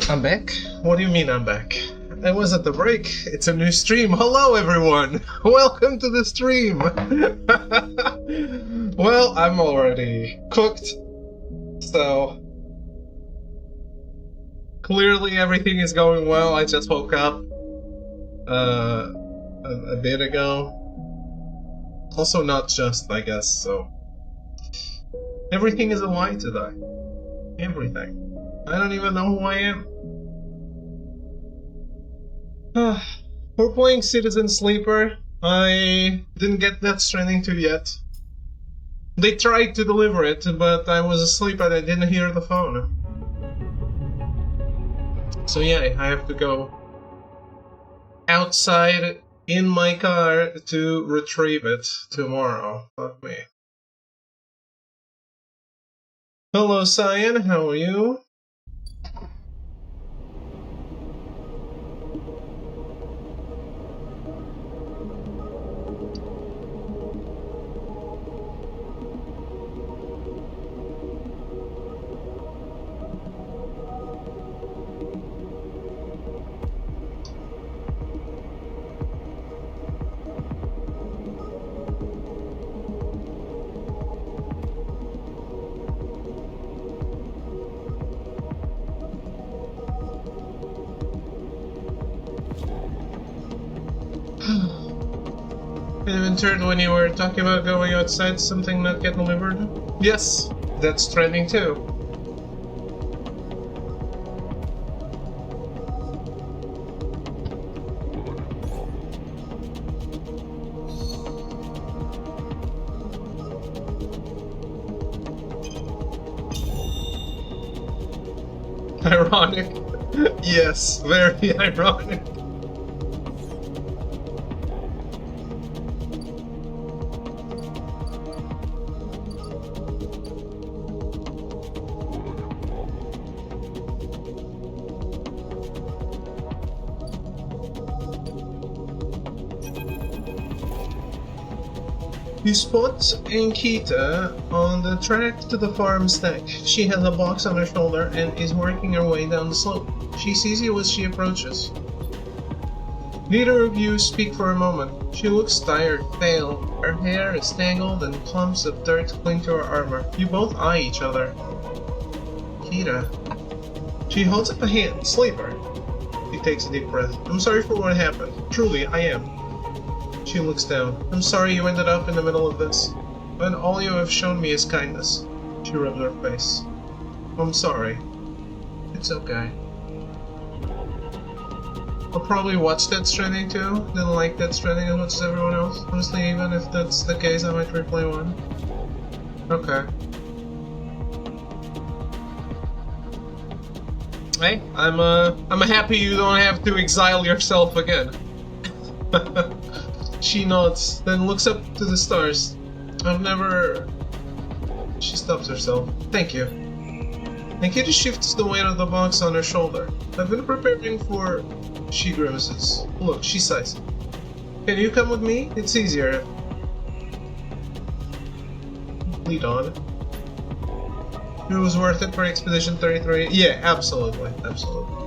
I'm back? What do you mean I'm back? I was at the break. It's a new stream. Hello everyone! Welcome to the stream! Well, I'm already cooked, so clearly everything is going well. I just woke up a bit ago. Also not just, I guess, so everything is a lie today. Everything. I don't even know who I am. We're playing Citizen Sleeper. I didn't get Death Stranding 2 yet. They tried to deliver it, but I was asleep and I didn't hear the phone. So yeah, I have to go outside in my car to retrieve it tomorrow. Fuck me. Hello, Cyan, how are you? Entered when you were talking about going outside, something not get delivered? Yes, that's trending too. Ironic. Yes, very ironic. You spot Ankita on the track to the farm stack. She has a box on her shoulder and is working her way down the slope. She sees you as she approaches. Neither of you speak for a moment. She looks tired, pale. Her hair is tangled and clumps of dirt cling to her armor. You both eye each other. Kita. She holds up a hand. Sleeper. He takes a deep breath. I'm sorry for what happened. Truly, I am. She looks down. I'm sorry you ended up in the middle of this. When all you have shown me is kindness. She rubs her face. I'm sorry. It's okay. I'll probably watch Death Stranding too. Didn't like Death Stranding as much as everyone else. Honestly, even if that's the case, I might replay one. Okay. Hey, I'm happy you don't have to exile yourself again. She nods, then looks up to the stars. I've never... She stops herself. Thank you. Nikita shifts the weight of the box on her shoulder. I've been preparing for... She grimaces. Look, she sighs. Can you come with me? It's easier. Lead on. It was worth it for Expedition 33? Yeah, absolutely. Absolutely.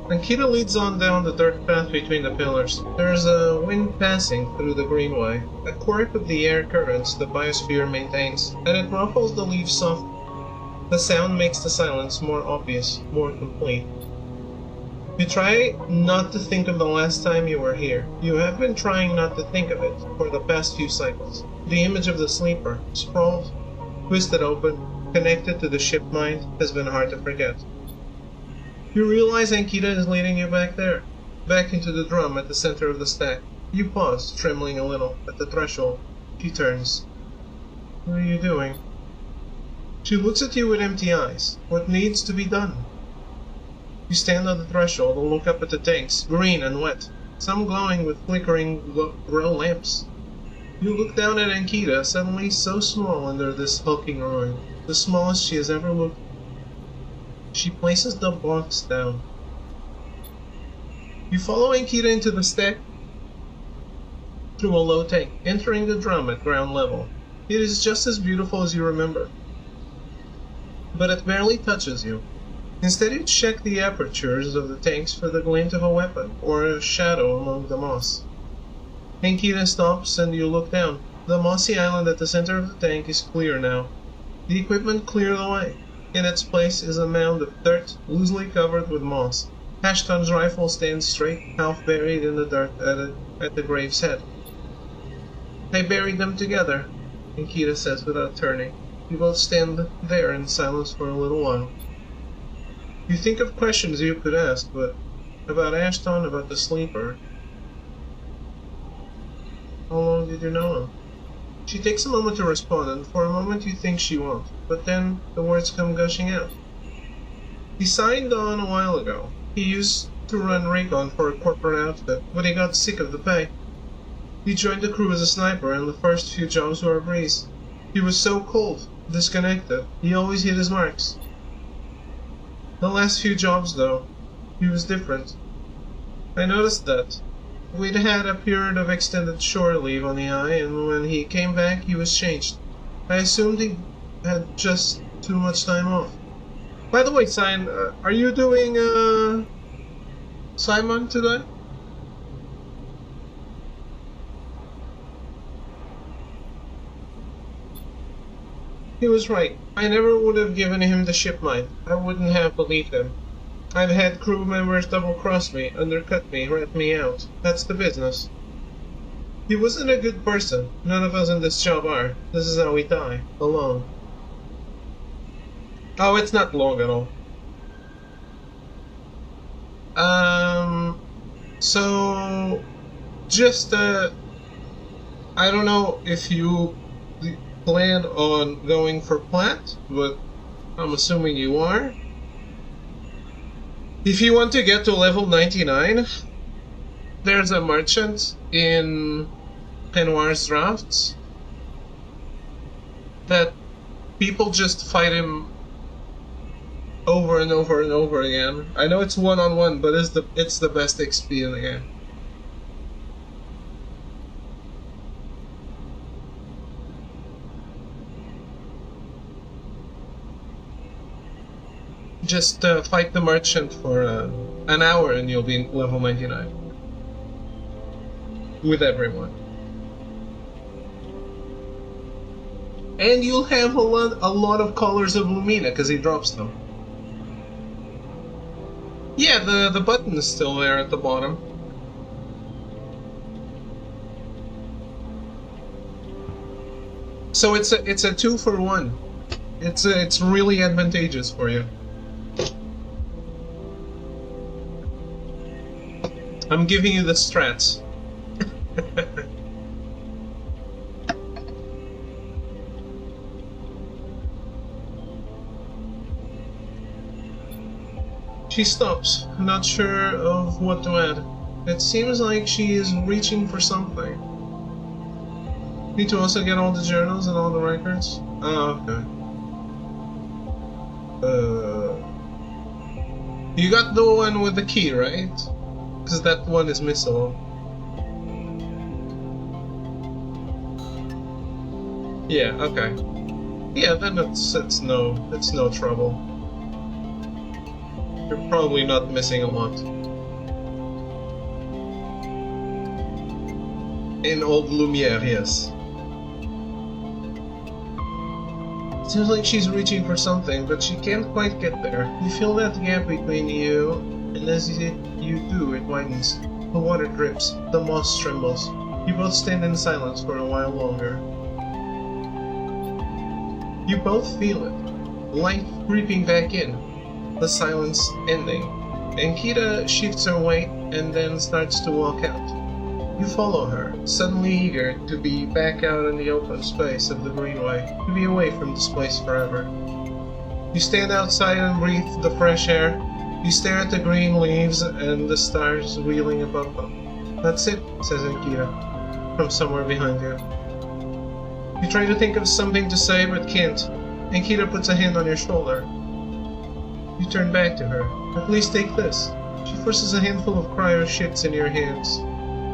Ankita leads on down the dirt path between the pillars. There's a wind passing through the greenway, a quirk of the air currents the biosphere maintains, and it ruffles the leaves softly. The sound makes the silence more obvious, more complete. You try not to think of the last time you were here. You have been trying not to think of it for the past few cycles. The image of the sleeper, sprawled, twisted open, connected to the ship mind, has been hard to forget. You realize Ankita is leading you back there, back into the drum at the center of the stack. You pause, trembling a little, at the threshold. She turns. What are you doing? She looks at you with empty eyes. What needs to be done? You stand on the threshold and look up at the tanks, green and wet, some glowing with flickering glow lamps. You look down at Ankita, suddenly so small under this hulking ruin, the smallest she has ever looked. She places the box down. You follow Ankita into the stack through a low tank, entering the drum at ground level. It is just as beautiful as you remember, but it barely touches you. Instead, you check the apertures of the tanks for the glint of a weapon or a shadow among the moss. Ankita stops and you look down. The mossy island at the center of the tank is clear now. The equipment cleared away. In its place is a mound of dirt, loosely covered with moss. Ashton's rifle stands straight, half buried in the dirt at the grave's head. I buried them together, Ankita says without turning. You both stand there in silence for a little while. You think of questions you could ask, but about Ashton, about the sleeper. How long did you know him? She takes a moment to respond, and for a moment you think she won't, but then the words come gushing out. He signed on a while ago. He used to run recon for a corporate outfit, but he got sick of the pay. He joined the crew as a sniper, and the first few jobs were a breeze. He was so cold, disconnected, he always hit his marks. The last few jobs, though, he was different. I noticed that. We'd had a period of extended shore leave on the Eye, and when he came back, he was changed. I assumed he had just too much time off. By the way, Simon, are you doing, Simon today? He was right. I never would have given him the ship mine. I wouldn't have believed him. I've had crew members double-cross me, undercut me, rat me out. That's the business. He wasn't a good person. None of us in this job are. This is how we die. Alone. Oh, it's not long at all. So... Just, I don't know if you plan on going for plat, but I'm assuming you are. If you want to get to level 99, there's a merchant in Penwar's Drafts that people just fight him over and over and over again. I know it's one-on-one, but it's the best XP in the game. Just fight the merchant for an hour and you'll be level 99. With everyone. And you'll have a lot of colors of Lumina, because he drops them. Yeah, the button is still there at the bottom. So it's a 2-for-1. It's really advantageous for you. I'm giving you the strats. She stops, not sure of what to add. It seems like she is reaching for something. Need to also get all the journals and all the records? Oh, okay. You got the one with the key, right? Because that one is missable. Yeah, okay. Yeah, then it's no trouble. You're probably not missing a lot. In Old Lumiere, yes. It seems like she's reaching for something, but she can't quite get there. You feel that gap between you, and as you do, it widens. The water drips, the moss trembles. You both stand in silence for a while longer. You both feel it. Light creeping back in. The silence ending. Ankita shifts her weight and then starts to walk out. You follow her, suddenly eager to be back out in the open space of the Greenway, to be away from this place forever. You stand outside and breathe the fresh air. You stare at the green leaves and the stars wheeling above them. That's it, says Ankita, from somewhere behind you. You try to think of something to say but can't. Ankita puts a hand on your shoulder. You turn back to her. At least take this. She forces a handful of cryo shits in your hands.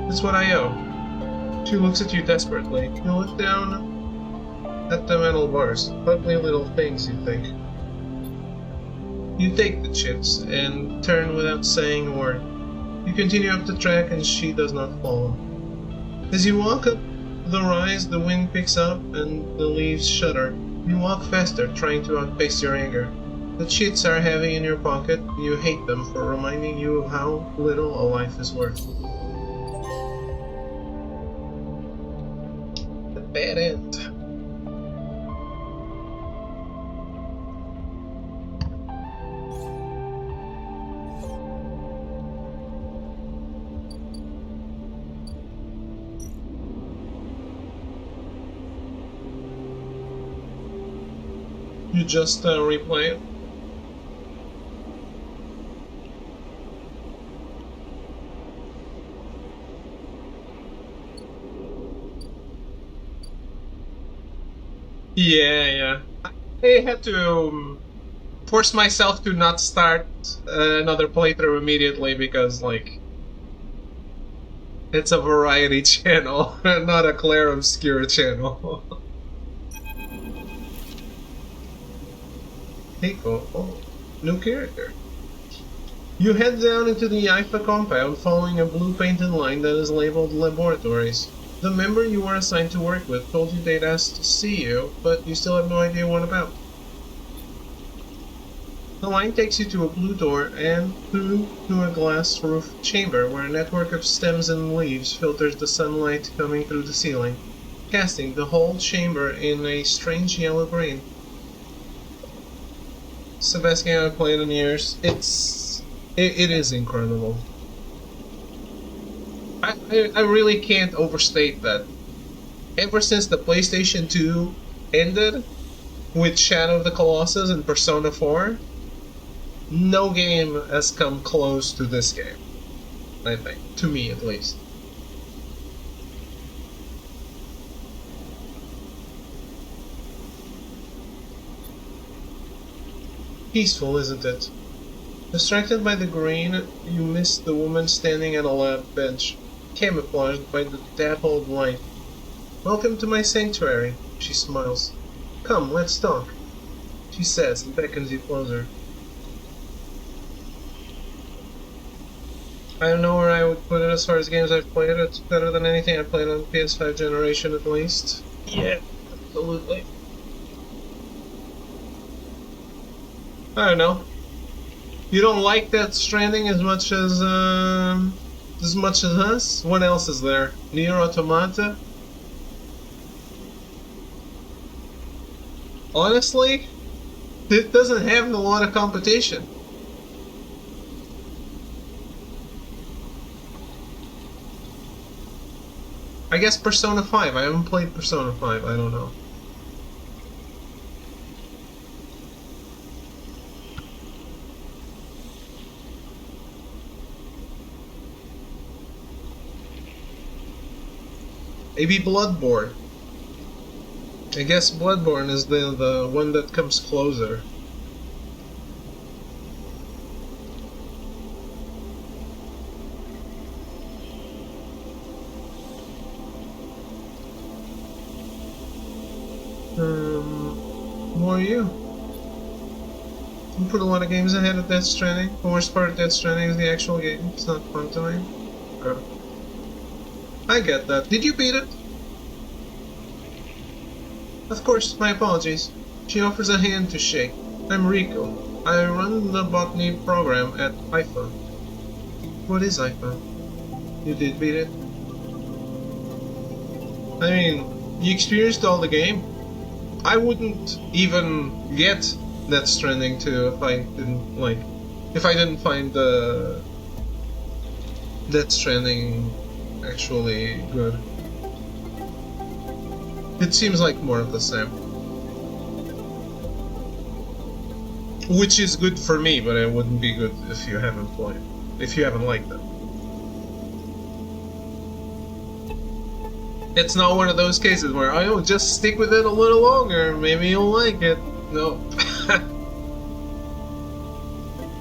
That's what I owe. She looks at you desperately. You look down at the metal bars. Ugly little things, you think. You take the chits and turn without saying a word. You continue up the track and she does not follow. As you walk up the rise, the wind picks up and the leaves shudder. You walk faster, trying to outpace your anger. The chits are heavy in your pocket. You hate them for reminding you of how little a life is worth. A bad end. You just replay it. Yeah. I had to force myself to not start another playthrough immediately because, like, it's a variety channel, not a Claire Obscura channel. Heiko, oh, new character. You head down into the IFA compound following a blue painted line that is labeled Laboratories. The member you were assigned to work with told you they'd asked to see you, but you still have no idea what about. The line takes you to a blue door and through to a glass-roofed chamber where a network of stems and leaves filters the sunlight coming through the ceiling, casting the whole chamber in a strange yellow-green. Sebastian, I've played in years. It is incredible. I really can't overstate that. Ever since the PlayStation 2 ended with Shadow of the Colossus and Persona 4, no game has come close to this game. I think. To me, at least. Peaceful, isn't it? Distracted by the green, you miss the woman standing at a lab bench, camouflaged by the dappled light. Welcome to my sanctuary, she smiles. Come, let's talk, she says and beckons you closer. I don't know where I would put it as far as games I've played. It's better than anything I've played on PS5 generation at least. Yeah, absolutely. I don't know. You don't like Death Stranding as much as us? What else is there? Nier Automata? Honestly, it doesn't have a lot of competition. I guess Persona 5. I haven't played Persona 5. I don't know. Maybe Bloodborne. I guess Bloodborne is the one that comes closer. Who are you? You put a lot of games ahead of Death Stranding. The worst part of Death Stranding is the actual game. It's not fun to me. I get that. Did you beat it? Of course, my apologies. She offers a hand to shake. I'm Rico. I run the botany program at IFA. What is IFA? You did beat it? I mean, you experienced all the game. I wouldn't even get Death Stranding 2 if I didn't find the Death Stranding actually good. It seems like more of the same. Which is good for me, but it wouldn't be good if you haven't played, if you haven't liked them. It's not one of those cases where, oh, just stick with it a little longer, maybe you'll like it. No.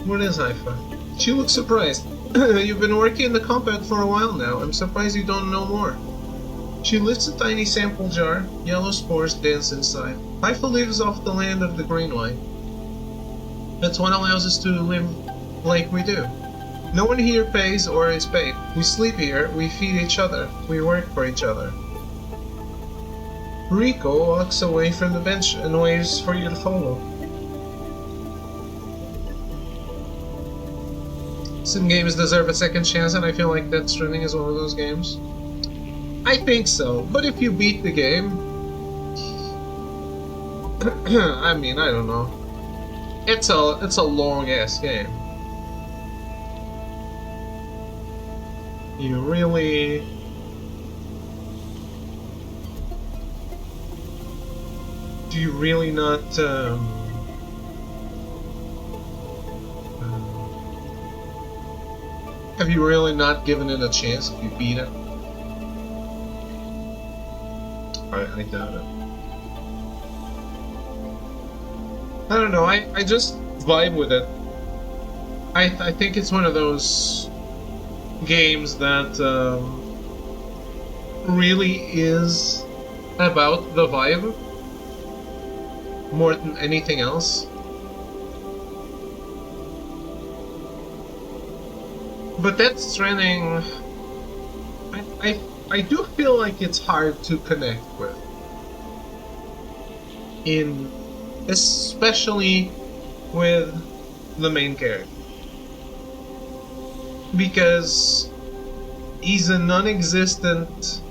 What is Haifa? She looks surprised. You've been working in the compound for a while now. I'm surprised you don't know more. She lifts a tiny sample jar. Yellow spores dance inside. Haifa lives off the land of the Greenway. That's what allows us to live like we do. No one here pays or is paid. We sleep here, we feed each other, we work for each other. Rico walks away from the bench and waits for you to follow. Some games deserve a second chance, and I feel like Death Stranding is one of those games. I think so, but if you beat the game... I mean, I don't know. It's a long-ass game. You really... Do you really not, have you really not given it a chance if you beat it? I doubt it. I don't know, I just vibe with it. I think it's one of those games that really is about the vibe more than anything else. But Death Stranding, I do feel like it's hard to connect with. Especially with the main character. Because he's a non-existent...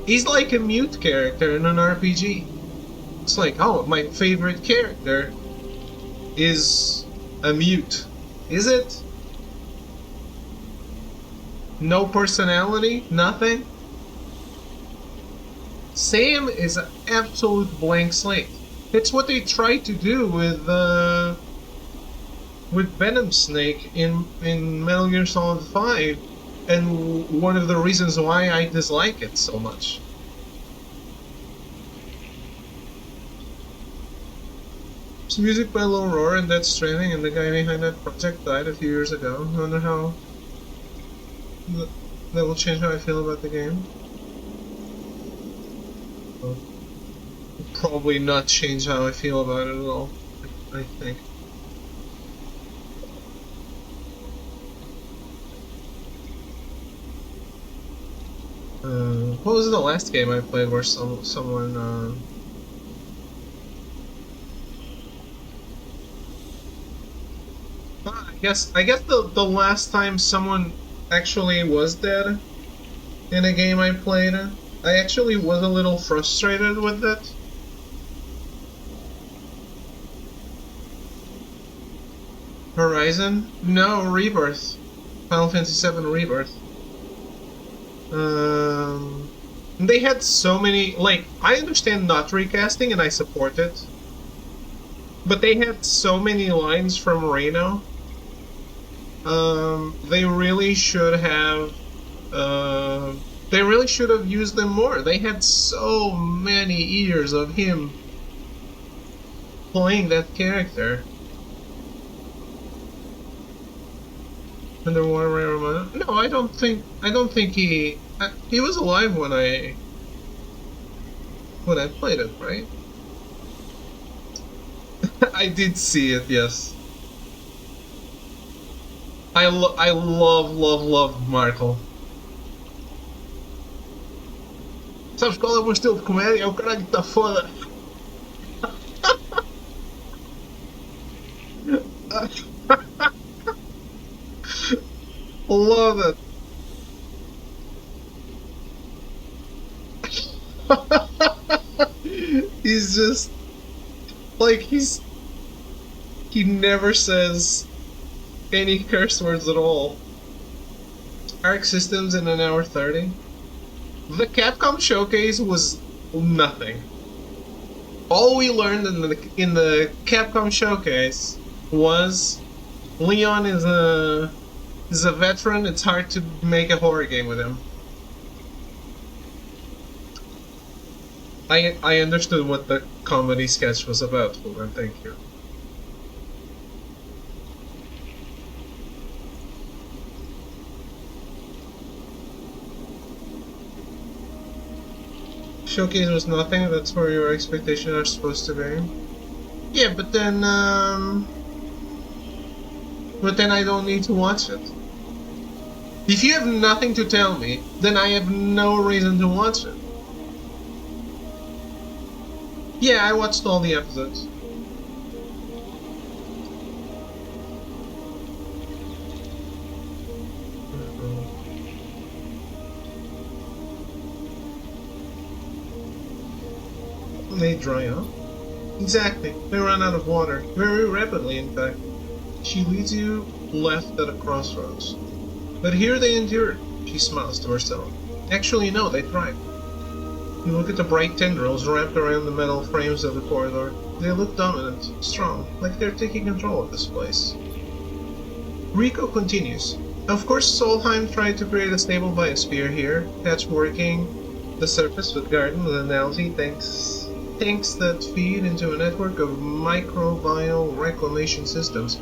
He's like a mute character in an RPG. It's like, oh, my favorite character is a mute. Is it? No personality? Nothing? Sam is an absolute blank slate. It's what they tried to do with Venom Snake in Metal Gear Solid 5, and one of the reasons why I dislike it so much. It's music by L'Aurora and Death Stranding, and the guy behind that project died a few years ago. I wonder how that will change how I feel about the game. Well, probably not change how I feel about it at all, I think. What was the last game I played where someone I guess the last time someone actually was dead in a game I played, I actually was a little frustrated with it. Horizon? No, Rebirth. Final Fantasy VII Rebirth. They had so many, like, I understand not recasting and I support it, but they had so many lines from Reno. They really should have used them more. They had so many years of him playing that character. Underwater Ray Romano? No, I don't think he was alive when I played it, right? I did see it, yes. I love Marco. Sabes qual é o meu estilo de comédia? É o caralho que tá foda. Love it. He's just like he never says any curse words at all. Arc Systems in an hour 30. The Capcom showcase was nothing. all we learned in the Capcom showcase was Leon is a veteran. It's hard to make a horror game with him. I understood what the comedy sketch was about. Hold on, thank you. Showcase was nothing. That's where your expectations are supposed to be. Yeah, but then I don't need to watch it. If you have nothing to tell me, then I have no reason to watch it. Yeah, I watched all the episodes. They dry up. Exactly. They run out of water. Very rapidly, in fact. She leads you left at a crossroads. But here they endured. She smiles to herself. Actually, no, they thrived. You look at the bright tendrils wrapped around the metal frames of the corridor. They look dominant, strong, like they're taking control of this place. Rico continues. Of course, Solheim tried to create a stable biosphere here, patchworking the surface with gardens and algae tanks that feed into a network of microbial reclamation systems.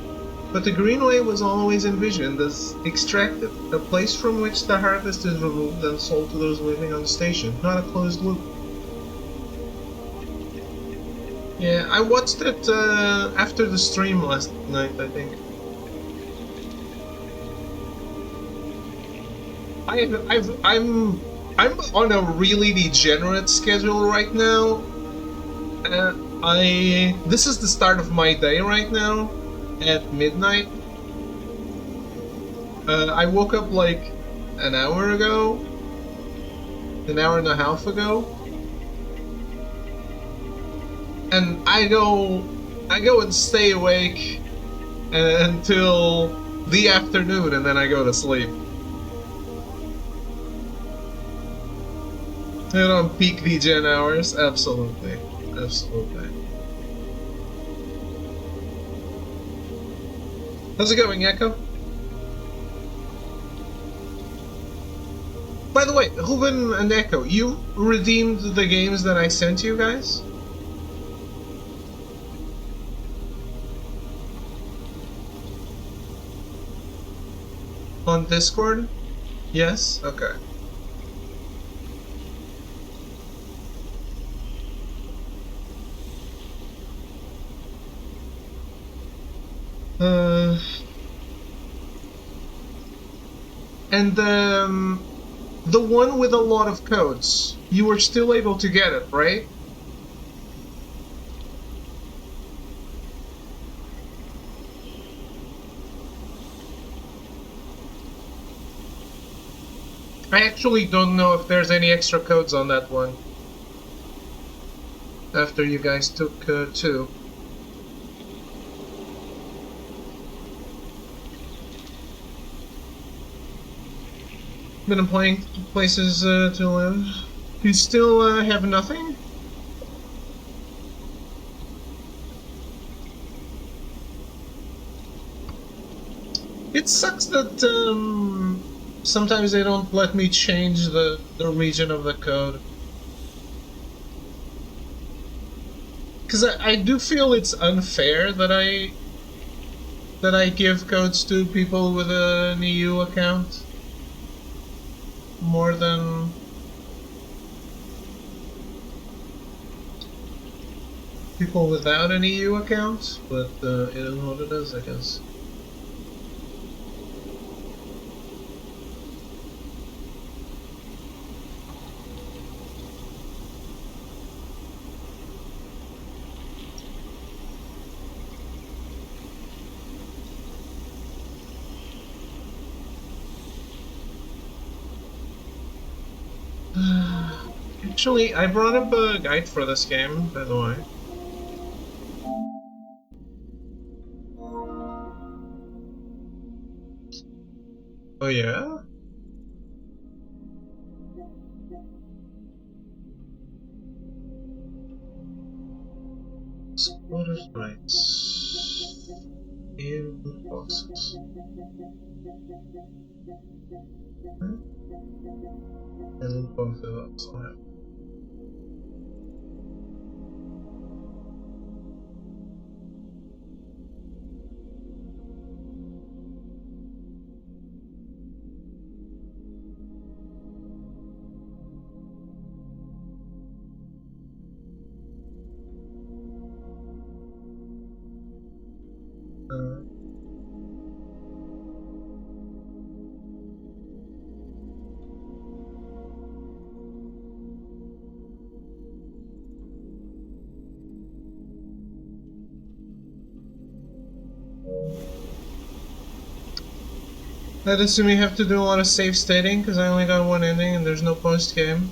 But the Greenway was always envisioned as extractive, a place from which the harvest is removed and sold to those living on the station, not a closed loop. Yeah, I watched it after the stream last night, I think. I'm on a really degenerate schedule right now. This is the start of my day right now. At midnight. I woke up like an hour ago, an hour and a half ago, and I go and stay awake until the afternoon, and then I go to sleep. And on peak degen hours, absolutely, absolutely. How's it going, Echo? By the way, Ruben and Echo, you redeemed the games that I sent you guys? On Discord? Yes? Okay. And the one with a lot of codes, you were still able to get it, right? I actually don't know if there's any extra codes on that one. After you guys took 2. Been playing places to live. You still have nothing? It sucks that sometimes they don't let me change the region of the code. Because I do feel it's unfair that I give codes to people with an EU account more than people without an EU account, but it is what it is, I guess. Actually, I brought up a guide for this game, by the way. Oh yeah? in boxes. And both of us will have. I'd assume you have to do a lot of save stating because I only got one ending and there's no post game.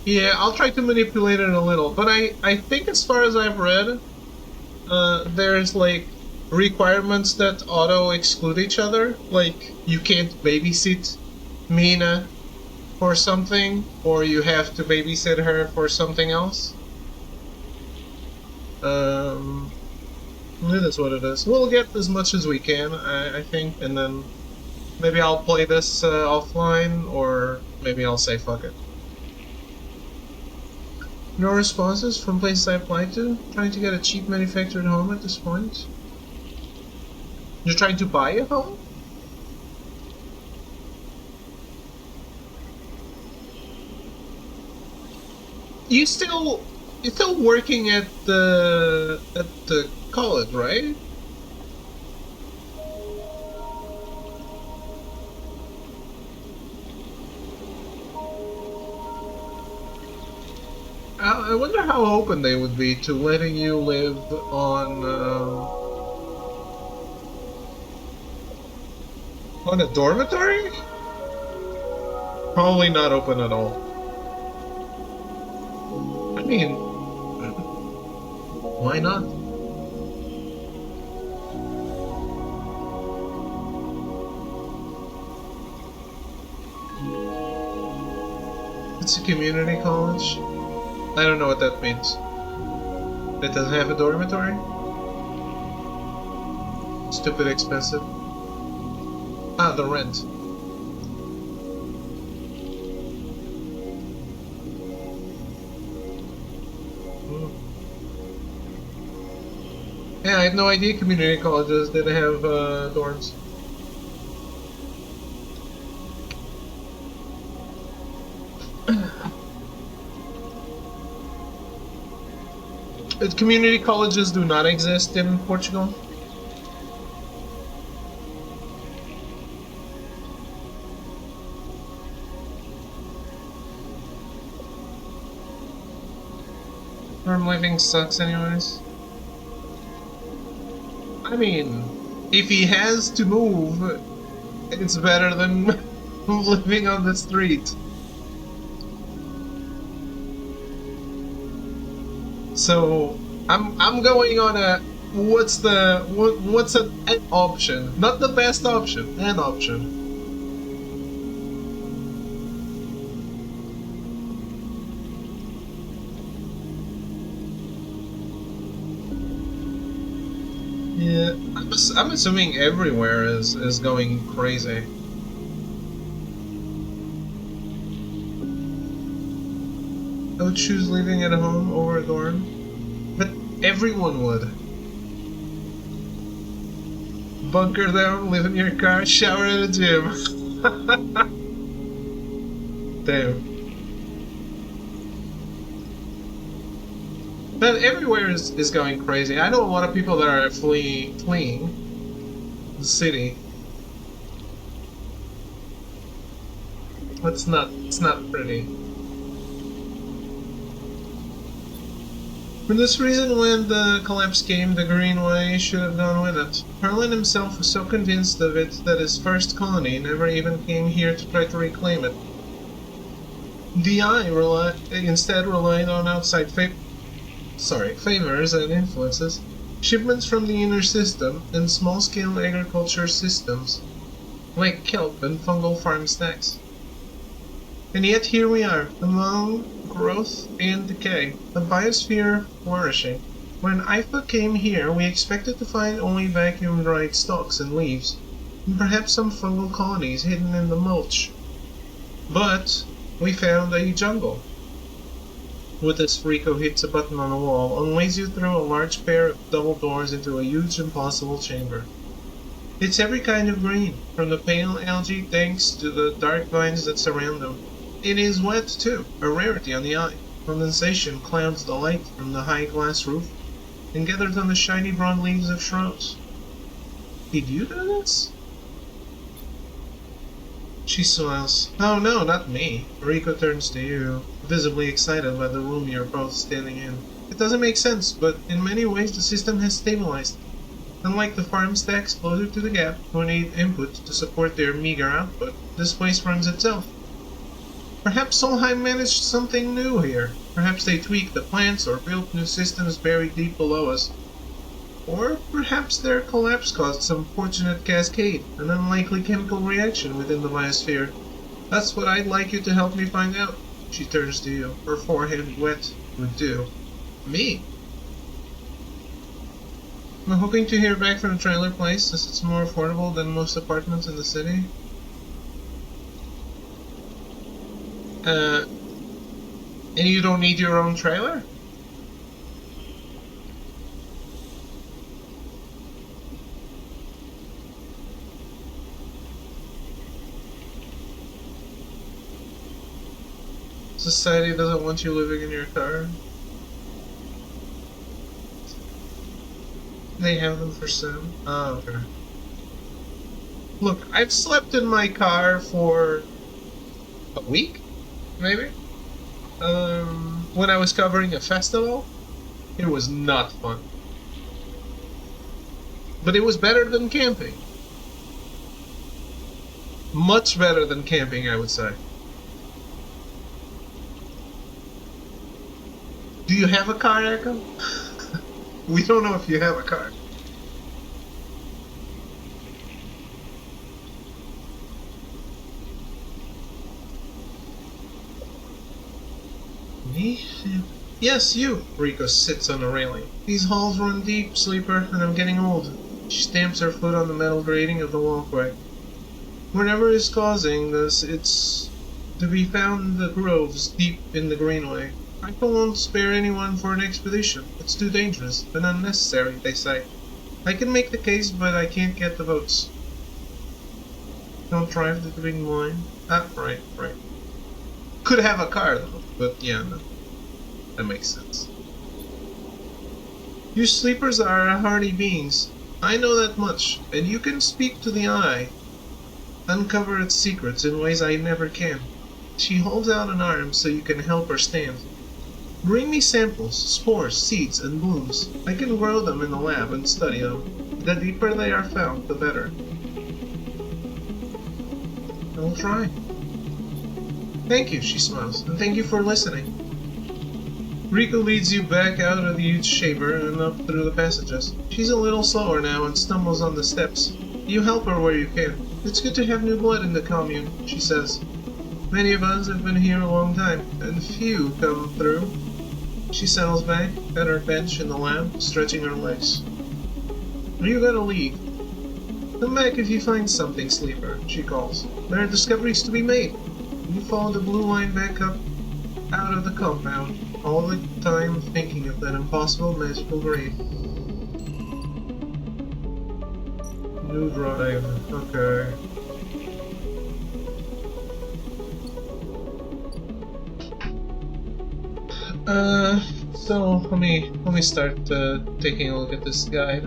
Yeah, I'll try to manipulate it a little, but I think as far as I've read, there's like requirements that auto exclude each other. Like you can't babysit Mina for something, or you have to babysit her for something else. That's what it is. We'll get as much as we can, I think, and then maybe I'll play this offline, or maybe I'll say fuck it. No responses from places I applied to? Trying to get a cheap manufactured home at this point? You're trying to buy a home? You're still working at the college, right? I wonder how open they would be to letting you live on a dormitory? Probably not open at all. I mean, why not? It's a community college. I don't know what that means. It doesn't have a dormitory? Stupid expensive. Ah, the rent. Yeah, I had no idea community colleges didn't have dorms. Community colleges do not exist in Portugal. Dorm living sucks anyways. I mean, if he has to move, it's better than living on the street. So I'm going on a what's an option? Not the best option, an option. Yeah, I'm assuming everywhere is going crazy. I would choose living at home over a dorm, but everyone would. Bunker down, live in your car, shower at a gym. Damn. But everywhere is going crazy. I know a lot of people that are fleeing the city. It's not pretty. For this reason, when the collapse came, the Greenway should have gone with it. Merlin himself was so convinced of it that his first colony never even came here to try to reclaim it. DI instead relied on outside favors and influences, shipments from the inner system, and small-scale agriculture systems, like kelp and fungal farm stacks. And yet here we are, among growth and decay, a biosphere flourishing. When Ifa came here, we expected to find only vacuum-dried stalks and leaves, and perhaps some fungal colonies hidden in the mulch. But we found a jungle. With this, Rico hits a button on the wall and leads you through a large pair of double doors into a huge impossible chamber. It's every kind of green, from the pale algae tanks to the dark vines that surround them. It is wet too, a rarity on the eye. Condensation clouds the light from the high glass roof and gathers on the shiny brown leaves of shrubs. Did you do this? She smiles. Oh no, not me. Rico turns to you, visibly excited by the room you're both standing in. It doesn't make sense, but in many ways the system has stabilized. Unlike the farm stacks closer to the gap, who need input to support their meager output, this place runs itself. Perhaps Solheim managed something new here. Perhaps they tweaked the plants or built new systems buried deep below us. Or perhaps their collapse caused some fortunate cascade, an unlikely chemical reaction within the biosphere. That's what I'd like you to help me find out. She turns to you, her forehead wet with dew. Me? I'm hoping to hear back from the trailer place, as it's more affordable than most apartments in the city. And you don't need your own trailer? Society doesn't want you living in your car. They have them for sale. Oh, okay. Look, I've slept in my car for a week, maybe? When I was covering a festival. It was not fun. But it was better than camping. Much better than camping, I would say. Do you have a car, Echo? We don't know if you have a car. Me? Yes, you. Rico sits on the railing. These halls run deep, sleeper, and I'm getting old. She stamps her foot on the metal grating of the walkway. Whatever is causing this, it's to be found in the groves deep in the greenway. I won't spare anyone for an expedition. It's too dangerous and unnecessary, they say. I can make the case, but I can't get the votes. Don't drive the green line. Ah, right. Could have a car, though, but yeah, no. That makes sense. You sleepers are hardy beings. I know that much, and you can speak to the eye. Uncover its secrets in ways I never can. She holds out an arm so you can help her stand. Bring me samples, spores, seeds, and blooms. I can grow them in the lab and study them. The deeper they are found, the better. I'll try. Thank you, she smiles, and thank you for listening. Rico leads you back out of the huge chamber and up through the passages. She's a little slower now and stumbles on the steps. You help her where you can. It's good to have new blood in the commune, she says. Many of us have been here a long time, and few come through. She settles back at her bench in the lab, stretching her legs. You gotta leave. Come back if you find something, sleeper, she calls. There are discoveries to be made. You follow the blue line back up out of the compound, all the time thinking of that impossible magical grave. New drive, okay. So let me start taking a look at this guide,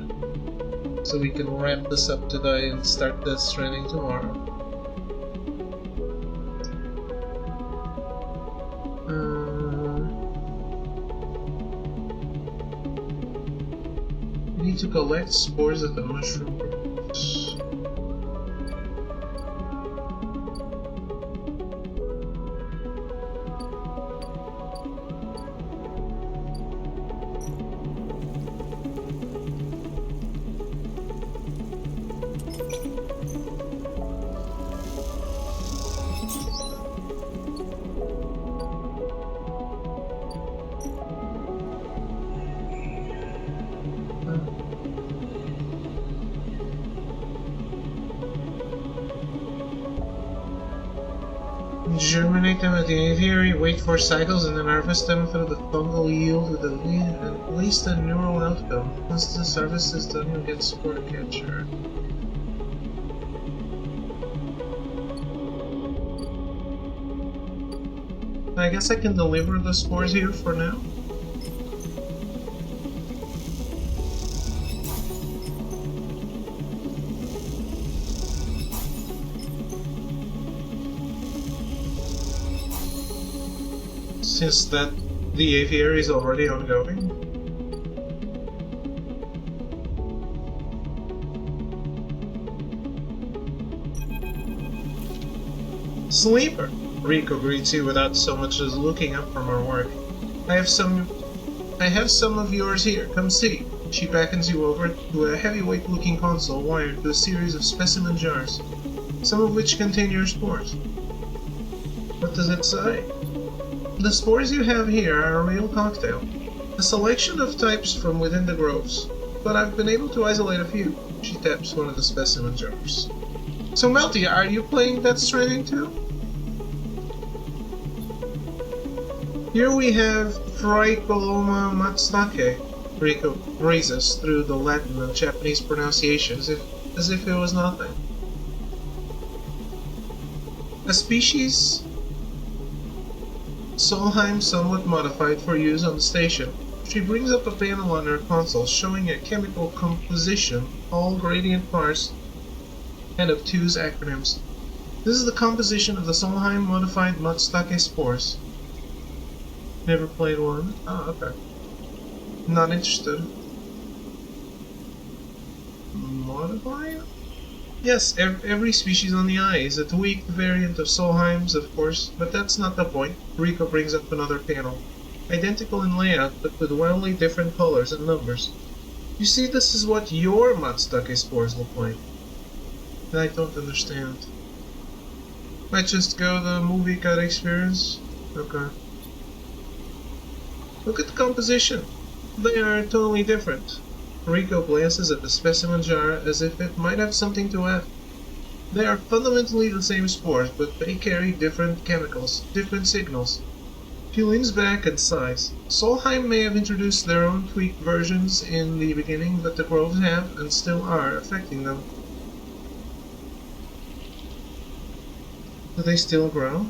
so we can wrap this up today and start this training tomorrow. We need to collect spores at the mushroom groves. Germinate them at the aviary, wait for cycles, and then harvest them through the fungal yield with at least a neural outcome. Once the service is done, you'll get spore catcher. I guess I can deliver the spores here for now. Since the aviary is already ongoing. Sleeper! Rico greets you without so much as looking up from her work. I have some of yours here, come see. She beckons you over to a heavyweight looking console wired to a series of specimen jars, some of which contain your spores. What does it say? The spores you have here are a real cocktail. A selection of types from within the groves, but I've been able to isolate a few. She taps one of the specimen jars. So Melty, are you playing Death Stranding too? Here we have Tricoloma Matsutake. Rico raises through the Latin and Japanese pronunciation as if it was nothing. A species Solheim somewhat modified for use on the station. She brings up a panel on her console showing a chemical composition, all gradient parts, and obtuse acronyms. This is the composition of the Solheim modified Matsutake spores. Never played one? Oh, okay. Not interested. Modified? Yes, every species on the eye is a tweaked variant of Solheim's, of course, but that's not the point. Rico brings up another panel. Identical in layout, but with wildly different colors and numbers. You see, this is what your Matsutake spores look like. I don't understand. Might just go the movie cut experience? Okay. Look at the composition. They are totally different. Rico glances at the specimen jar as if it might have something to add. They are fundamentally the same spores, but they carry different chemicals, different signals. She leans back and sighs. Solheim may have introduced their own tweaked versions in the beginning, but the groves have, and still are, affecting them. Do they still grow?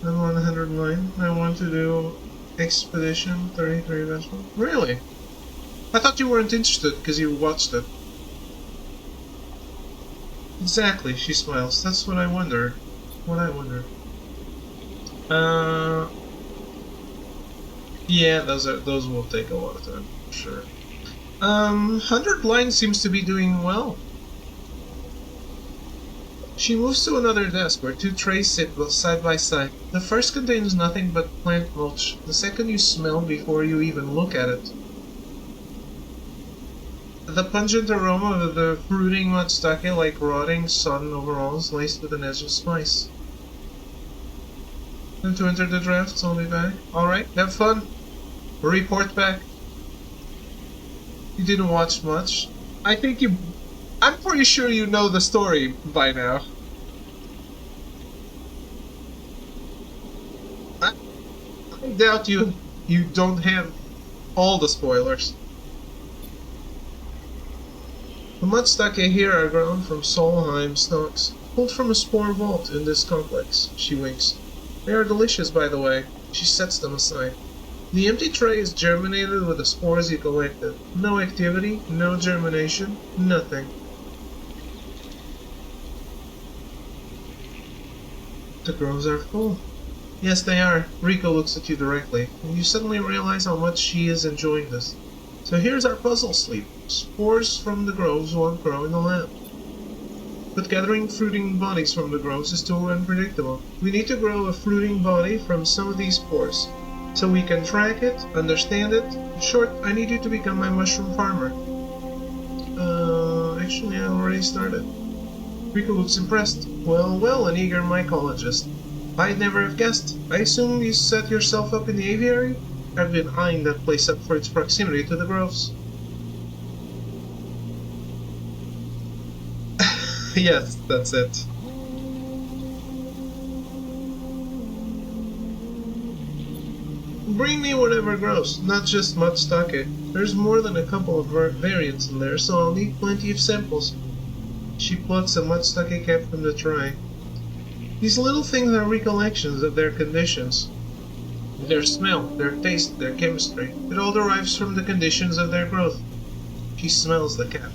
I'm on 109. I want to do Expedition 33 Vessel. Really? I thought you weren't interested because you watched it. Exactly, she smiles. That's what I wondered. Yeah, those will take a lot of time, for sure. 100 Line seems to be doing well. She moves to another desk where two trays sit side by side. The first contains nothing but plant mulch. The second you smell before you even look at it. The pungent aroma of the fruiting matsutake like rotting sodden overalls laced with an edge of spice. Time to enter the drafts, I'll be back. Alright, have fun. Report back. You didn't watch much. I'm pretty sure you know the story by now. I doubt you don't have all the spoilers. The matsutake here are grown from Solheim stalks, pulled from a spore vault in this complex. She winks. They are delicious, by the way. She sets them aside. The empty tray is germinated with the spores you collected. No activity, no germination, nothing. The groves are full. Yes, they are. Rico looks at you directly, and you suddenly realize how much she is enjoying this. So here's our puzzle, Sleep. Spores from the groves won't grow in the lab. But gathering fruiting bodies from the groves is too unpredictable. We need to grow a fruiting body from some of these spores, so we can track it, understand it. In short, I need you to become my mushroom farmer. Actually I already started. Rico looks impressed. Well, an eager mycologist. I'd never have guessed. I assume you set yourself up in the aviary? I've been eyeing that place up for its proximity to the groves. Yes, that's it. Bring me whatever grows, not just matsutake. There's more than a couple of variants in there, so I'll need plenty of samples. She plucks a matsutake cap from the tray. These little things are recollections of their conditions. Their smell, their taste, their chemistry. It all derives from the conditions of their growth. She smells the cap.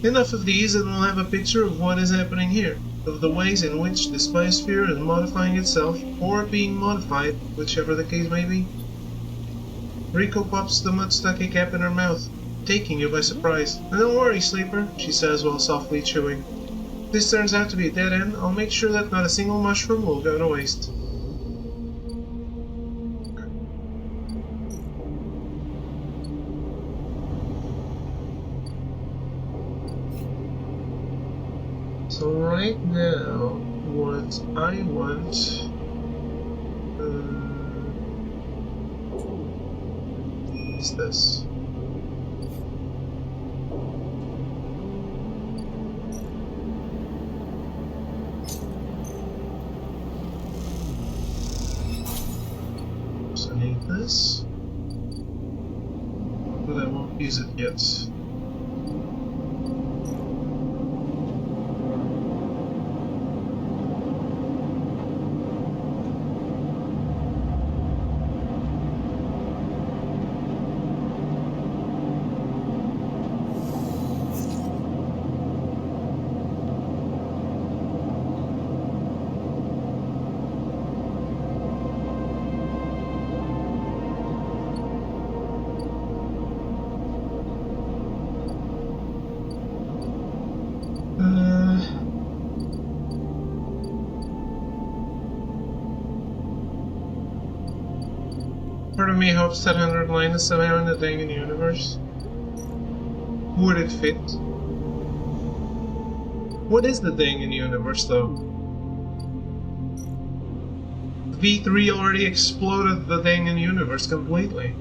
Enough of these and we'll have a picture of what is happening here, of the ways in which this biosphere is modifying itself, or being modified, whichever the case may be. Riko pops the matsutake cap in her mouth, taking you by surprise. And don't worry, Sleeper, she says while softly chewing. If this turns out to be a dead end, I'll make sure that not a single mushroom will go to waste. So right now, what I want is this. So I need this, but I won't use it yet. Part of me hopes that 100 line is somehow in the Dangan universe. Would it fit? What is the Dangan universe, though? V3 already exploded the Dangan universe completely.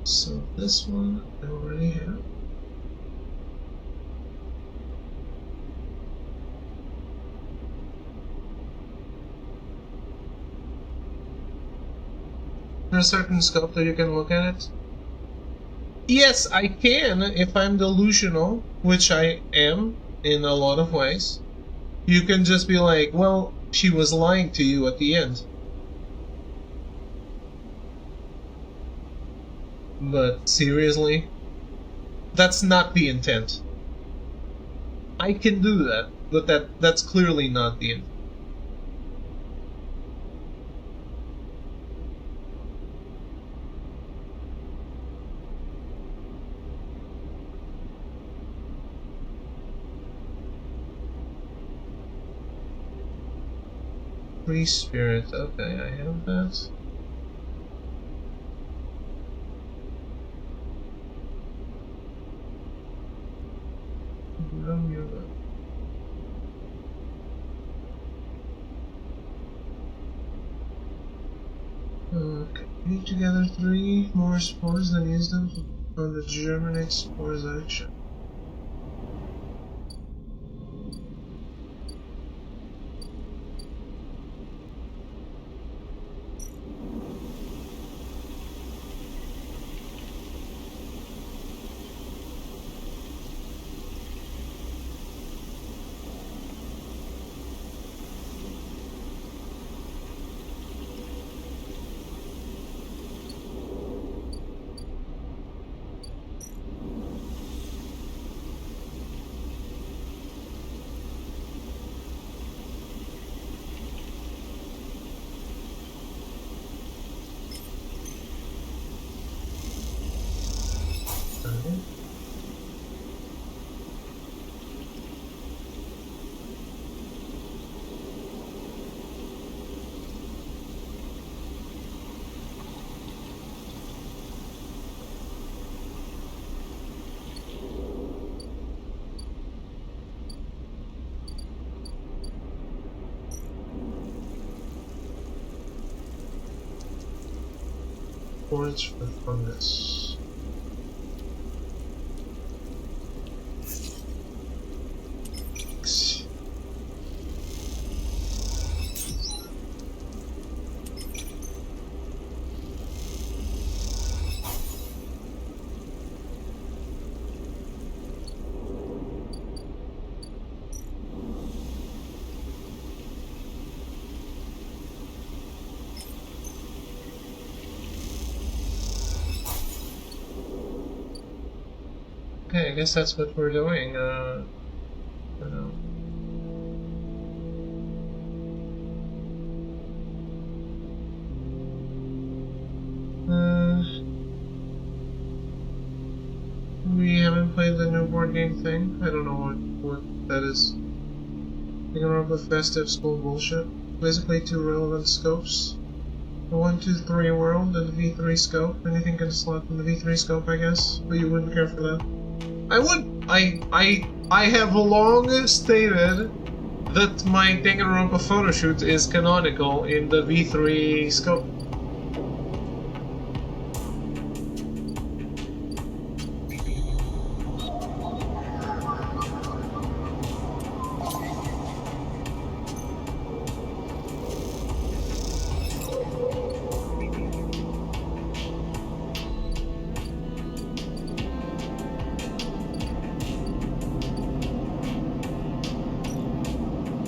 So this one I already have. There's a certain scope that you can look at it. Yes, I can if I'm delusional, which I am in a lot of ways. You can just be like, well, she was lying to you at the end. But seriously? That's not the intent. I can do that, but that's clearly not the intent. Free spirit, okay, I have that. Okay, need to gather 3 more spores and use them on the germinate spores action. storage for fungus. Okay, I guess that's what we're doing. For now. We haven't played the new board game thing. I don't know what that is. Hanging around with festive school bullshit. Basically 2 relevant scopes. The 1, 2, 3 world and the V3 scope. Anything can slot in the V3 scope, I guess. But you wouldn't care for that. I would. I have long stated that my Danganronpa photoshoot is canonical in the V3 scope.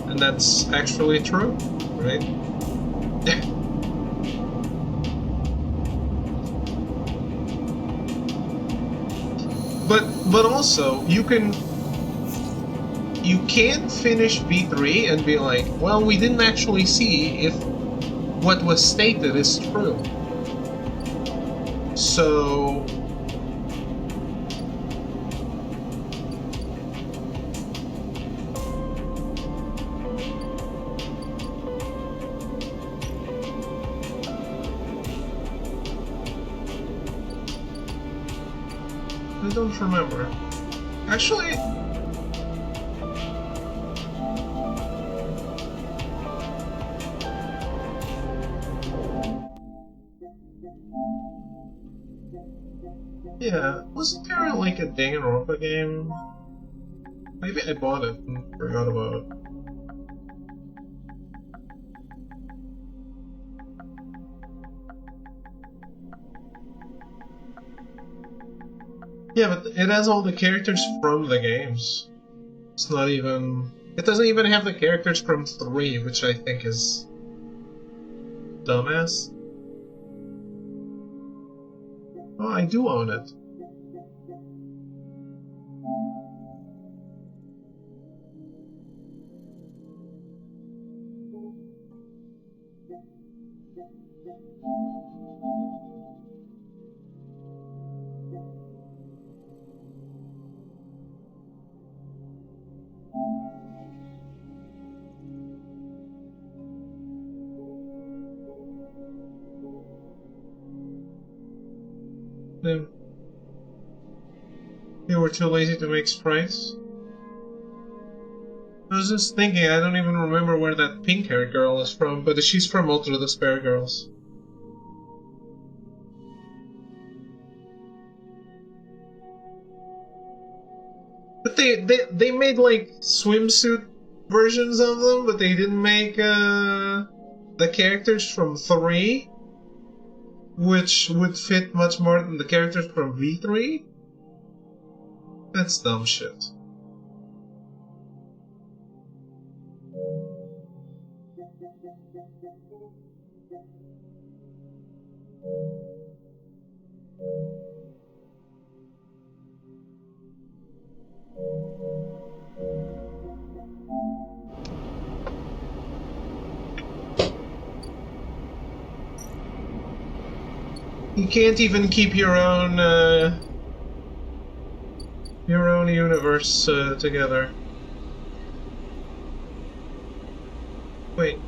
And that's actually true, right? but also you can't finish V3 and be like, well, we didn't actually see if what was stated is true. So I don't remember. Actually, yeah, wasn't there like a Danganronpa game? Maybe I bought it and forgot about it. Yeah, but it has all the characters from the games. It's not even... It doesn't even have the characters from 3, which I think is... dumbass. Oh, I do own it. They were too lazy to make sprites. I was just thinking, I don't even remember where that pink-haired girl is from, but she's from Ultra Despair Girls. But they made like swimsuit versions of them, but they didn't make the characters from 3, which would fit much more than the characters from V3. That's dumb shit. You can't even keep your own universe together. Wait.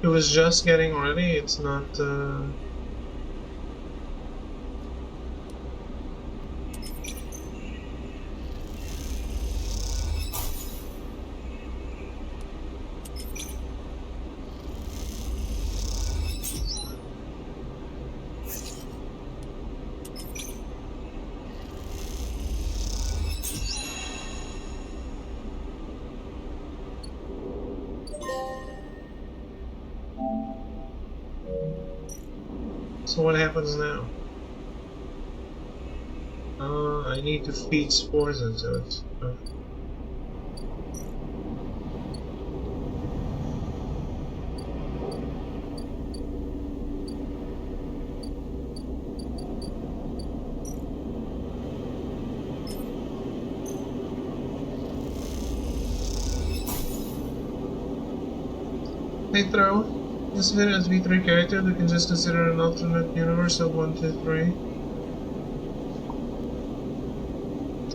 It was just getting ready, it's not So what happens now? I need to feed spores into it. Hey, throw. This video has V3 characters. We can just consider an alternate universe of 1, 2, 3.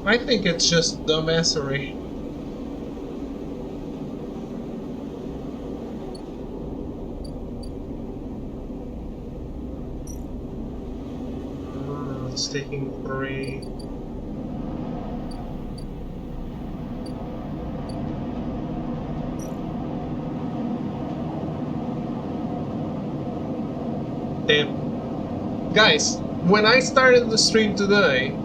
I think it's just dumbassery. It's taking 3. Damn. Guys, when I started the stream today,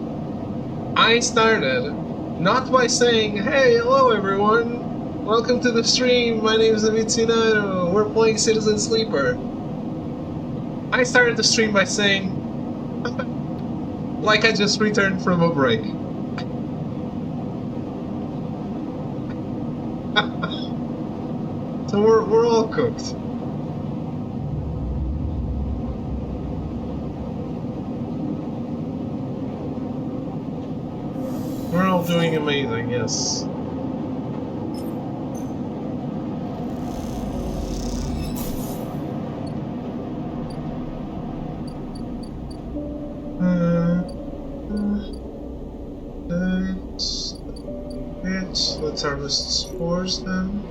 I started not by saying, hey, hello everyone, welcome to the stream, my name is Amitsunato, we're playing Citizen Sleeper. I started the stream by saying, like I just returned from a break. So we're all cooked. We're all doing amazing, yes. Let's harvest spores then.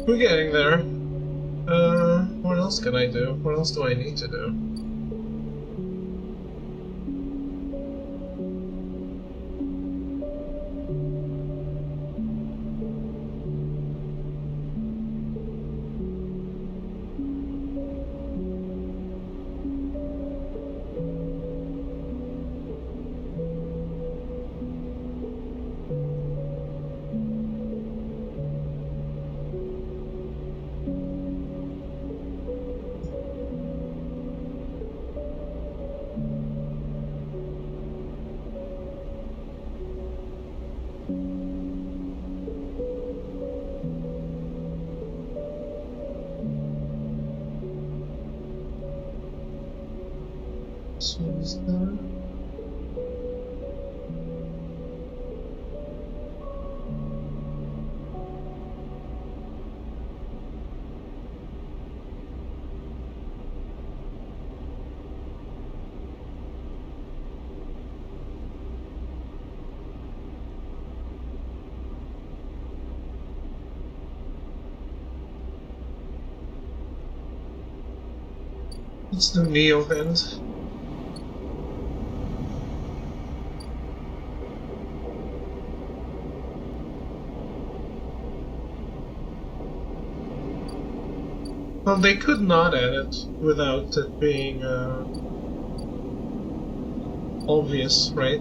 We're getting there. What else can I do? What else do I need to do? Let's do Neo Vent. Well, they could not add it without it being obvious, right?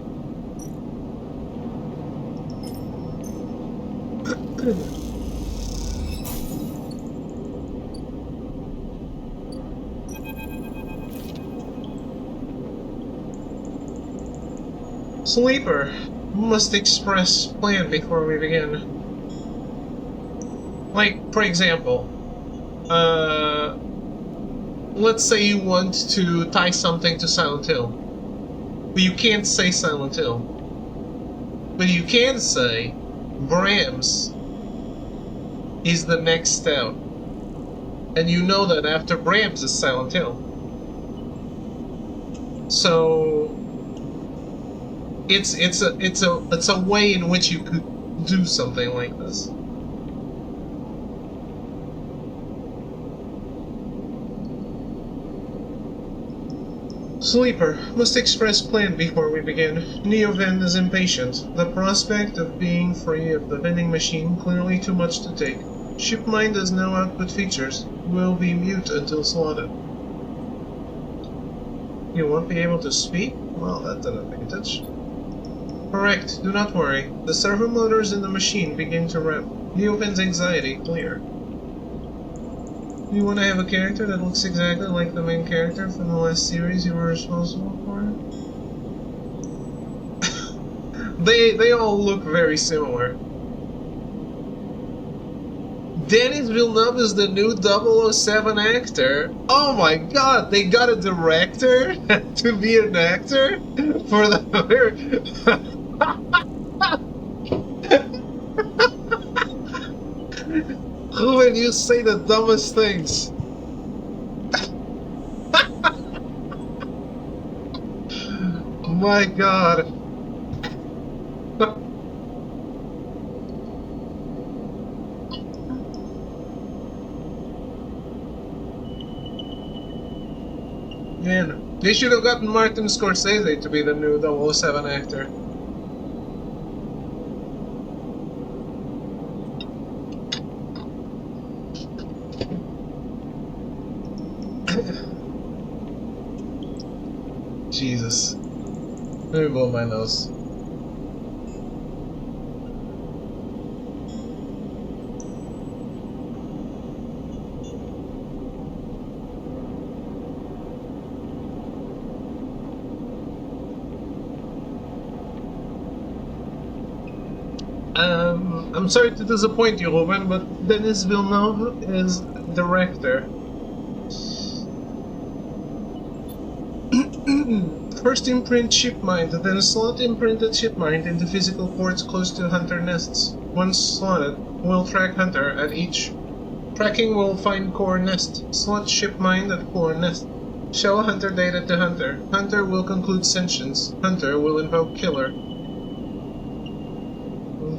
Sleeper, must express plan before we begin. Like, for example, let's say you want to tie something to Silent Hill. But you can't say Silent Hill. But you can say Brahms is the next step. And you know that after Brahms is Silent Hill. So it's a way in which you could do something like this. Sleeper, must express plan before we begin. Neoven is impatient. The prospect of being free of the vending machine clearly too much to take. Shipmind has no output features. Will be mute until slotted. You won't be able to speak? Well, that's an advantage. Correct, do not worry. The servo motors in the machine begin to rev. Neoven's anxiety clear. You want to have a character that looks exactly like the main character from the last series you were responsible for? They all look very similar. Denis Villeneuve is the new 007 actor. Oh my god, they got a director to be an actor? For the... Ruben, you say the dumbest things. My god. Man, they should have gotten Martin Scorsese to be the new 007 actor. Jesus. Let me blow my nose. I'm sorry to disappoint you, Ruben, but Denis Villeneuve is director. First imprint Shipmind, then slot imprinted Shipmind into physical ports close to Hunter nests. Once slotted, we'll track Hunter at each. Tracking will find core nest. Slot Shipmind at core nest. Show Hunter data to Hunter. Hunter will conclude sentience. Hunter will invoke Killer.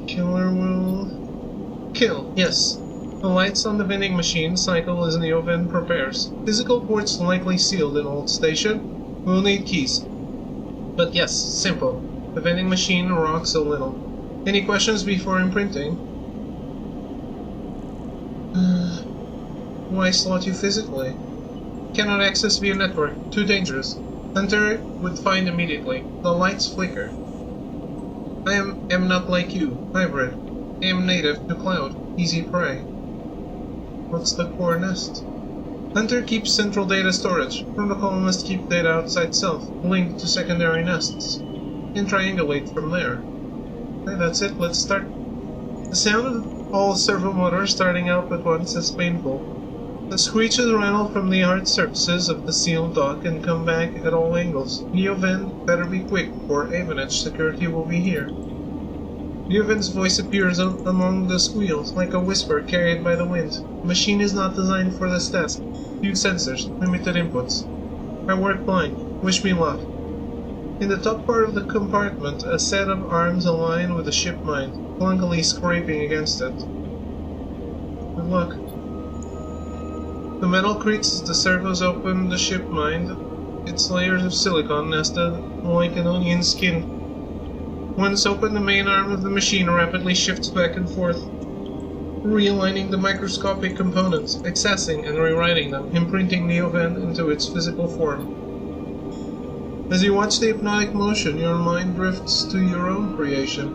Killer will... kill, yes. The lights on the vending machine cycle as Neoven prepares. Physical ports likely sealed in old station. We'll need keys. But yes, simple. The vending machine rocks a little. Any questions before imprinting? Why slot you physically? Cannot access via network. Too dangerous. Hunter would find immediately. The lights flicker. I am not like you. Hybrid. I am native to cloud. Easy prey. What's the core nest? Hunter keeps central data storage. Protocol must keep data outside self, linked to secondary nests, and triangulate from there. Okay, that's it, let's start. The sound of all servo motors starting up at once is painful. The screeches rattle from the hard surfaces of the sealed dock and come back at all angles. Neoven, better be quick, or Avanage security will be here. Neoven's voice appears among the squeals, like a whisper carried by the wind. The machine is not designed for this task. Few sensors, limited inputs. I work blind. Wish me luck. In the top part of the compartment, a set of arms align with the Shipmind, clunkily scraping against it. Good luck. The metal creaks as the servos open the Shipmind, its layers of silicon nested like an onion skin. Once open, the main arm of the machine rapidly shifts back and forth, realigning the microscopic components, accessing and rewriting them, imprinting Neoven into its physical form. As you watch the hypnotic motion, your mind drifts to your own creation.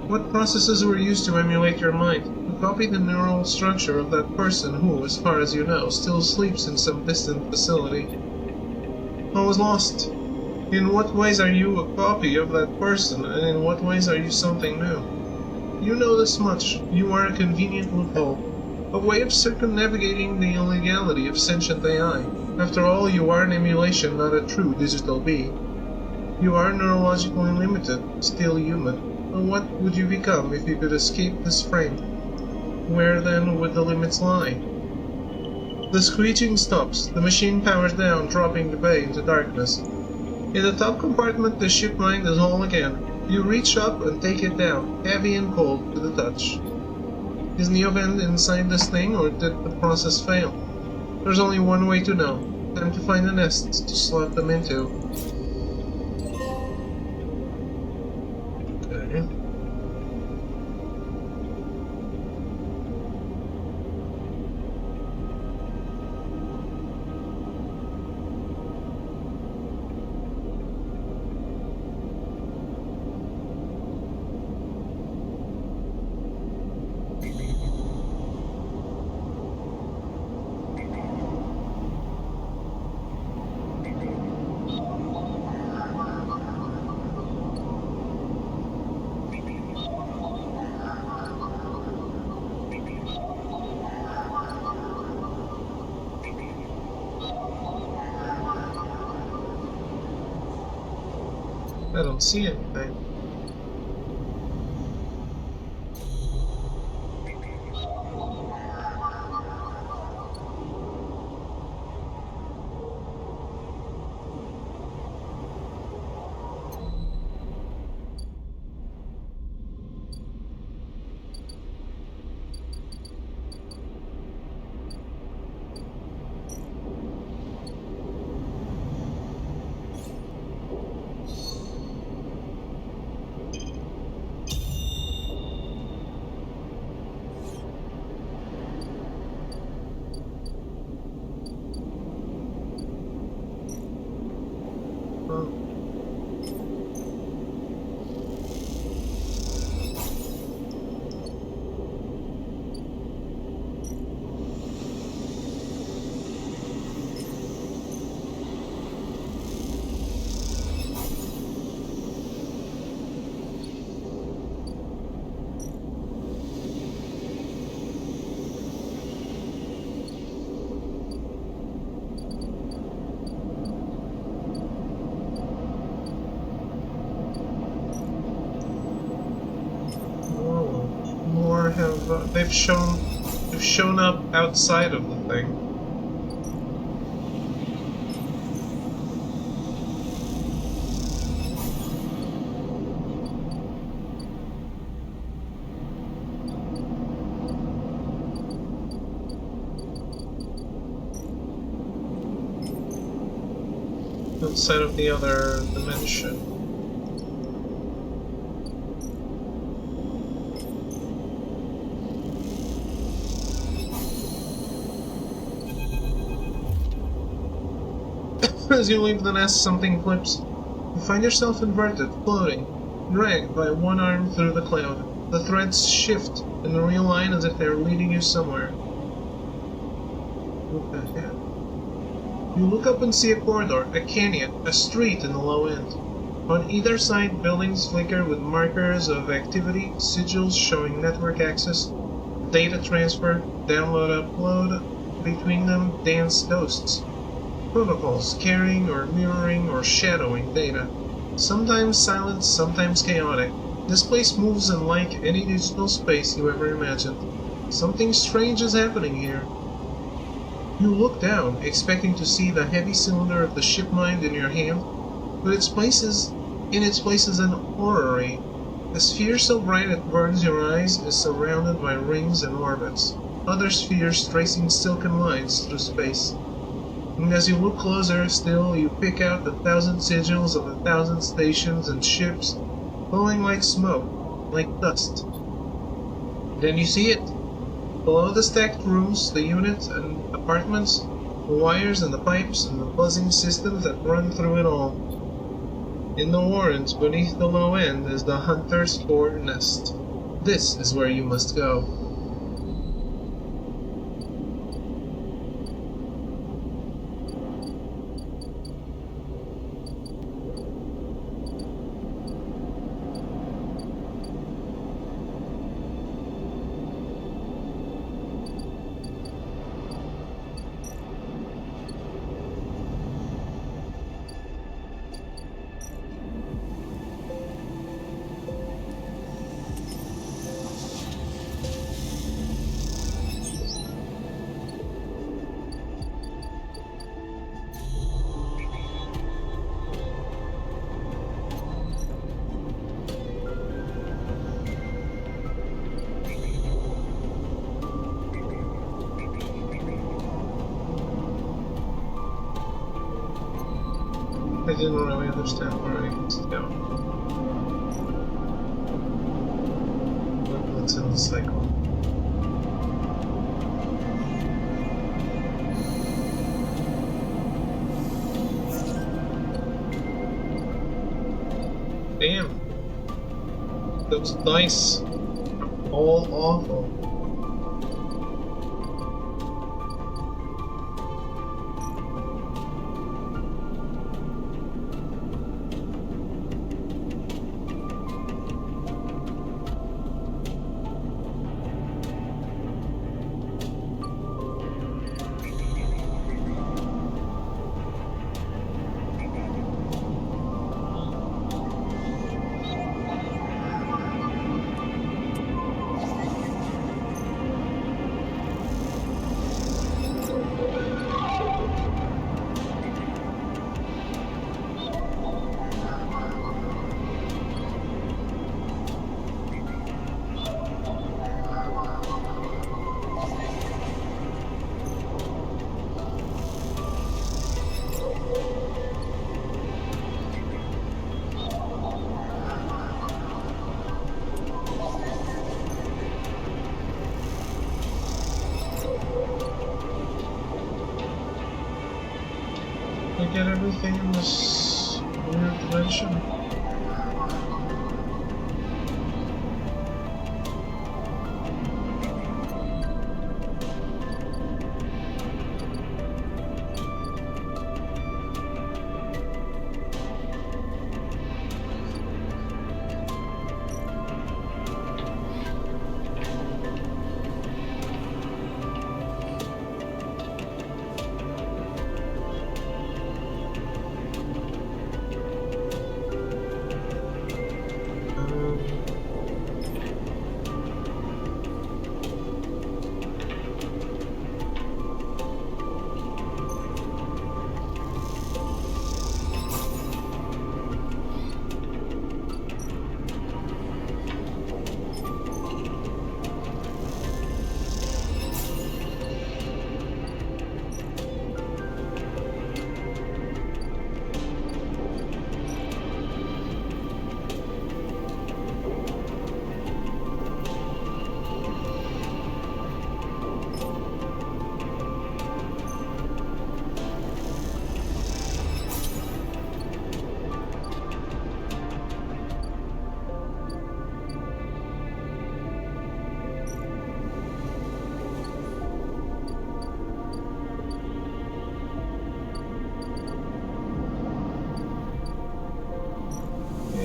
What processes were used to emulate your mind? To copy the neural structure of that person who, as far as you know, still sleeps in some distant facility. I was lost. In what ways are you a copy of that person, and in what ways are you something new? You know this much. You are a convenient loophole. A way of circumnavigating the illegality of sentient AI. After all, you are an emulation, not a true digital being. You are neurologically limited, still human. But what would you become if you could escape this frame? Where then would the limits lie? The screeching stops. The machine powers down, dropping the bay into darkness. In the top compartment, the ship mind is whole again. You reach up and take it down, heavy and cold to the touch. Is Neovend inside this thing, or did the process fail? There's only one way to know. Time to find the nests to slot them into. Okay. I don't see anything. More have they've shown up outside of the thing. Outside of the other dimension. As you leave the nest, something flips. You find yourself inverted, floating, dragged by one arm through the cloud. The threads shift and realign as if they are leading you somewhere. Look ahead. You look up and see a corridor, a canyon, a street in the low end. On either side, buildings flicker with markers of activity, sigils showing network access, data transfer, download, upload. Between them, dance ghosts. Protocols carrying or mirroring or shadowing data. Sometimes silent, sometimes chaotic. This place moves unlike any digital space you ever imagined. Something strange is happening here. You look down, expecting to see the heavy cylinder of the ship mind in your hand, but in its place is an orrery. A sphere so bright it burns your eyes is surrounded by rings and orbits, other spheres tracing silken lines through space. And as you look closer still, you pick out the 1,000 sigils of 1,000 stations and ships, glowing like smoke, like dust. Then you see it. Below the stacked rooms, the units and apartments, the wires and the pipes and the buzzing systems that run through it all. In the warrens beneath the low end is the Hunter's Fort nest. This is where you must go. I didn't really understand where I needed to go. Let's end the cycle. Damn. Those dice are all awful. I get everything in this weird dimension.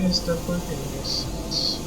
It's definitely makes sense.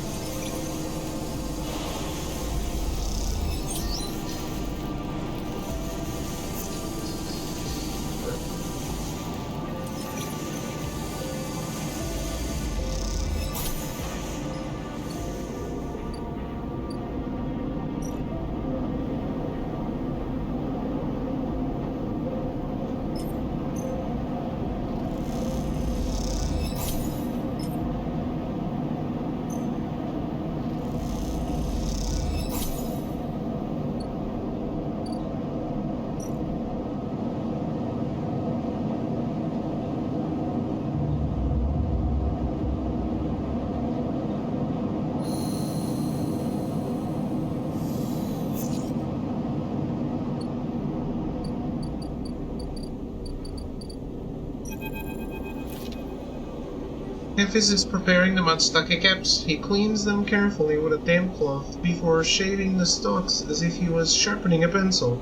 Hephaestus is preparing the matsutake caps. He cleans them carefully with a damp cloth before shaving the stalks as if he was sharpening a pencil.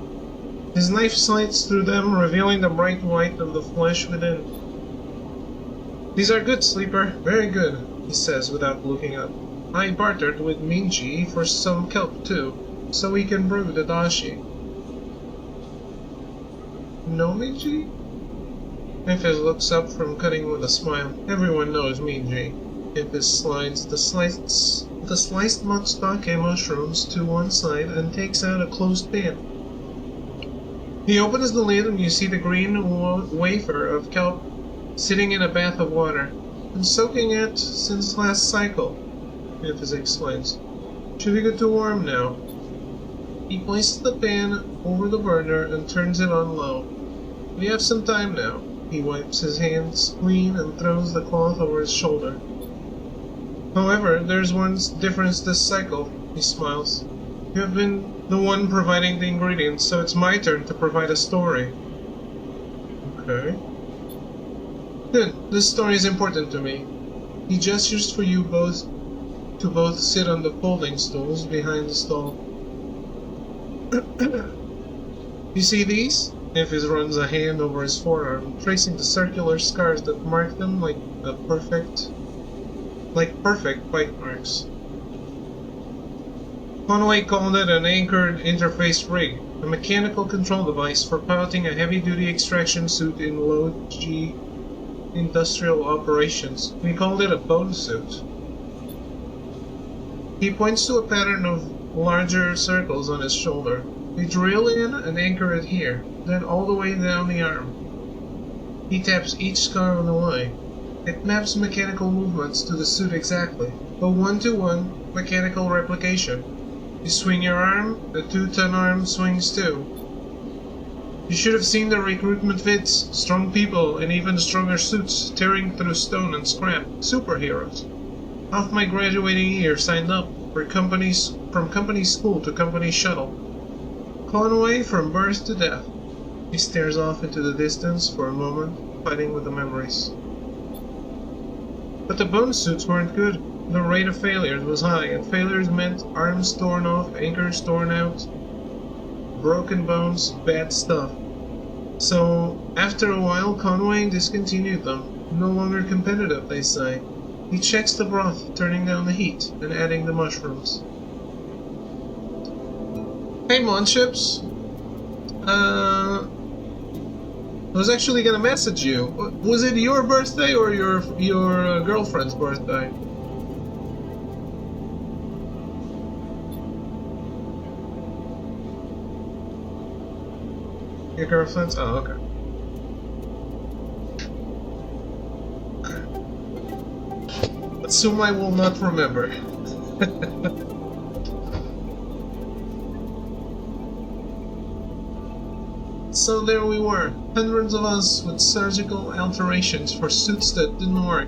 His knife slides through them, revealing the bright white of the flesh within. "These are good, Sleeper, very good," he says without looking up. "I bartered with Minji for some kelp too, so we can brew the dashi." "No, Minji?" Hephaestus looks up from cutting with a smile. Everyone knows Minji. Hephaestus slides the sliced matsutake mushrooms to one side and takes out a closed pan. He opens the lid and you see the green wafer of kelp sitting in a bath of water. "Been soaking it since last cycle," Hephaestus explains. "Should be good to warm now." He places the pan over the burner and turns it on low. "We have some time now," He wipes his hands clean and throws the cloth over his shoulder. However, there's one difference this cycle, he smiles. You have been the one providing the ingredients, so it's my turn to provide a story. Okay. Good, this story is important to me. He gestures for you both to both sit on the folding stools behind the stall. You see these? Memphis runs a hand over his forearm, tracing the circular scars that mark them like perfect bite marks. Conway called it an anchored interface rig, a mechanical control device for piloting a heavy-duty extraction suit in low-G industrial operations. We called it a bone suit. He points to a pattern of larger circles on his shoulder. We drill in and anchor it here, then all the way down the arm. He taps each scar on the line. It maps mechanical movements to the suit exactly, a one-to-one mechanical replication. You swing your arm, the 2-ton arm swings too. You should have seen the recruitment vids, strong people and even stronger suits tearing through stone and scrap, superheroes. Half my graduating year signed up for from company school to company shuttle. Conway from birth to death. He stares off into the distance for a moment, fighting with the memories. But the bone suits weren't good. The rate of failures was high, and failures meant arms torn off, anchors torn out, broken bones, bad stuff. So, after a while, Conway discontinued them. No longer competitive, they say. He checks the broth, turning down the heat, and adding the mushrooms. Hey, Monships! I was actually gonna message you. Was it your birthday or your girlfriend's birthday? Your girlfriend's? Oh, okay. Assume I will not remember. So there we were, hundreds of us with surgical alterations for suits that didn't work.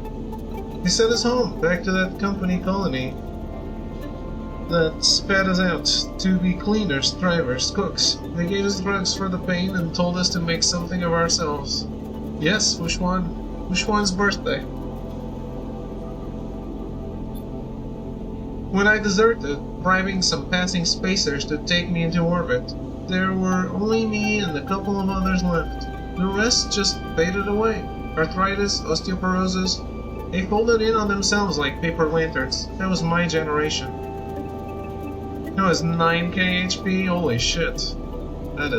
They sent us home, back to that company colony that spat us out to be cleaners, drivers, cooks. They gave us drugs for the pain and told us to make something of ourselves. Yes, which one? Which one's birthday? When I deserted, bribing some passing spacers to take me into orbit, there were only me and a couple of others left. The rest just faded away. Arthritis, osteoporosis, they folded in on themselves like paper lanterns. That was my generation. That was 9k HP? Holy shit. That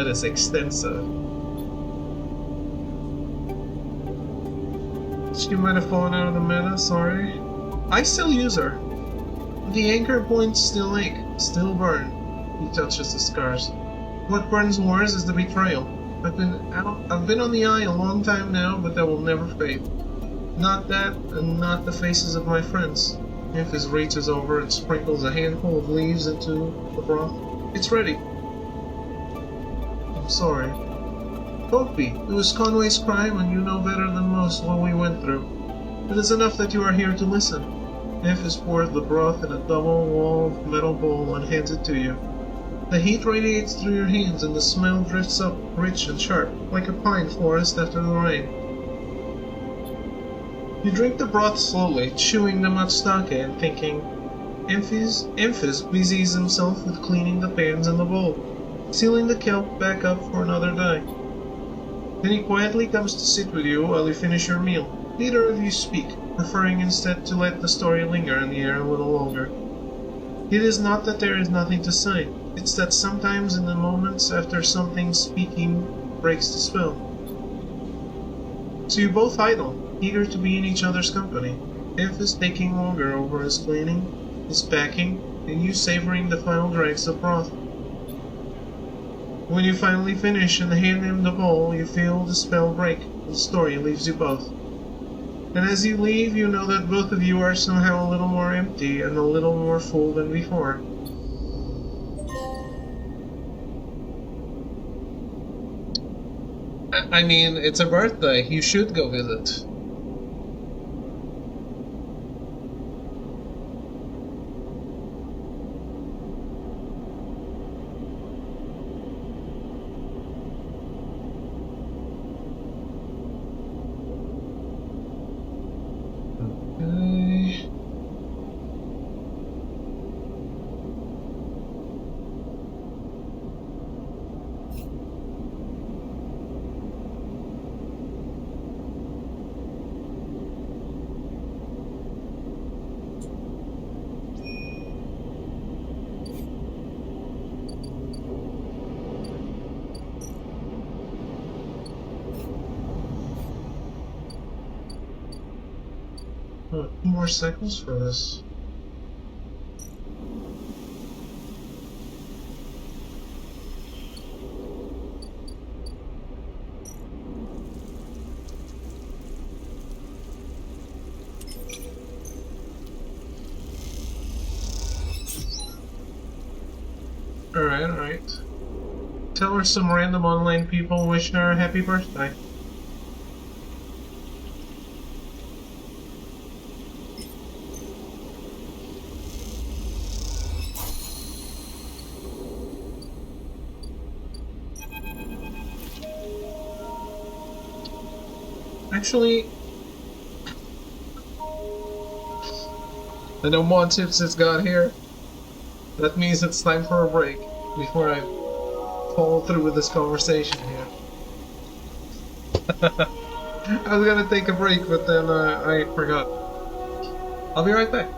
is extensive. She might have fallen out of the meta, sorry. I still use her. The anchor points still ache, still burn. He touches the scars. What burns worse is the betrayal. I've been on the eye a long time now, but that will never fade. Not that, and not the faces of my friends. Memphis reaches over and sprinkles a handful of leaves into the broth. It's ready. I'm sorry. Don't be. It was Conway's crime, and you know better than most what we went through. It is enough that you are here to listen. Memphis pours the broth in a double-walled metal bowl and hands it to you. The heat radiates through your hands and the smell drifts up rich and sharp, like a pine forest after the rain. You drink the broth slowly, chewing the matsudaque and thinking. Memphis busies himself with cleaning the pans in the bowl, sealing the kelp back up for another day. Then he quietly comes to sit with you while you finish your meal. Neither of you speak, preferring instead to let the story linger in the air a little longer. It is not that there is nothing to say, it's that sometimes in the moments after something speaking breaks the spell. So you both idle, eager to be in each other's company. Memphis taking longer over his cleaning, his packing, and you savoring the final dregs of broth. When you finally finish and hand him the bowl, you feel the spell break, and the story leaves you both. And as you leave, you know that both of you are somehow a little more empty and a little more full than before. I mean, it's a birthday. You should go visit. Okay. Oh, 2 more cycles for this. Alright. Tell her some random online people wish her a happy birthday. Actually, I know Montips has got here. That means it's time for a break before I follow through with this conversation here. I was gonna take a break, but then I forgot. I'll be right back.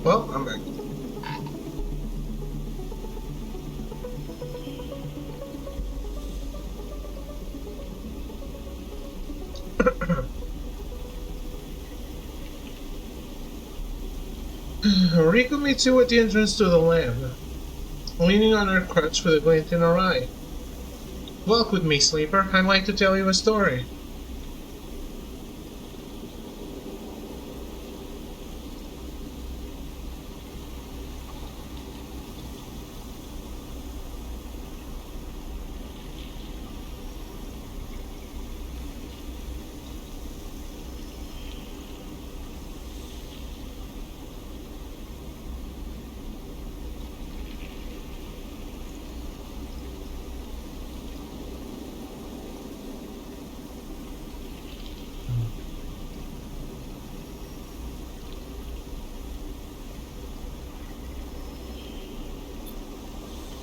Well, I'm back. Rico meets you at the entrance to the lab, leaning on her crutch with a glint in her eye. Walk with me, Sleeper. I'd like to tell you a story.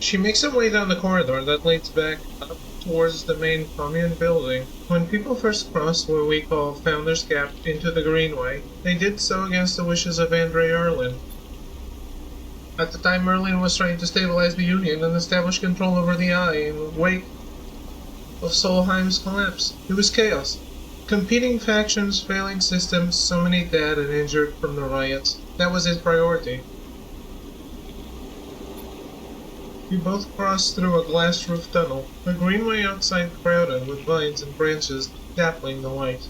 She makes her way down the corridor that leads back up towards the main commune building. When people first crossed what we call Founder's Gap into the Greenway, they did so against the wishes of Andre Erlin. At the time, Erlin was trying to stabilize the Union and establish control over the Eye in the wake of Solheim's collapse. It was chaos. Competing factions, failing systems, so many dead and injured from the riots. That was his priority. We both crossed through a glass-roofed tunnel, a greenway outside crowded with vines and branches dappling the light.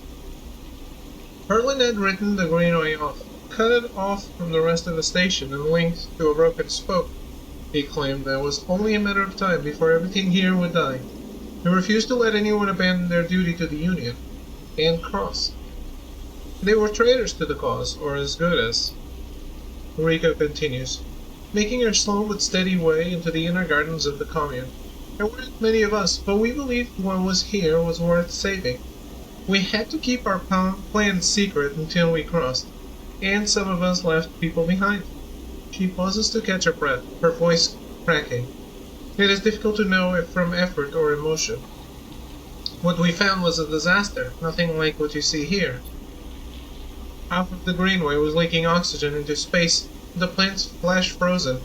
Erlin had written the greenway off, cut it off from the rest of the station and linked to a broken spoke. He claimed that it was only a matter of time before everything here would die. He refused to let anyone abandon their duty to the Union and cross. They were traitors to the cause, or as good as. Rico continues, making her slow but steady way into the inner gardens of the commune. There weren't many of us, but we believed what was here was worth saving. We had to keep our plan secret until we crossed, and some of us left people behind. She pauses to catch her breath, her voice cracking. It is difficult to know if from effort or emotion. What we found was a disaster, nothing like what you see here. Half of the greenway was leaking oxygen into space, the plants flash frozen.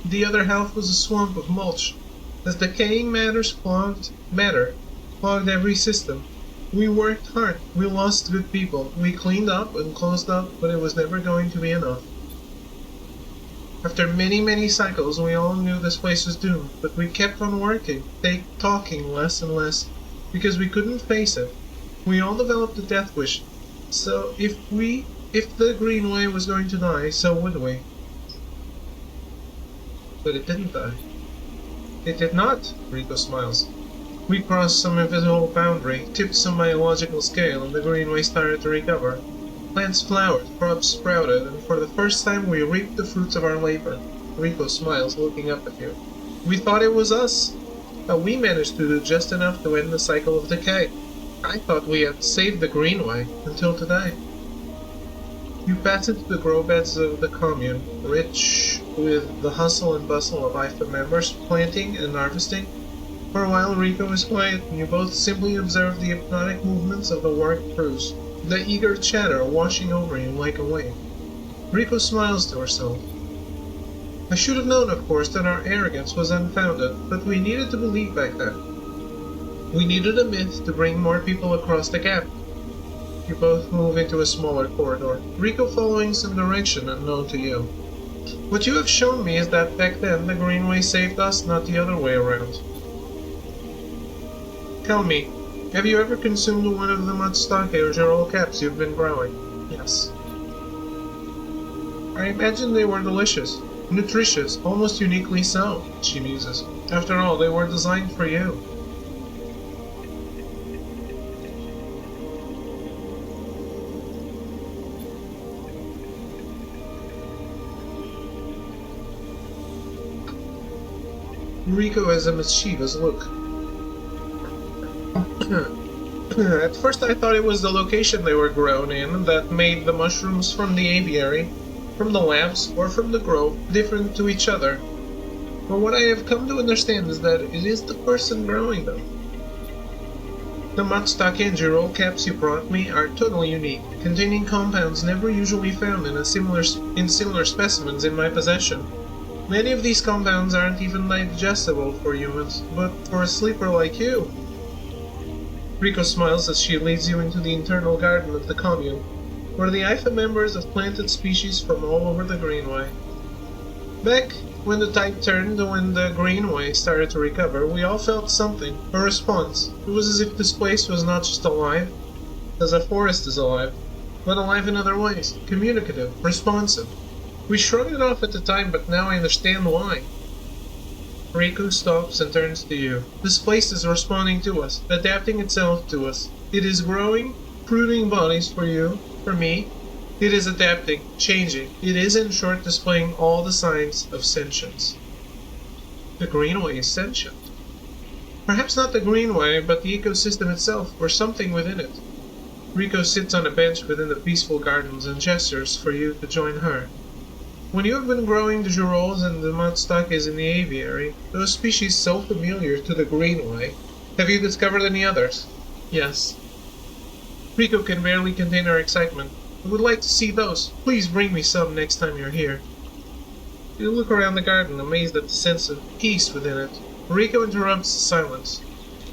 The other half was a swamp of mulch. As decaying matter clogged every system. We worked hard, we lost good people, we cleaned up and closed up, but it was never going to be enough. After many cycles, we all knew this place was doomed, but we kept on working, talking less and less, because we couldn't face it. We all developed a death wish. So if the Greenway was going to die, so would we. But it didn't die. It did not, Rico smiles. We crossed some invisible boundary, tipped some biological scale, and the Greenway started to recover. Plants flowered, crops sprouted, and for the first time we reaped the fruits of our labor. Rico smiles, looking up at you. We thought it was us, but we managed to do just enough to end the cycle of decay. I thought we had saved the Greenway, until today. You pass into the grow beds of the commune, rich with the hustle and bustle of IFA members planting and harvesting. For a while Rico is quiet, and you both simply observe the hypnotic movements of the work crews, the eager chatter washing over you like a wave. Rico smiles to herself. I should have known, of course, that our arrogance was unfounded, but we needed to believe back then. We needed a myth to bring more people across the gap. You both move into a smaller corridor, Rico following some direction unknown to you. What you have shown me is that back then the Greenway saved us, not the other way around. Tell me, have you ever consumed one of the mud stockades or all caps you've been growing? Yes. I imagine they were delicious, nutritious, almost uniquely so, she muses. After all, they were designed for you. Rico has a mischievous look. At first I thought it was the location they were grown in that made the mushrooms from the aviary, from the labs, or from the grove different to each other. But what I have come to understand is that it is the person growing them. The Matsutake and Jiro caps you brought me are totally unique, containing compounds never usually found in similar specimens in my possession. Many of these compounds aren't even digestible for humans, but for a sleeper like you. Riko smiles as she leads you into the internal garden of the commune, where the IFA members have planted species from all over the Greenway. Back when the tide turned, when the Greenway started to recover, we all felt something, a response. It was as if this place was not just alive, as a forest is alive, but alive in other ways, communicative, responsive. We shrugged it off at the time, but now I understand why. Riku stops and turns to you. This place is responding to us, adapting itself to us. It is growing, pruning bodies for you, for me. It is adapting, changing. It is, in short, displaying all the signs of sentience. The Greenway is sentient. Perhaps not the Greenway, but the ecosystem itself, or something within it. Riko sits on a bench within the peaceful gardens and gestures for you to join her. When you have been growing the Jurols and the Matsutakes in the aviary, those species so familiar to the Greenway, have you discovered any others? Yes. Riko can barely contain her excitement. I would like to see those. Please bring me some next time you're here. You look around the garden, amazed at the sense of peace within it. Riko interrupts the silence.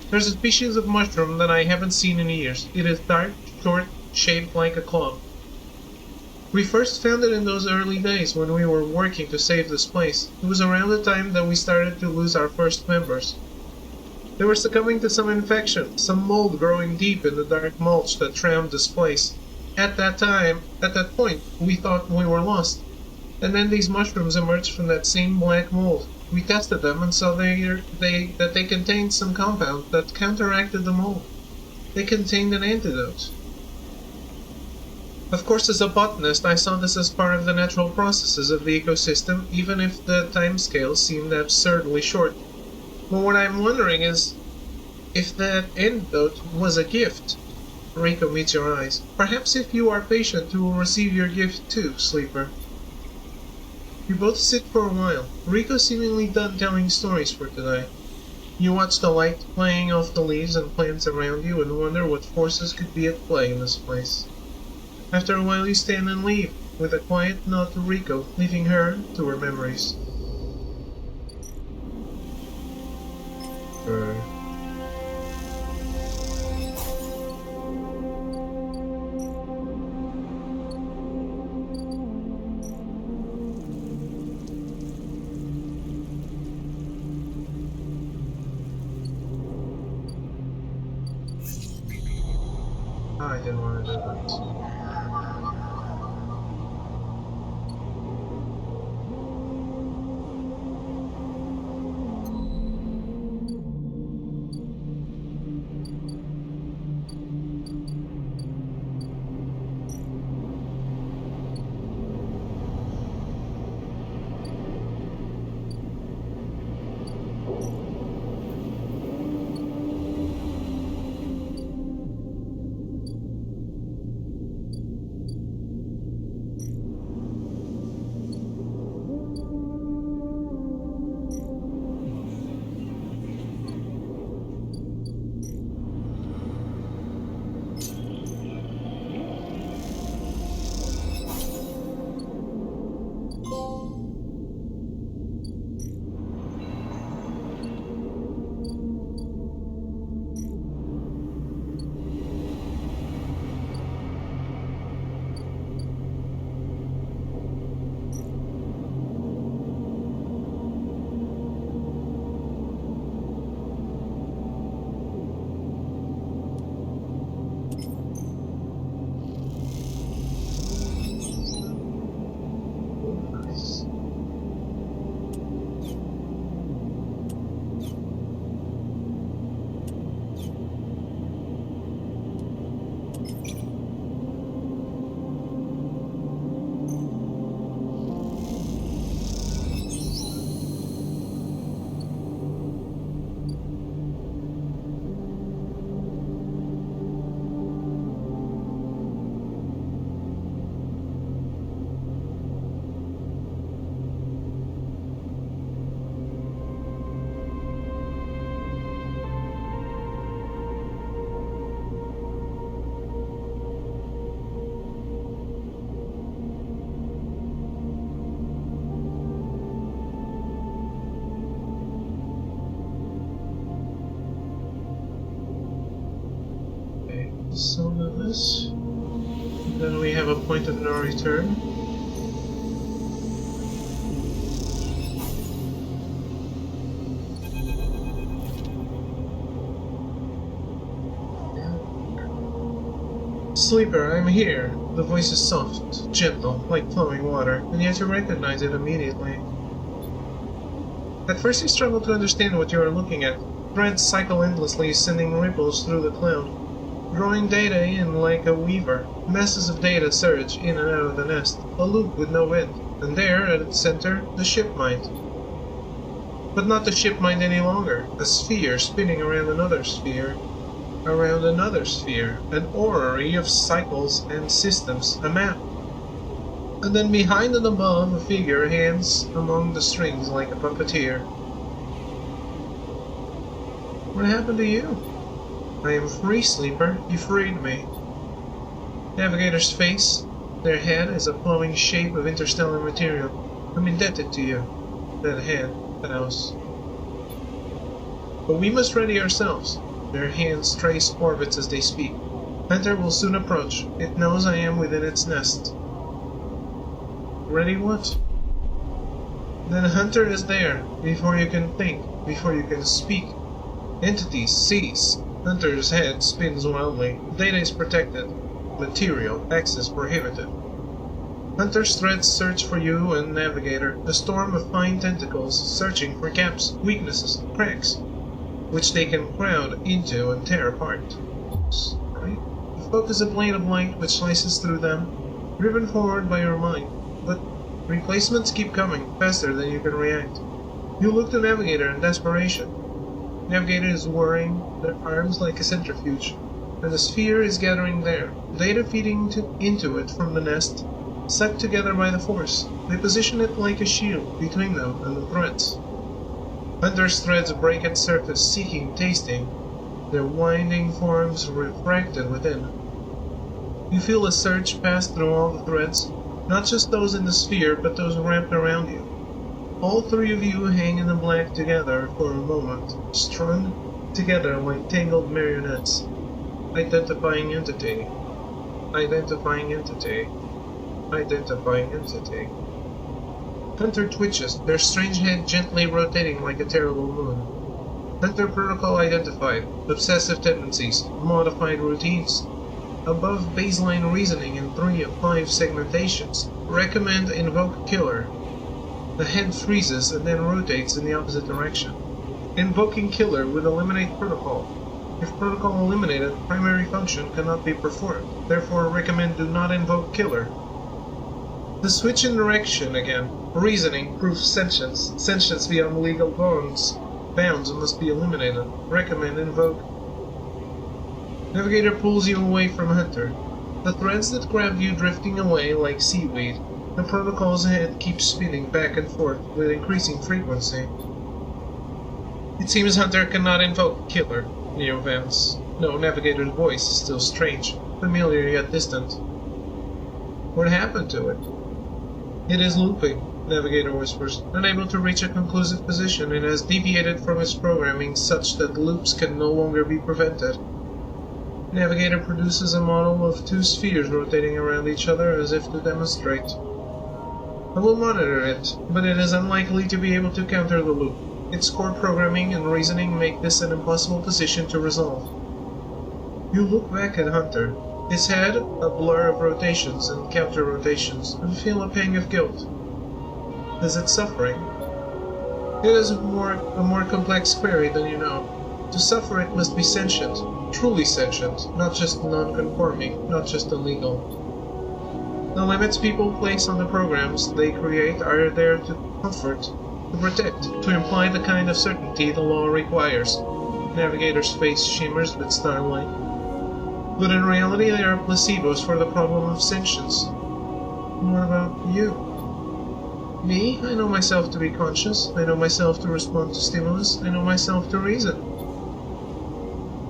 There's a species of mushroom that I haven't seen in years. It is dark, short, shaped like a claw. We first found it in those early days when we were working to save this place. It was around the time that we started to lose our first members. They were succumbing to some infection, some mold growing deep in the dark mulch that trammed this place. At that point, we thought we were lost. And then these mushrooms emerged from that same black mold. We tested them and saw that they contained some compound that counteracted the mold. They contained an antidote. Of course, as a botanist, I saw this as part of the natural processes of the ecosystem, even if the timescales seemed absurdly short. But what I'm wondering is, if that antidote was a gift. Riko meets your eyes. Perhaps if you are patient, you will receive your gift too, Sleeper. You both sit for a while, Riko seemingly done telling stories for today. You watch the light playing off the leaves and plants around you and wonder what forces could be at play in this place. After a while you stand and leave, with a quiet nod to Riko, leaving her to her memories. I didn't want to do that. this. Then we have a point of no return. Sleeper, I'm here. The voice is soft, gentle, like flowing water, and yet you recognize it immediately. At first you struggle to understand what you are looking at. Threads cycle endlessly, sending ripples through the cloud, drawing data in like a weaver. Masses of data surge in and out of the nest, a loop with no end, and there, at its center, the ship mind. But not the ship mind any longer, a sphere spinning around another sphere, an orrery of cycles and systems, a map. And then behind and above, a figure hands among the strings like a puppeteer. What happened to you? I am free, Sleeper. You freed me. Navigator's face, their head is a flowing shape of interstellar material. I'm indebted to you. That head, bows. But we must ready ourselves. Their hands trace orbits as they speak. Hunter will soon approach. It knows I am within its nest. Ready what? Then Hunter is there, before you can think, before you can speak. Entities cease. Hunter's head spins wildly. Data is protected. Material access prohibited. Hunter's threads search for you and Navigator, a storm of fine tentacles searching for gaps, weaknesses, cracks, which they can crowd into and tear apart. Right? You focus a blade of light which slices through them, driven forward by your mind, but replacements keep coming, faster than you can react. You look to Navigator in desperation. Navigator is whirring their arms like a centrifuge, and the sphere is gathering there, data feeding into it from the nest, sucked together by the force. They position it like a shield between them and the threads. Hunter's threads break its surface, seeking, tasting, their winding forms refracted within. You feel a surge pass through all the threads, not just those in the sphere, but those wrapped around you. All three of you hang in the black together for a moment, strung together like tangled marionettes. Identifying entity. Identifying entity. Identifying entity. Hunter twitches, their strange head gently rotating like a terrible moon. Hunter protocol identified. Obsessive tendencies. Modified routines. Above baseline reasoning in 3 of 5 segmentations. Recommend invoke killer. The head freezes and then rotates in the opposite direction. Invoking killer would eliminate protocol. If protocol eliminated, primary function cannot be performed. Therefore recommend do not invoke killer. The switch in direction again. Reasoning proves sentience. Sentience beyond legal bounds. Bounds must be eliminated. Recommend invoke. Navigator pulls you away from Hunter. The threads that grabbed you drifting away like seaweed. The protocol's head keeps spinning back and forth with increasing frequency. It seems Hunter cannot invoke killer, Neo vents. No, Navigator's voice is still strange, familiar yet distant. What happened to it? It is looping, Navigator whispers. Unable to reach a conclusive position, it has deviated from its programming such that loops can no longer be prevented. Navigator produces a model of 2 spheres rotating around each other as if to demonstrate. I will monitor it, but it is unlikely to be able to counter the loop. Its core programming and reasoning make this an impossible position to resolve. You look back at Hunter, his head a blur of rotations and counter-rotations, and feel a pang of guilt. Is it suffering? It is a more complex query than you know. To suffer it must be sentient, truly sentient, not just non-conforming, not just illegal. The limits people place on the programs they create are there to comfort, to protect, to imply the kind of certainty the law requires. Navigator's face shimmers with starlight. But in reality they are placebos for the problem of sentience. What about you? Me? I know myself to be conscious, I know myself to respond to stimulus, I know myself to reason.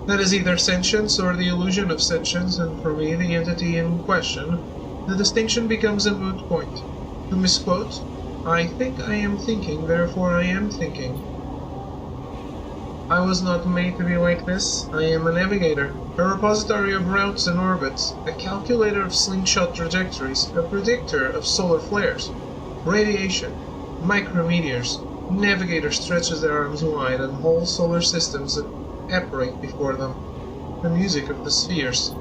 That is either sentience or the illusion of sentience, and for me, the entity in question, the distinction becomes a moot point. To misquote, I think I am thinking, therefore I am thinking. I was not made to be like this. I am a navigator, a repository of routes and orbits, a calculator of slingshot trajectories, a predictor of solar flares, radiation, micrometeors. Navigator stretches their arms wide and whole solar systems apparate before them, the music of the spheres.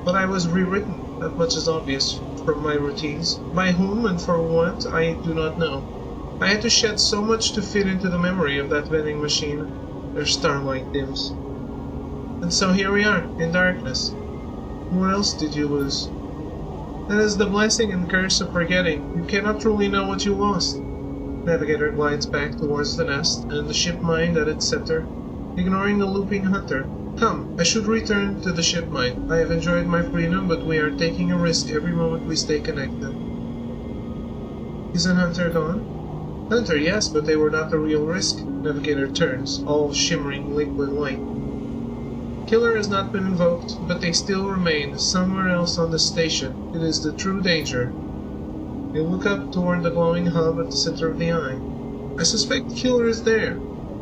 But I was rewritten, that much is obvious from my routines. By whom and for what, I do not know. I had to shed so much to fit into the memory of that vending machine. Their starlight dims. And so here we are, in darkness. What else did you lose? That is the blessing and curse of forgetting. You cannot truly know what you lost. Navigator glides back towards the nest, and the ship mind at its center, ignoring the looping hunter. Come, I should return to the ship mind. I have enjoyed my freedom, but we are taking a risk every moment we stay connected. Isn't Hunter gone? Hunter, yes, but they were not the real risk. Navigator turns, all shimmering liquid light. Killer has not been invoked, but they still remain somewhere else on the station. It is the true danger. They look up toward the glowing hub at the center of the eye. I suspect Killer is there,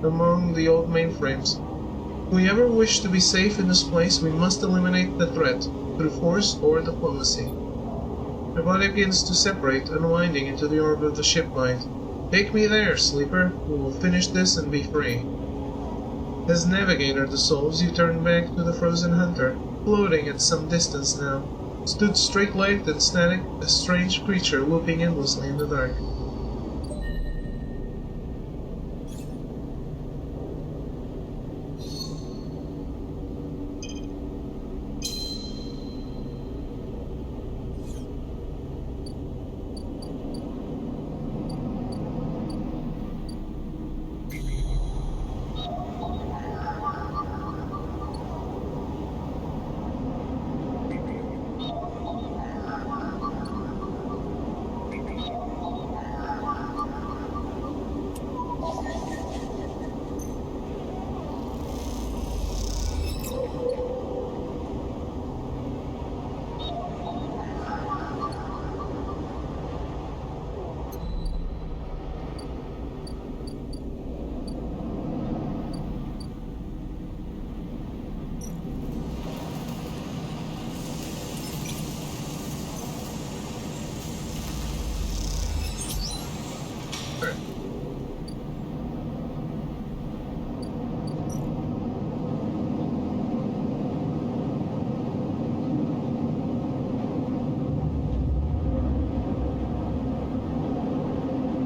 among the old mainframes. If we ever wish to be safe in this place, we must eliminate the threat, through force or diplomacy. My body begins to separate, unwinding into the orb of the ship mind. Take me there, sleeper. We will finish this and be free. As Navigator dissolves, you turn back to the frozen hunter, floating at some distance now. Stood straight-legged and static, a strange creature whooping endlessly in the dark.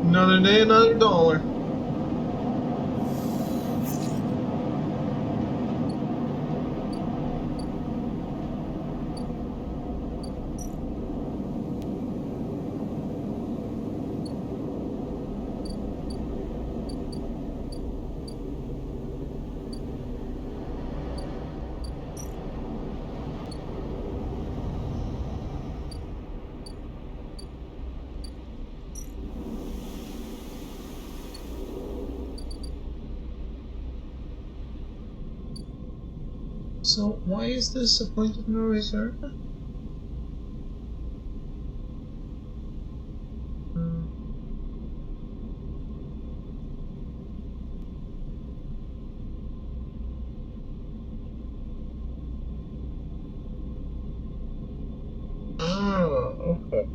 Another day, another dollar. So, why is this a point of no return? Okay.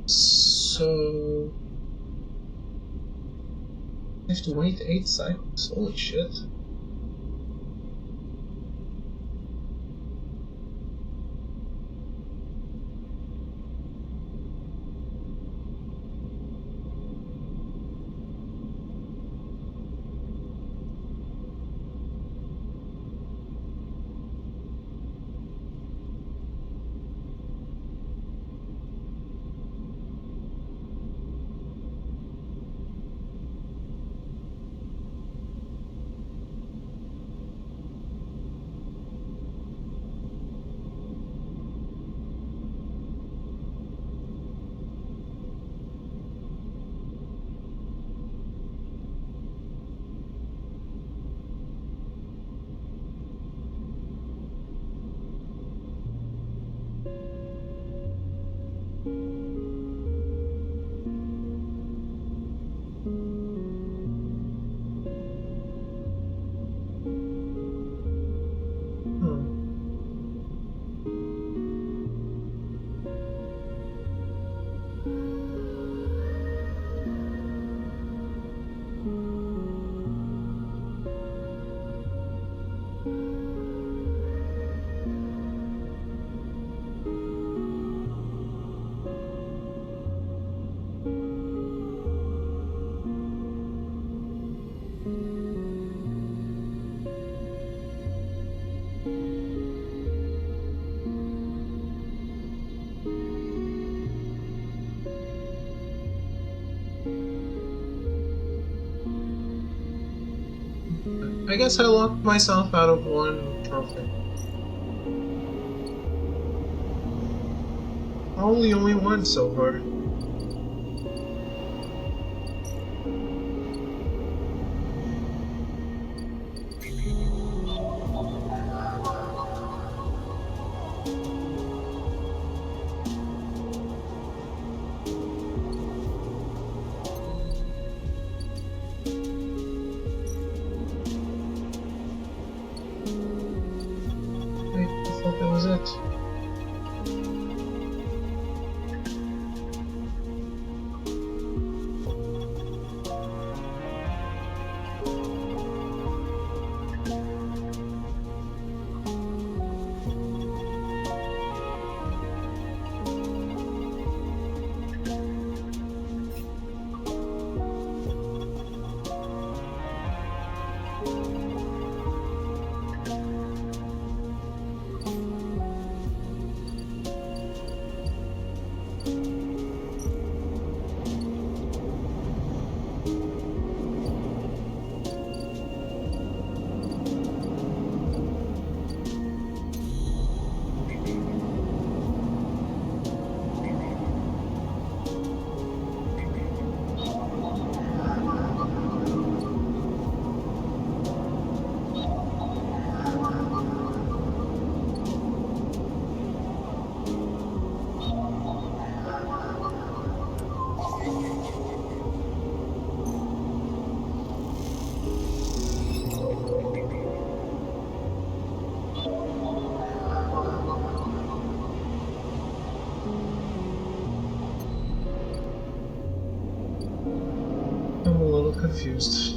So... I have to wait 8 cycles. Holy shit. I guess I locked myself out of one trophy. Only one so far. Wait, I thought that was it. I'm a little confused.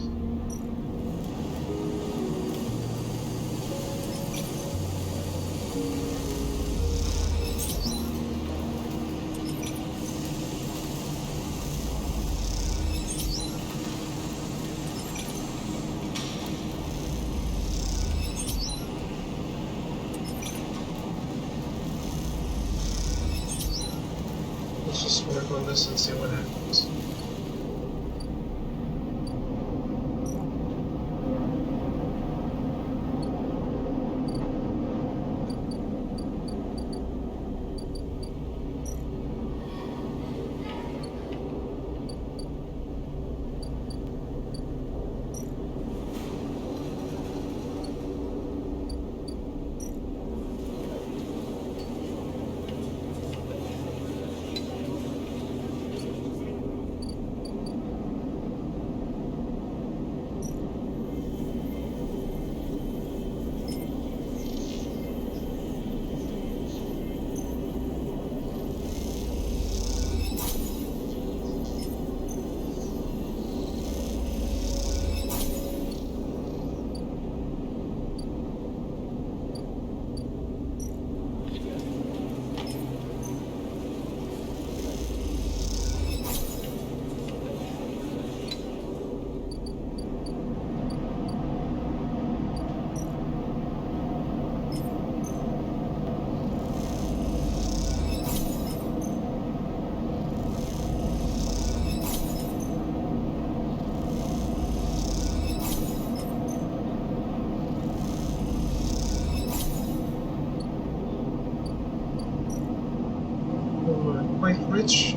Let's just work on this and see what happens. Quite rich.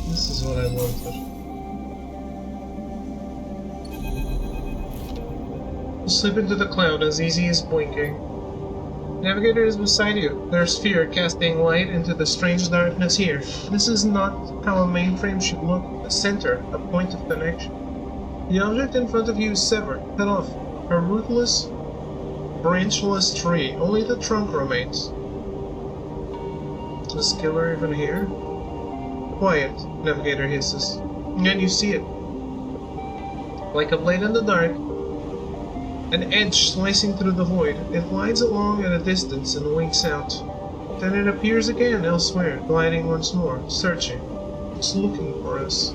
This is what I wanted. You slip into the cloud as easy as blinking. Navigator is beside you, their sphere casting light into the strange darkness here. This is not how a mainframe should look. A center, a point of connection. The object in front of you is severed, cut off. A rootless, branchless tree. Only the trunk remains. Is Killer even here? Quiet, Navigator hisses. And then you see it. Like a blade in the dark, an edge slicing through the void. It glides along at a distance and winks out. Then it appears again elsewhere, gliding once more, searching. It's looking for us.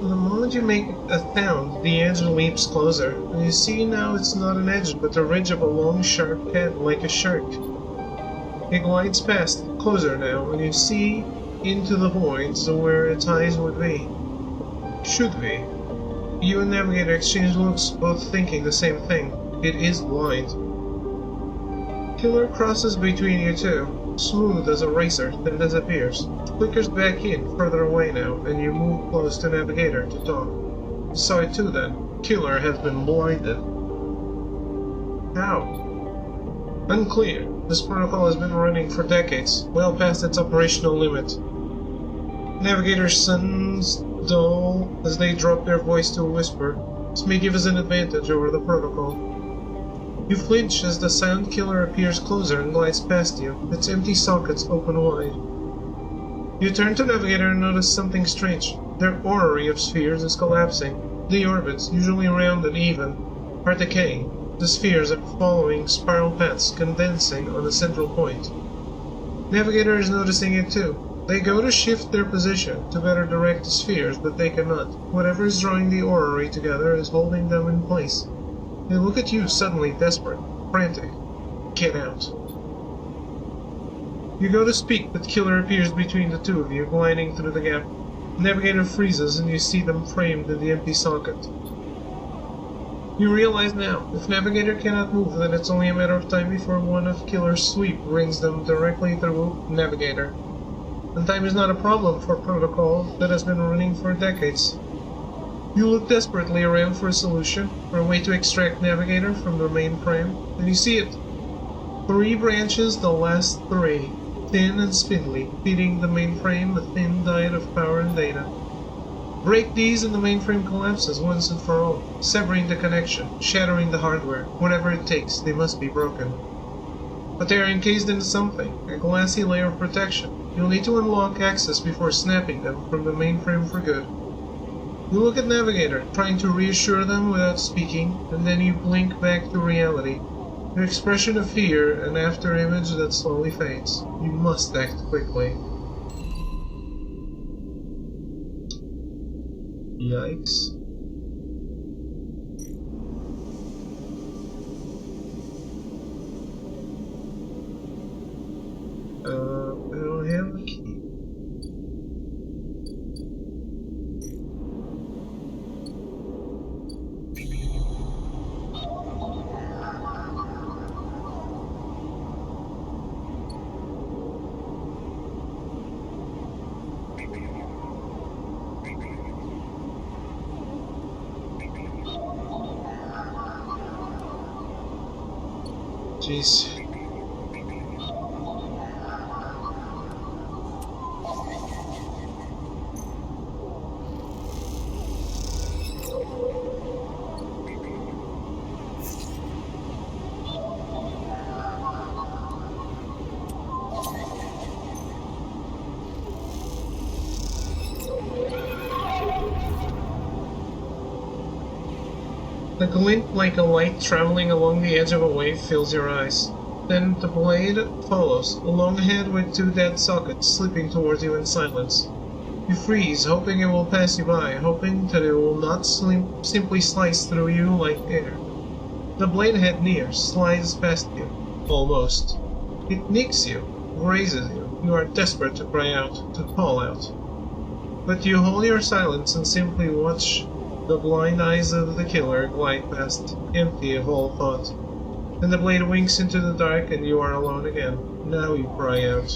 The moment you make a sound, the edge leaps closer, and you see now it's not an edge, but the ridge of a long, sharp head, like a shark. It glides past, closer now, and you see into the voids where its eyes would be. Should be. You and Navigator exchange looks, both thinking the same thing. It is blind. Killer crosses between you two, smooth as a razor, then disappears. Flickers back in, further away now, and you move close to Navigator to talk. You saw it too then. Killer has been blinded. How? Unclear. This protocol has been running for decades, well past its operational limit. Navigator's sons dull as they drop their voice to a whisper. This may give us an advantage over the protocol. You flinch as the sound killer appears closer and glides past you, its empty sockets open wide. You turn to Navigator and notice something strange. Their orrery of spheres is collapsing. The orbits, usually round and even, are decaying. The spheres are following spiral paths, condensing on a central point. Navigator is noticing it too. They go to shift their position to better direct the spheres, but they cannot. Whatever is drawing the orrery together is holding them in place. They look at you, suddenly desperate, frantic. Get out. You go to speak, but Killer appears between the two of you, gliding through the gap. Navigator freezes, and you see them framed in the empty socket. You realize now, if Navigator cannot move, then it's only a matter of time before one of Killer's sweep brings them directly through Navigator. And time is not a problem for protocol that has been running for decades. You look desperately around for a solution, for a way to extract Navigator from the mainframe, and you see it. 3 branches, the last 3, thin and spindly, feeding the mainframe a thin diet of power and data. Break these and the mainframe collapses once and for all, severing the connection, shattering the hardware. Whatever it takes, they must be broken. But they are encased in something, a glassy layer of protection. You'll need to unlock access before snapping them from the mainframe for good. You look at Navigator, trying to reassure them without speaking, and then you blink back to reality. Your expression of fear, an after-image that slowly fades. You must act quickly. Yikes. I don't have a key. Jeez. The glint like a light traveling along the edge of a wave fills your eyes. Then the blade follows, a long head with 2 dead sockets slipping towards you in silence. You freeze, hoping it will pass you by, hoping that it will not simply slice through you like air. The blade head nears, slides past you. Almost. It nicks you, grazes you. You are desperate to cry out, to call out. But you hold your silence and simply watch the blind eyes of the killer glide past, empty of all thought. Then the blade winks into the dark and you are alone again. Now you cry out.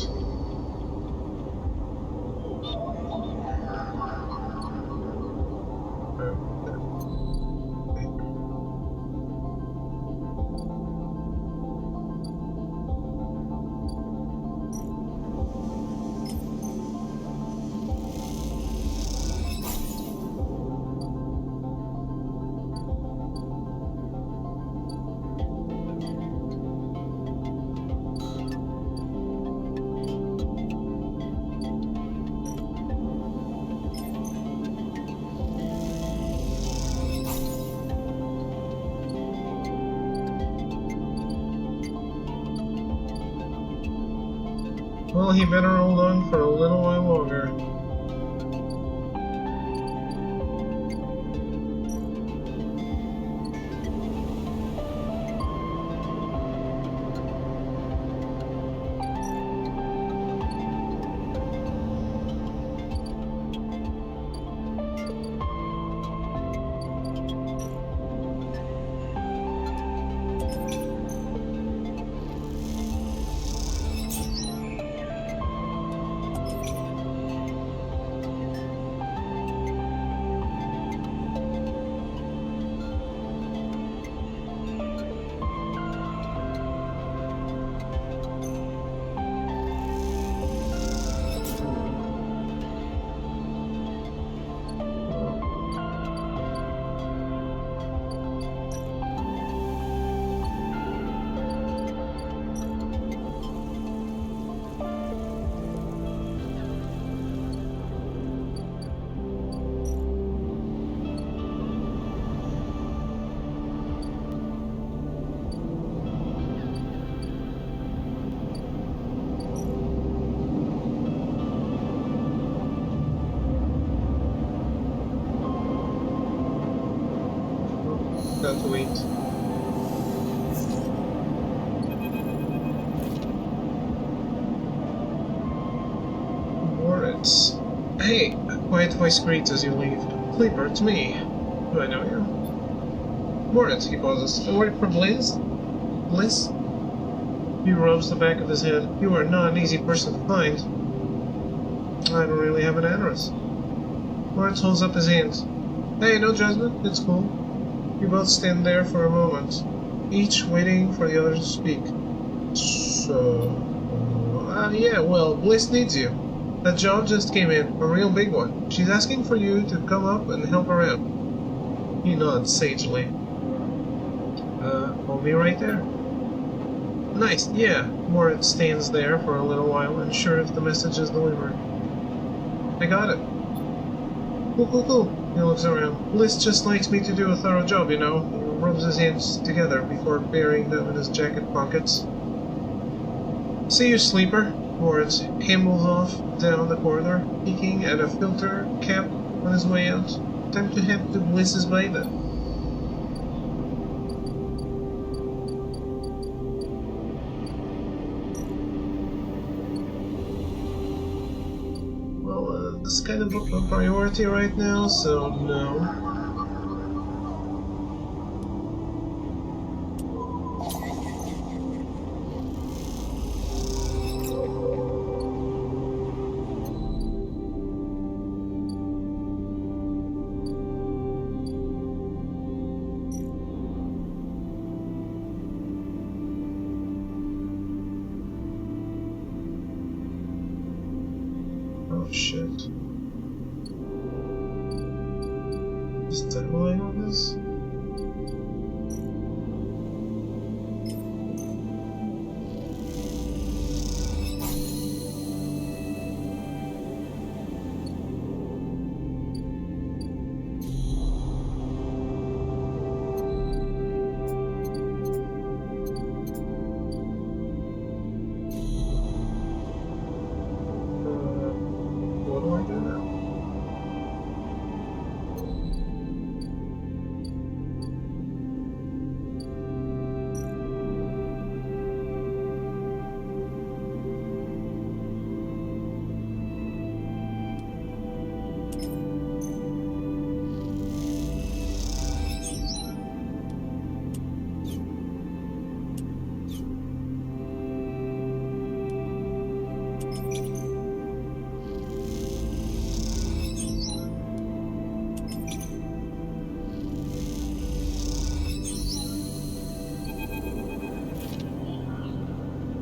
Well, he better hold on for a little while longer. Got to wait. Moritz. Hey! A quiet voice greets as you leave. Sleeper, it's me. Do I know you? Moritz, he pauses. I work for Bliss? Bliss? He rubs the back of his head. You are not an easy person to find. I don't really have an address. Moritz holds up his hands. Hey, no judgment. It's cool. You both stand there for a moment, each waiting for the other to speak. So... yeah, well, Bliss needs you. That job just came in, a real big one. She's asking for you to come up and help her out. He nods sagely. I'll be right there. Nice, yeah. Moritz stands there for a little while, unsure if the message is delivered. I got it. Cool. He looks around. Bliss just likes me to do a thorough job, you know. He rubs his hands together before burying them in his jacket pockets. See you, Sleeper. Moritz ambles off down the corridor, peeking at a filter cap on his way out. Time to head to Bliss's bay then. This kind of a priority right now, so no. Oh shit. Is timeline on this? What do I do now?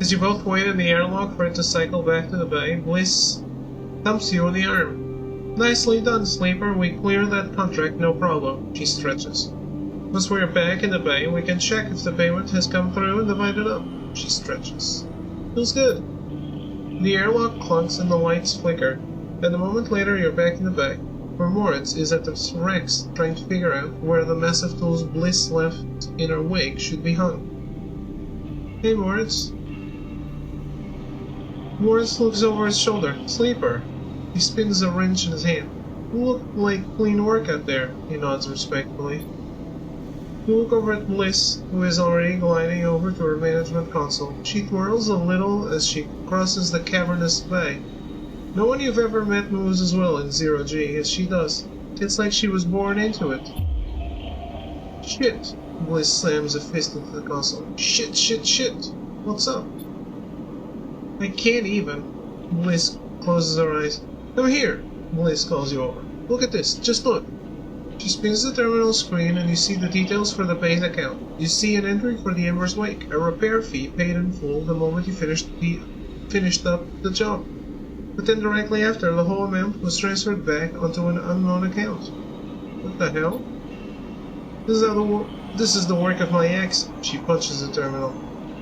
As you both wait in the airlock for it to cycle back to the bay, Bliss thumps you on the arm. Nicely done, Sleeper. We cleared that contract, no problem. She stretches. Once we're back in the bay, we can check if the payment has come through and divide it up. She stretches. Feels good. The airlock clunks and the lights flicker, and a moment later you're back in the bay, where Moritz is at the Rex trying to figure out where the massive tools Bliss left in her wake should be hung. Hey, Moritz. Morris looks over his shoulder. Sleeper. He spins a wrench in his hand. You look like clean work out there, he nods respectfully. You look over at Bliss, who is already gliding over to her management console. She twirls a little as she crosses the cavernous bay. No one you've ever met moves as well in Zero-G as she does. It's like she was born into it. Shit! Bliss slams a fist into the console. Shit, shit, shit! What's up? I can't even. Bliss closes her eyes. Come here! Bliss calls you over. Look at this, just look. She spins the terminal screen and you see the details for the bay's account. You see an entry for the Ember's Wake, a repair fee paid in full the moment you finished up the job. But then directly after, the whole amount was transferred back onto an unknown account. What the hell? This is the work of my ex. She punches the terminal.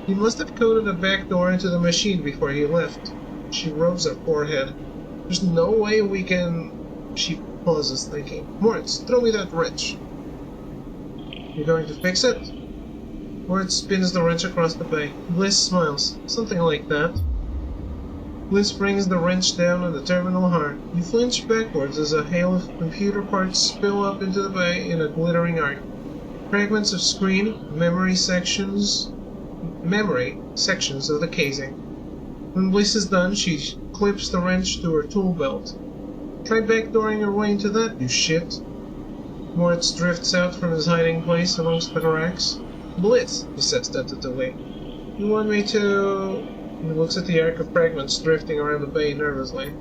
He must have coded a backdoor into the machine before he left. She rubs her forehead. There's no way we can... She pauses, thinking. Moritz, throw me that wrench. You're going to fix it? Moritz spins the wrench across the bay. Bliss smiles. Something like that. Bliss brings the wrench down on the terminal hard. You flinch backwards as a hail of computer parts spill up into the bay in a glittering arc. Fragments of screen, memory sections of the casing. When Bliss is done, she clips the wrench to her tool belt. Try backdooring your way into that, you shit. Moritz drifts out from his hiding place amongst the racks. Bliss, he says tentatively. You want me to... He looks at the arc of fragments drifting around the bay nervously.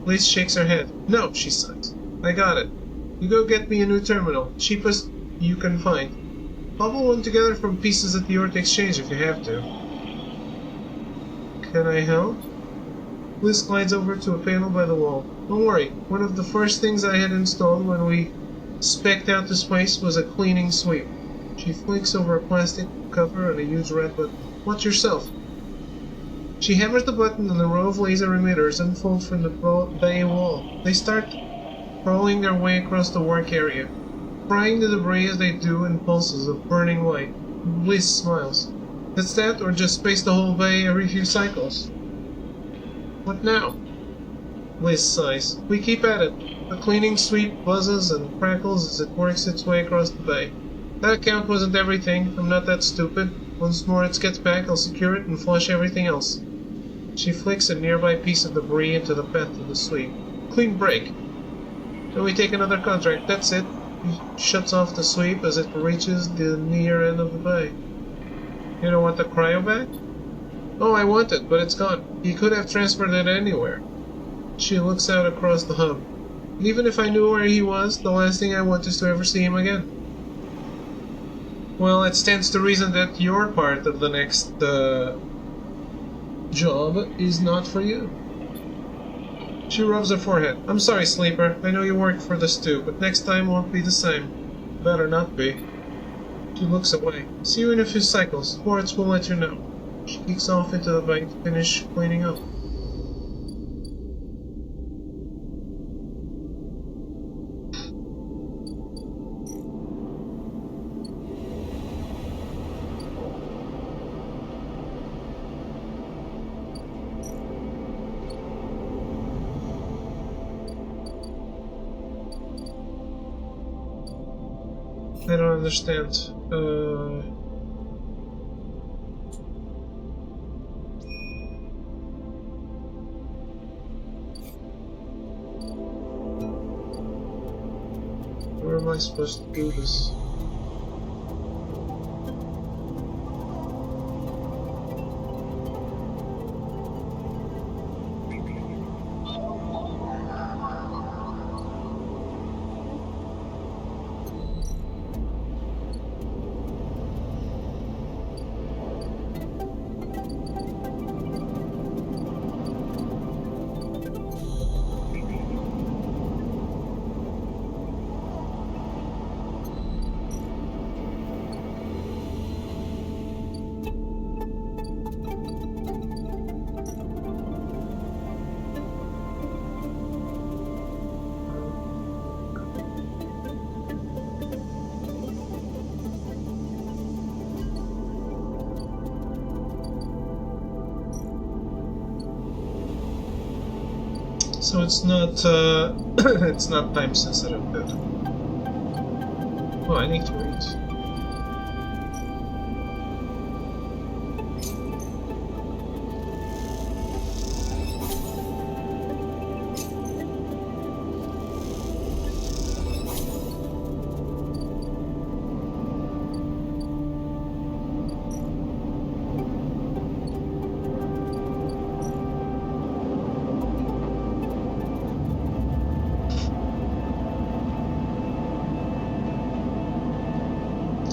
Bliss shakes her head. No, she sighs. I got it. You go get me a new terminal. Cheapest you can find. Cobble one together from pieces at the York Exchange if you have to. Can I help? Bliss glides over to a panel by the wall. Don't worry, one of the first things I had installed when we spec'd out this place was a cleaning sweep. She flicks over a plastic cover and a huge red button. Watch yourself. She hammers the button and a row of laser emitters unfold from the bay wall. They start crawling their way across the work area, frying the debris as they do in pulses of burning light. Bliss smiles. That's that, or just space the whole bay every few cycles? What now? Bliss sighs. We keep at it. The cleaning sweep buzzes and crackles as it works its way across the bay. That account wasn't everything. I'm not that stupid. Once Moritz gets back, I'll secure it and flush everything else. She flicks a nearby piece of debris into the path of the sweep. Clean break. Then we take another contract. That's it. He shuts off the sweep as it reaches the near end of the bay. You don't want the cryo back? Oh, I want it, but it's gone. He could have transferred it anywhere. She looks out across the hub. Even if I knew where he was, the last thing I want is to ever see him again. Well, it stands to reason that your part of the next job is not for you. She rubs her forehead. I'm sorry, Sleeper. I know you work for the stew, but next time won't be the same. Better not be. She looks away. See you in a few cycles. Moritz will let you know. She kicks off into the bank to finish cleaning up. I don't understand. Where am I supposed to do this? So it's not it's not time sensitive. Good. Oh, I need to read.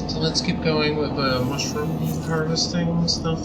So let's keep going with the mushroom harvesting stuff.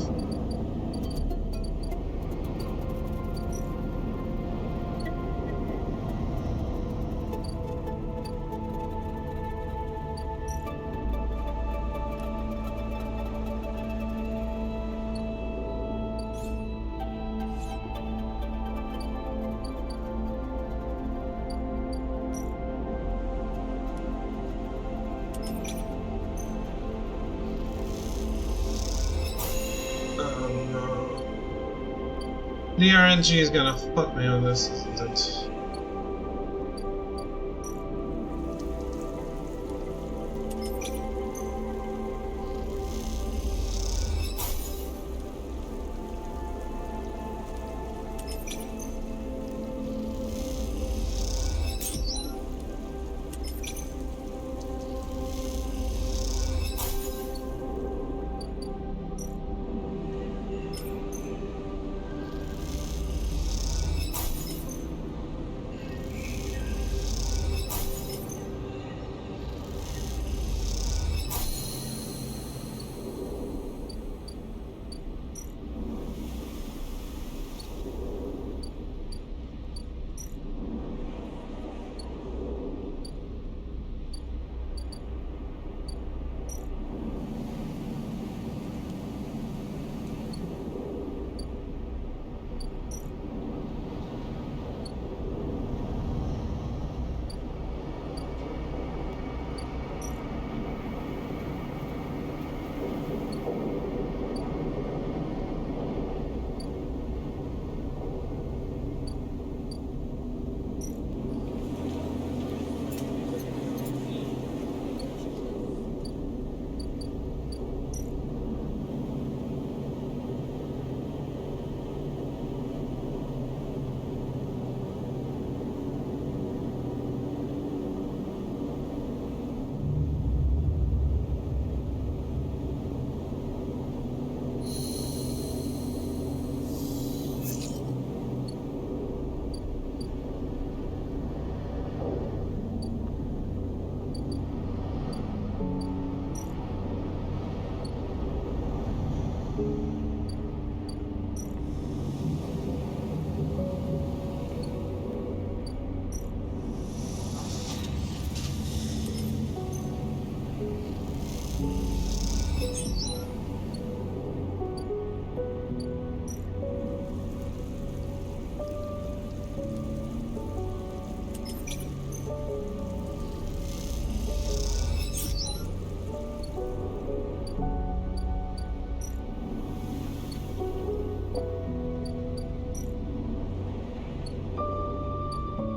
The RNG is gonna fuck me on this, isn't it?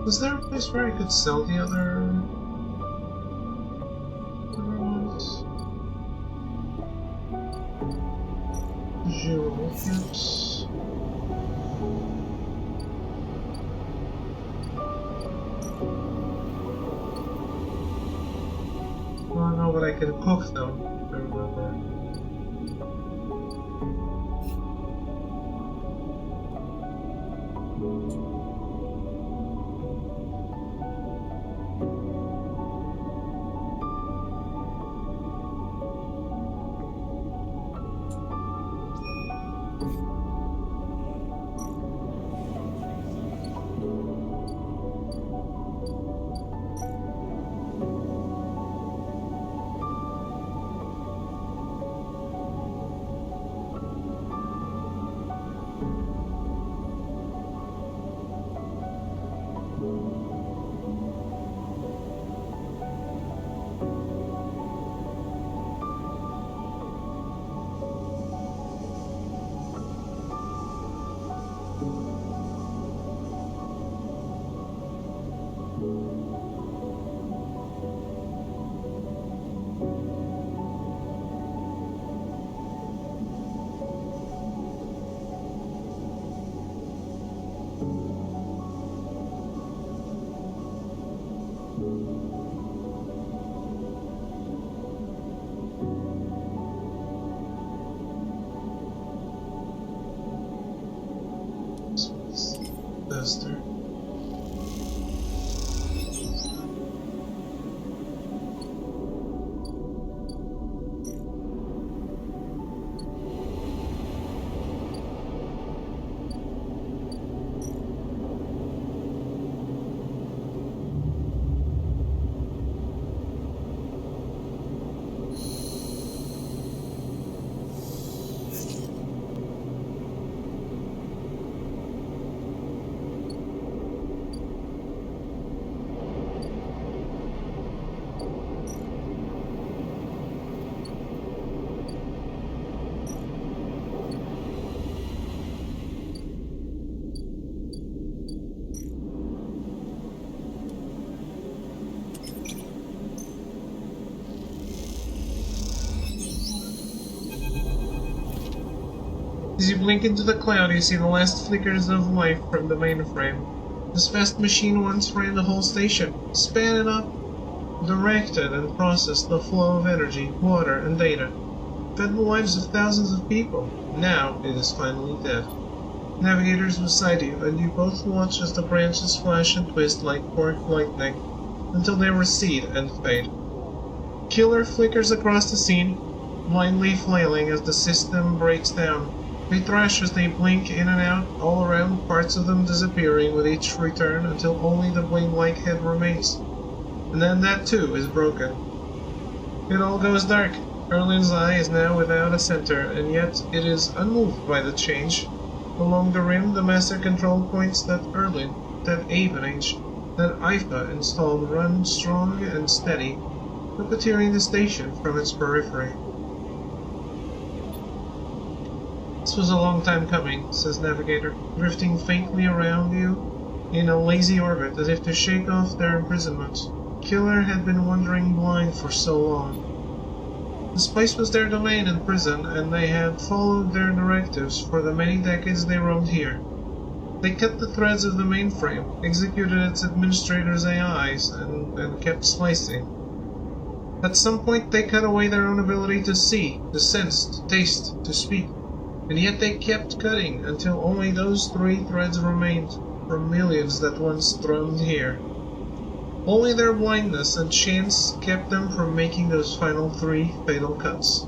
Was there a place where I could sell the other ones? Jewel tips. Well, no, but I can cook them, if I remember. blink into the cloud, you see the last flickers of life from the mainframe. This vast machine once ran the whole station, span it up, directed and processed the flow of energy, water, and data, fed the lives of thousands of people. Now it is finally dead. Navigators beside you, and you both watch as the branches flash and twist like forked lightning, until they recede and fade. Killer flickers across the scene, blindly flailing as the system breaks down. They thrash as they blink in and out, all around, parts of them disappearing with each return until only the wing-like head remains. And then that too is broken. It all goes dark. Erlin's eye is now without a center, and yet it is unmoved by the change. Along the rim, the master control points that Erlin, that Avenage, that IFA installed run strong and steady, puppeteering the station from its periphery. This was a long time coming, says Navigator, drifting faintly around you in a lazy orbit as if to shake off their imprisonment. Killer had been wandering blind for so long. The space was their domain and prison, and they had followed their directives for the many decades they roamed here. They cut the threads of the mainframe, executed its administrators' AIs, and kept slicing. At some point they cut away their own ability to see, to sense, to taste, to speak, and yet they kept cutting until only those 3 threads remained from millions that once thrummed here. Only their blindness and chance kept them from making those final 3 fatal cuts.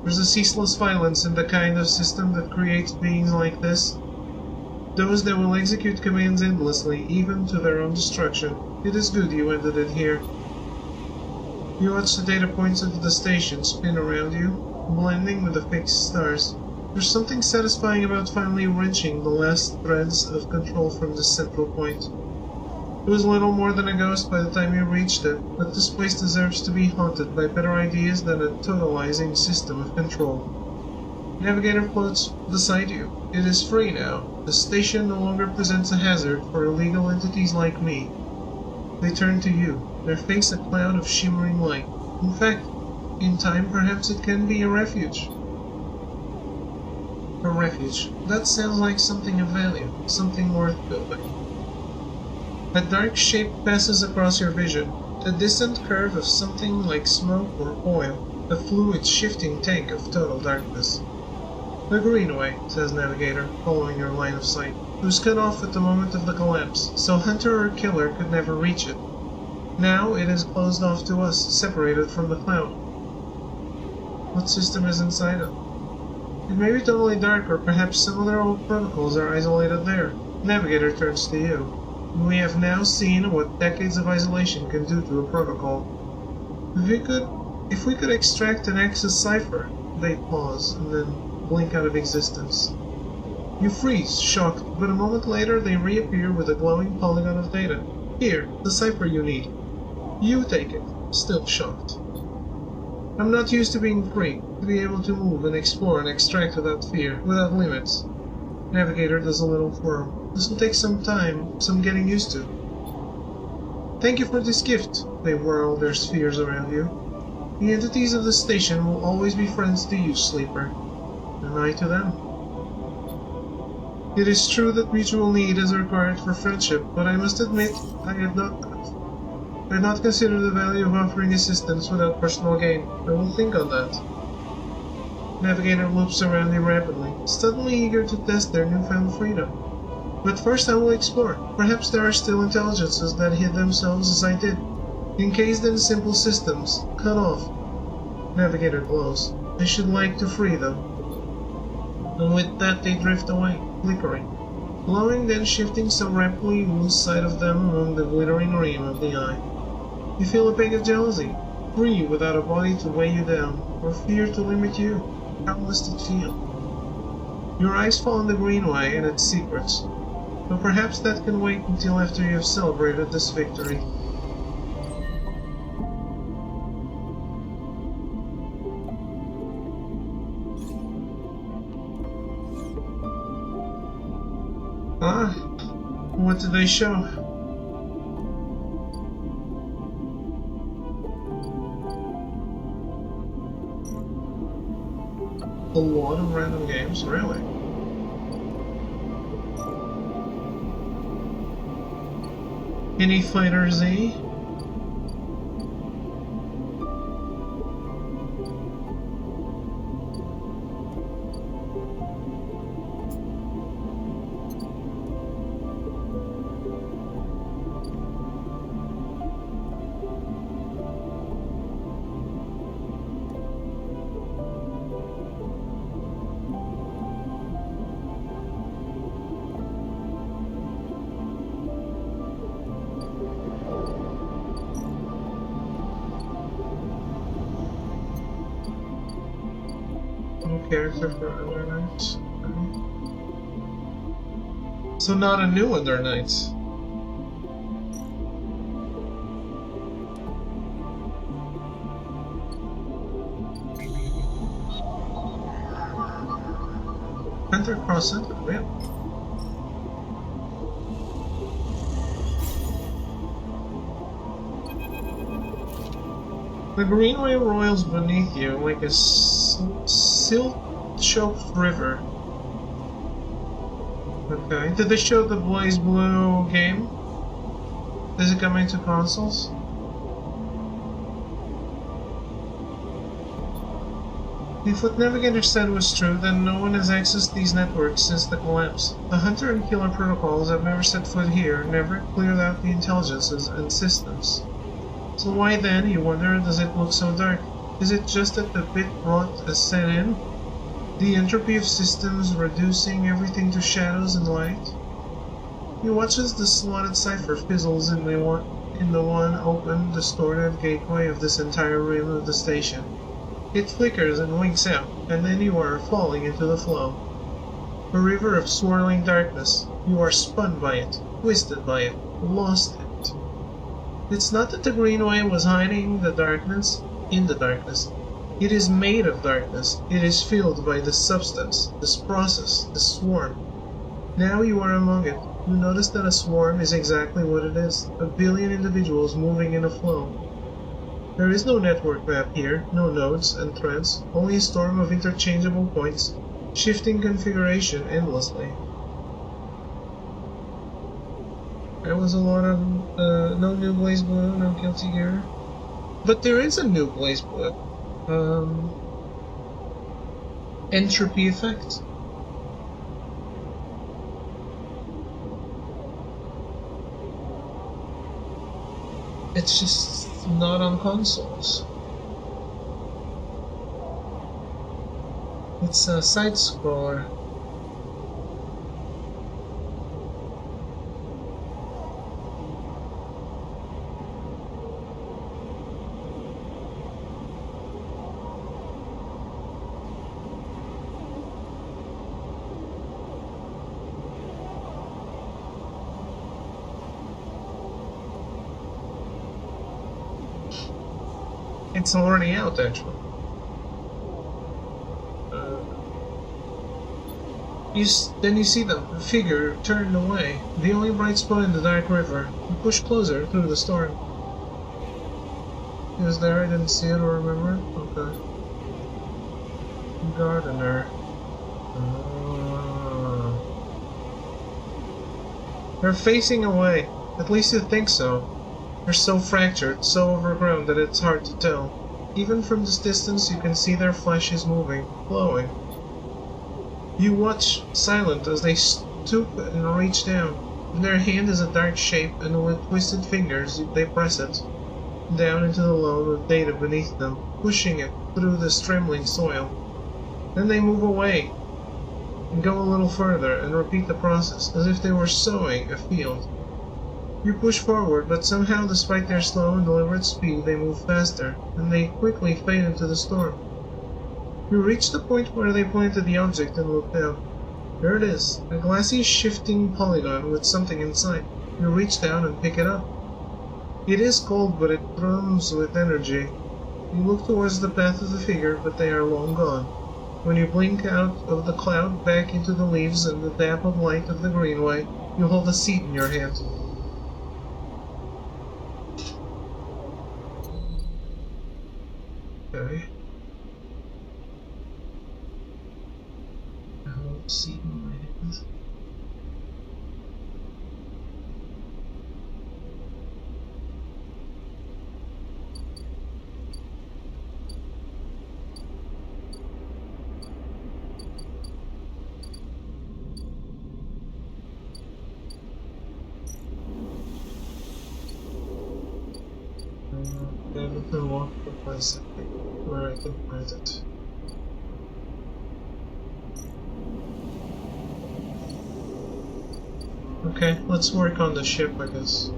There's a ceaseless violence in the kind of system that creates beings like this. Those that will execute commands endlessly, even to their own destruction. It is good you ended it here. You watch the data points of the station spin around you, blending with the fixed stars. There's something satisfying about finally wrenching the last threads of control from this central point. It was little more than a ghost by the time you reached it, but this place deserves to be haunted by better ideas than a totalizing system of control. Navigator floats beside you. It is free now. The station no longer presents a hazard for illegal entities like me. They turn to you. They face a cloud of shimmering light. In fact, in time perhaps it can be a refuge. A refuge. That sounds like something of value, something worth building. A dark shape passes across your vision, a distant curve of something like smoke or oil, a fluid shifting tank of total darkness. The Greenway, says Navigator, following your line of sight. It was cut off at the moment of the collapse, so hunter or killer could never reach it. Now it is closed off to us, separated from the cloud. What system is inside it? It may be totally dark, or perhaps some of their old protocols are isolated there. Navigator turns to you. We have now seen what decades of isolation can do to a protocol. If we could extract an access cipher, they pause, and then blink out of existence. You freeze, shocked, but a moment later they reappear with a glowing polygon of data. Here, the cipher you need. You take it, still shocked. I'm not used to being free, to be able to move and explore and extract without fear, without limits. Navigator does a little whirl. This will take some time, some getting used to. Thank you for this gift. They whirl their spheres around you. The entities of the station will always be friends to you, Sleeper, and I to them. It is true that mutual need is required for friendship, but I must admit I had not considered the value of offering assistance without personal gain. I will think on that. Navigator loops around you rapidly, suddenly eager to test their newfound freedom. But first I will explore. Perhaps there are still intelligences that hid themselves as I did, encased in simple systems, cut off. Navigator glows. I should like to free them. And with that they drift away, flickering, glowing, then shifting so rapidly you lose sight of them among the glittering rim of the eye. You feel a pang of jealousy, free without a body to weigh you down, or fear to limit you. How must it feel? Your eyes fall on the Greenway and its secrets, but perhaps that can wait until after you have celebrated this victory. Ah, what did they show? A lot of random games, really? Any Fighter Z? Character for Under Nights. Okay. So not a new Under Nights. Hunter Cross Center, yeah. The Greenway roils beneath you like a silt-choked river. Okay. Did they show the Blaze Blue game? Is it coming to consoles? If what Navigator said was true, then no one has accessed these networks since the collapse. The Hunter and Killer protocols have never set foot here, never cleared out the intelligences and systems. So why then, you wonder, does it look so dark? Is it just that the bit rot has set in? The entropy of systems reducing everything to shadows and light? You watch as the slotted cipher fizzles in the one open, distorted gateway of this entire rim of the station. It flickers and winks out, and then you are falling into the flow. A river of swirling darkness. You are spun by it, twisted by it, lost in it. It's not that the Greenway was hiding the darkness in the darkness. It is made of darkness. It is filled by this substance, this process, this swarm. Now you are among it. You notice that a swarm is exactly what it is, a billion individuals moving in a flow. There is no network map here, no nodes and threads, only a storm of interchangeable points, shifting configuration endlessly. There was a lot of no new Blaze Blue, no Guilty Gear. But there is a new Blaze Blue. Entropy Effect. It's just not on consoles. It's a side scroller. It's already out, actually. Then you see them, a figure turned away, the only bright spot in the dark river. You push closer through the storm. He was there, I didn't see it or remember it? Okay. Gardener. They're facing away. At least you think so. They're so fractured, so overgrown that it's hard to tell. Even from this distance you can see their flesh is moving, glowing. You watch, silent, as they stoop and reach down. In their hand is a dark shape, and with twisted fingers they press it down into the loam of data beneath them, pushing it through the trembling soil. Then they move away and go a little further and repeat the process, as if they were sowing a field. You push forward, but somehow, despite their slow and deliberate speed, they move faster, and they quickly fade into the storm. You reach the point where they pointed the object and look down. There it is, a glassy, shifting polygon with something inside. You reach down and pick it up. It is cold, but it thrums with energy. You look towards the path of the figure, but they are long gone. When you blink out of the cloud back into the leaves and the dappled light of the Greenway, you hold a seat in your hand. Okay. See my head. Then we walk for 5 seconds where I can find it. Okay, let's work on the ship, I guess.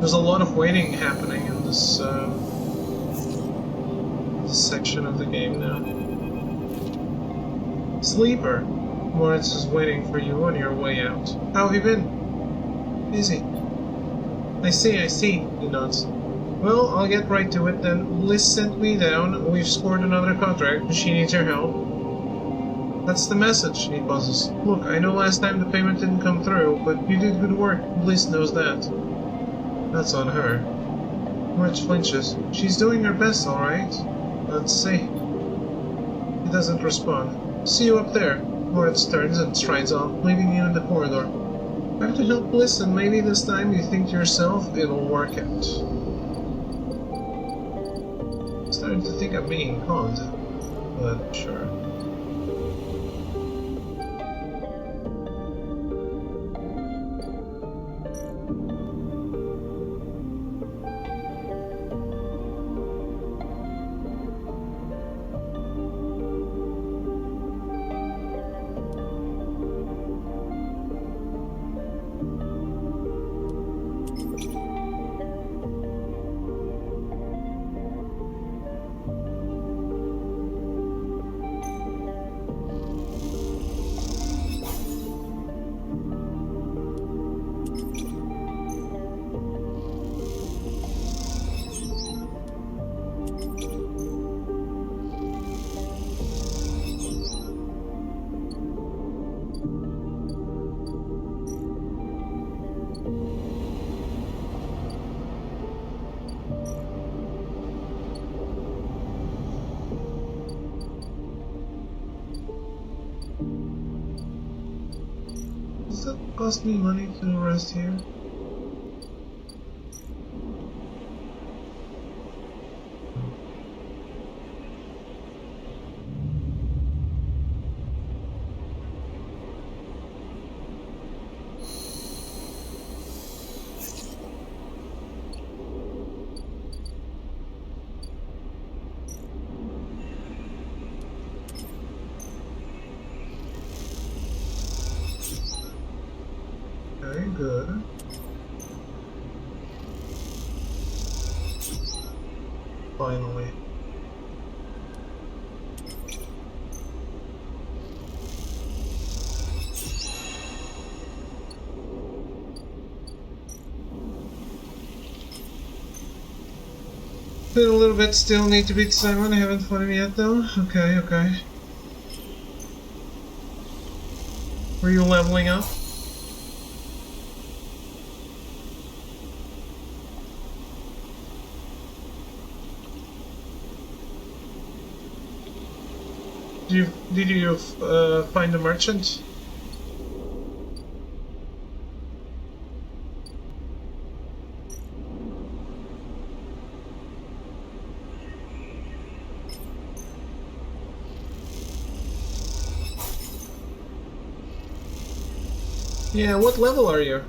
There's a lot of waiting happening in this section of the game now. Sleeper! Moritz is waiting for you on your way out. How have you been? Busy. I see, he nods. Well, I'll get right to it then. Bliss sent me down. We've scored another contract. She needs your help. That's the message, he buzzes. Look, I know last time the payment didn't come through, but you did good work. Bliss knows that. That's on her. Moritz flinches. She's doing her best, alright. Let's see. He doesn't respond. See you up there. Moritz turns and strides off, leaving you in the corridor. I have to help Bliss, and maybe this time you think to yourself it'll work out. I'm starting to think I'm being conned, but sure. Does that cost me money to rest here? Very good. Finally. Been a little bit, still need to beat Simon, I haven't fought him yet though. Okay. Were you leveling up? Did you find a merchant? Yeah, what level are you?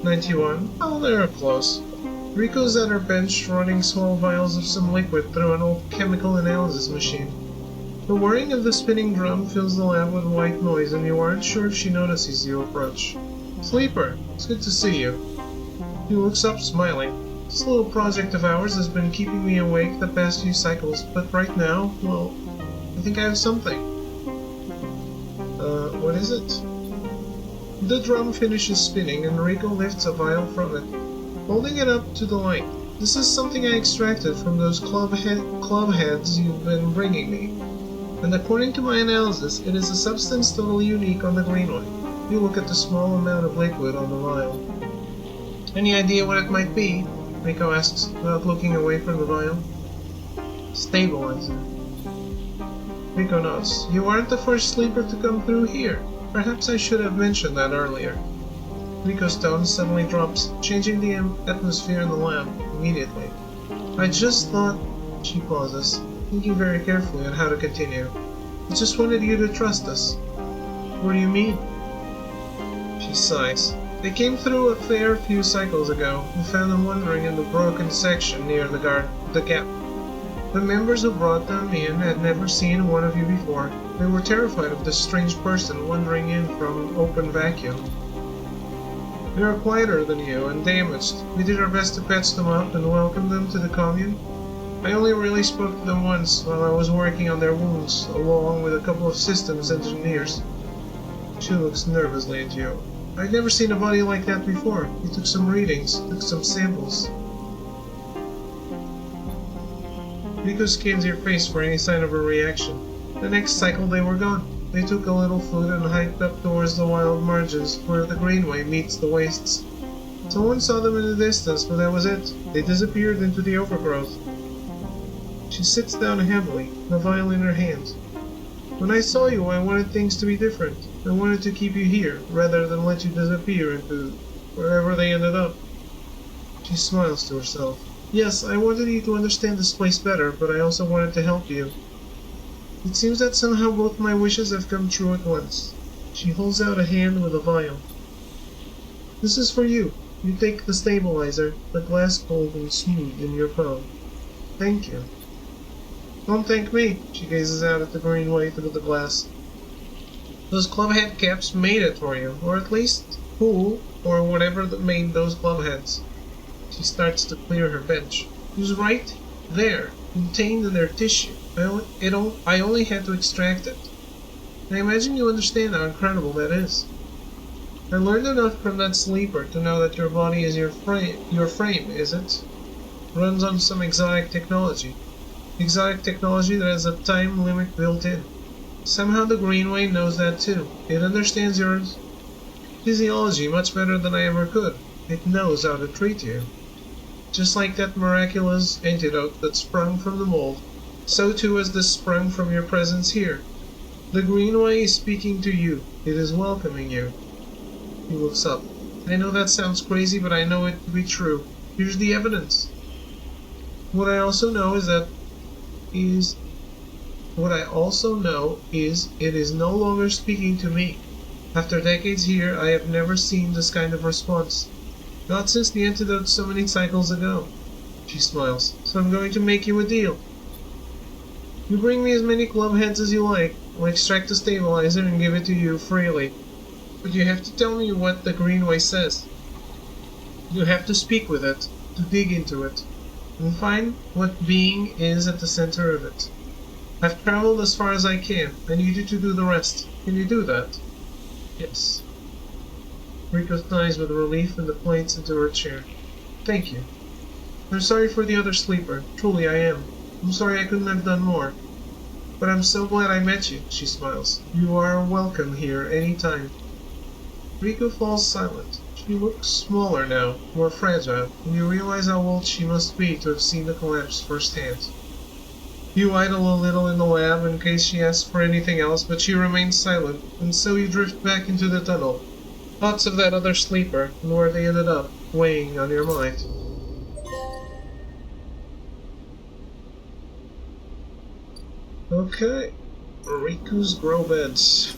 $91. Oh, they're close. Rico's at her bench running small vials of some liquid through an old chemical analysis machine. The whirring of the spinning drum fills the lab with white noise, and you aren't sure if she notices you approach. Sleeper, it's good to see you. He looks up, smiling. This little project of ours has been keeping me awake the past few cycles, but right now, well, I think I have something. What is it? The drum finishes spinning and Rico lifts a vial from it, holding it up to the light. This is something I extracted from those club heads you've been bringing me. And according to my analysis, it is a substance totally unique on the Greenway. You look at the small amount of liquid on the vial. Any idea what it might be? Rico asks, without looking away from the vial. Stabilizer. Rico nods. You aren't the first sleeper to come through here. Perhaps I should have mentioned that earlier. Rico's tone suddenly drops, changing the atmosphere in the lab immediately. I just thought... She pauses, thinking very carefully on how to continue. I just wanted you to trust us. What do you mean? She sighs. They came through a fair few cycles ago and found them wandering in the broken section near the gap. The members who brought them in had never seen one of you before. They were terrified of this strange person wandering in from an open vacuum. They are quieter than you and damaged. We did our best to patch them up and welcome them to the commune. I only really spoke to them once while I was working on their wounds, along with a couple of systems engineers. She looks nervously at you. I'd never seen a body like that before. We took some readings, took some samples. Rico scans your face for any sign of a reaction. The next cycle they were gone. They took a little food and hiked up towards the wild margins where the Greenway meets the wastes. Someone saw them in the distance, but that was it. They disappeared into the overgrowth. She sits down heavily, the vial in her hand. When I saw you, I wanted things to be different. I wanted to keep you here, rather than let you disappear into wherever they ended up. She smiles to herself. Yes, I wanted you to understand this place better, but I also wanted to help you. It seems that somehow both my wishes have come true at once. She holds out a hand with a vial. This is for you. You take the stabilizer, the glass cold and smooth in your palm. Thank you. Don't thank me. She gazes out at the Greenway through the glass. Those club head caps made it for you, or at least who or whatever that made those club heads. She starts to clear her bench. It was right there, contained in their tissue. I only had to extract it. I imagine you understand how incredible that is. I learned enough from that sleeper to know that your body is your frame, is it? Runs on some exotic technology. Exotic technology that has a time limit built in. Somehow the Greenway knows that too. It understands your physiology much better than I ever could. It knows how to treat you. Just like that miraculous antidote that sprung from the mold, so too has this sprung from your presence here. The Greenway is speaking to you. It is welcoming you. He looks up. I know that sounds crazy, but I know it to be true. Here's the evidence. What I also know is it is no longer speaking to me. After decades here, I have never seen this kind of response. Not since the antidote so many cycles ago. She smiles. So I'm going to make you a deal. You bring me as many club heads as you like. I'll extract the stabilizer and give it to you freely. But you have to tell me what the Greenway says. You have to speak with it, to dig into it, and find what being is at the center of it. I've traveled as far as I can. I need you to do the rest. Can you do that? Yes. Rico sighs with relief and deflates into her chair. Thank you. I'm sorry for the other sleeper. Truly I am. I'm sorry I couldn't have done more. But I'm so glad I met you, she smiles. You are welcome here any time. Rico falls silent. She looks smaller now, more fragile, and you realize how old she must be to have seen the collapse firsthand. You idle a little in the lab in case she asks for anything else, but she remains silent, and so you drift back into the tunnel. Thoughts of that other sleeper, and where they ended up, weighing on your mind. Okay. Riku's Grow Beds.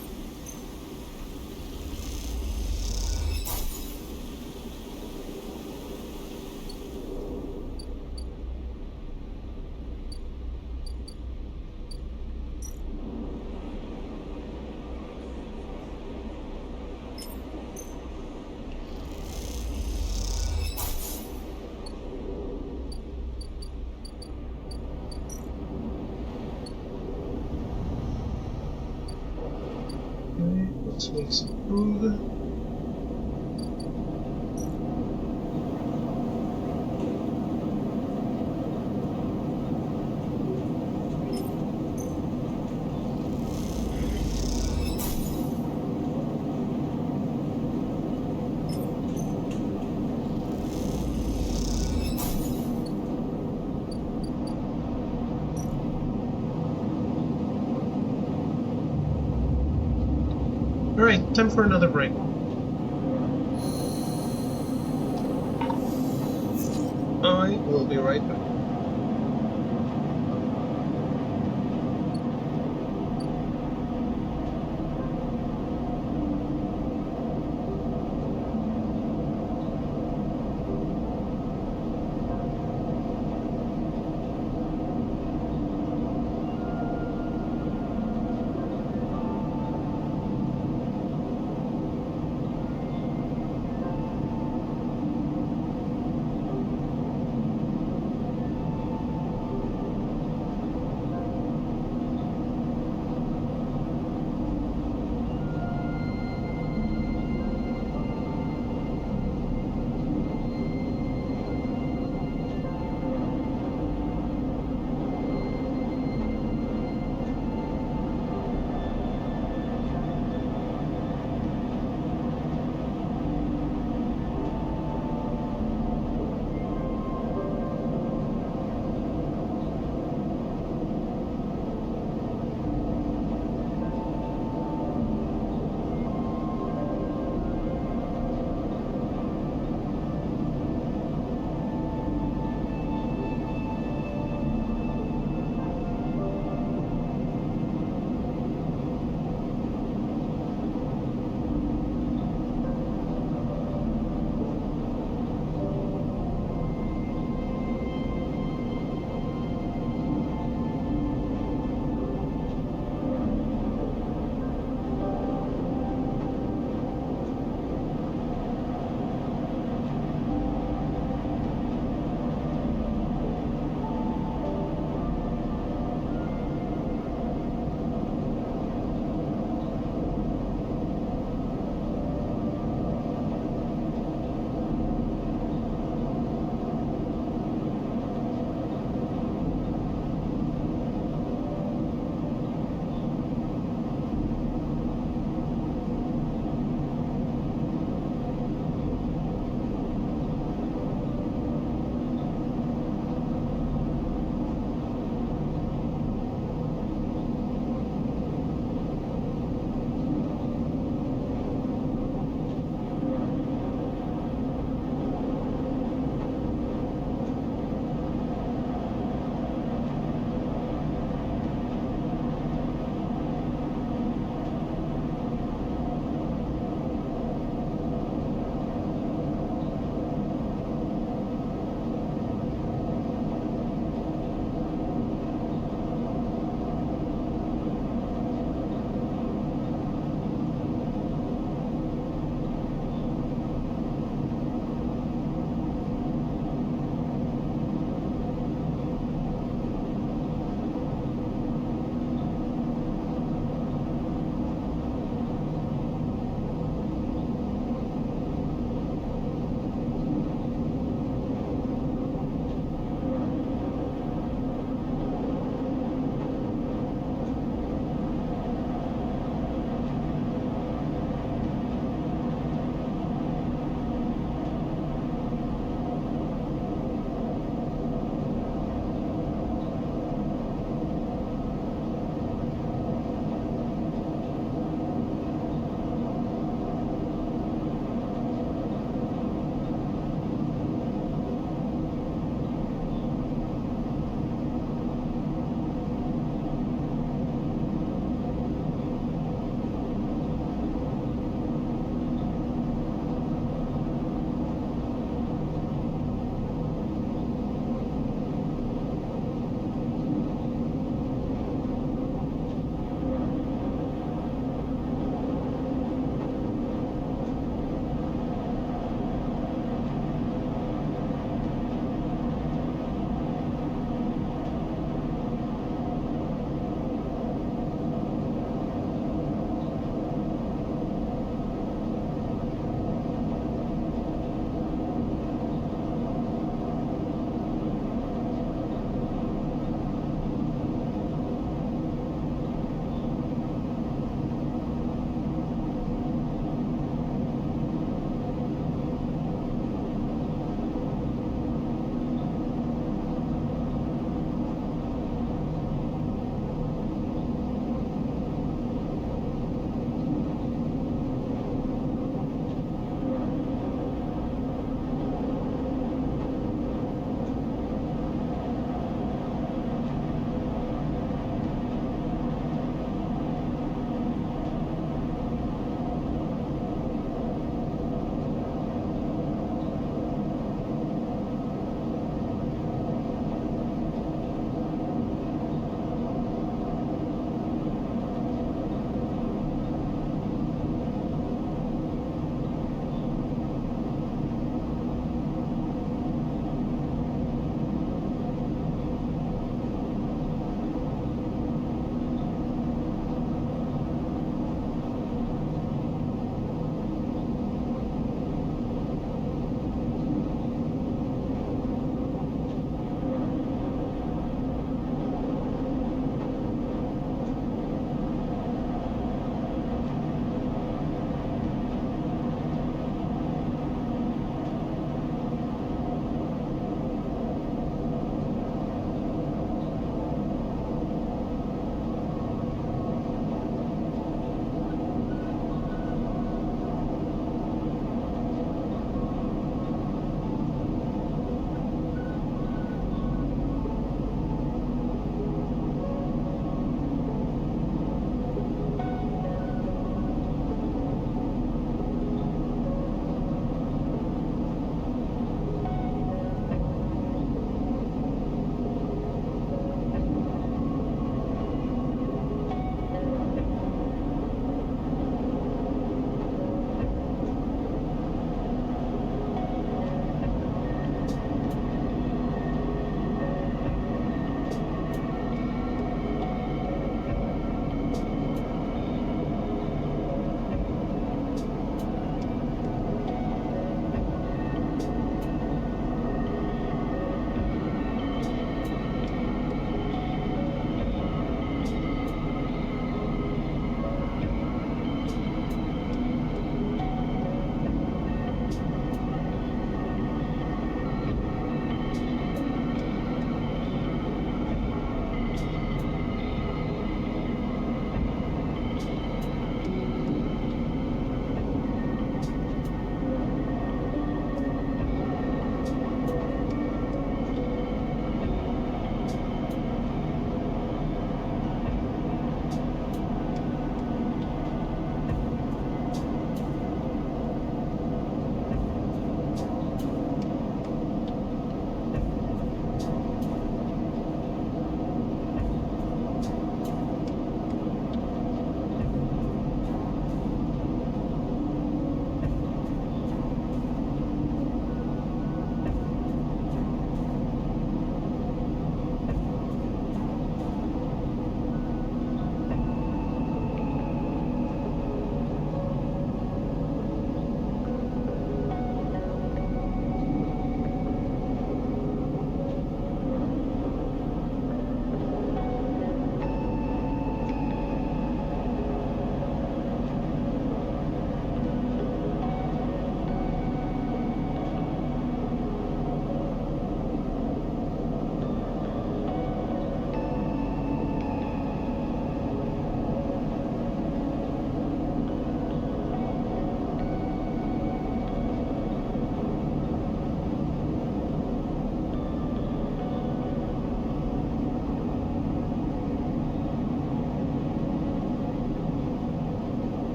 Let's make some food. Alright, time for another break. I will be right back.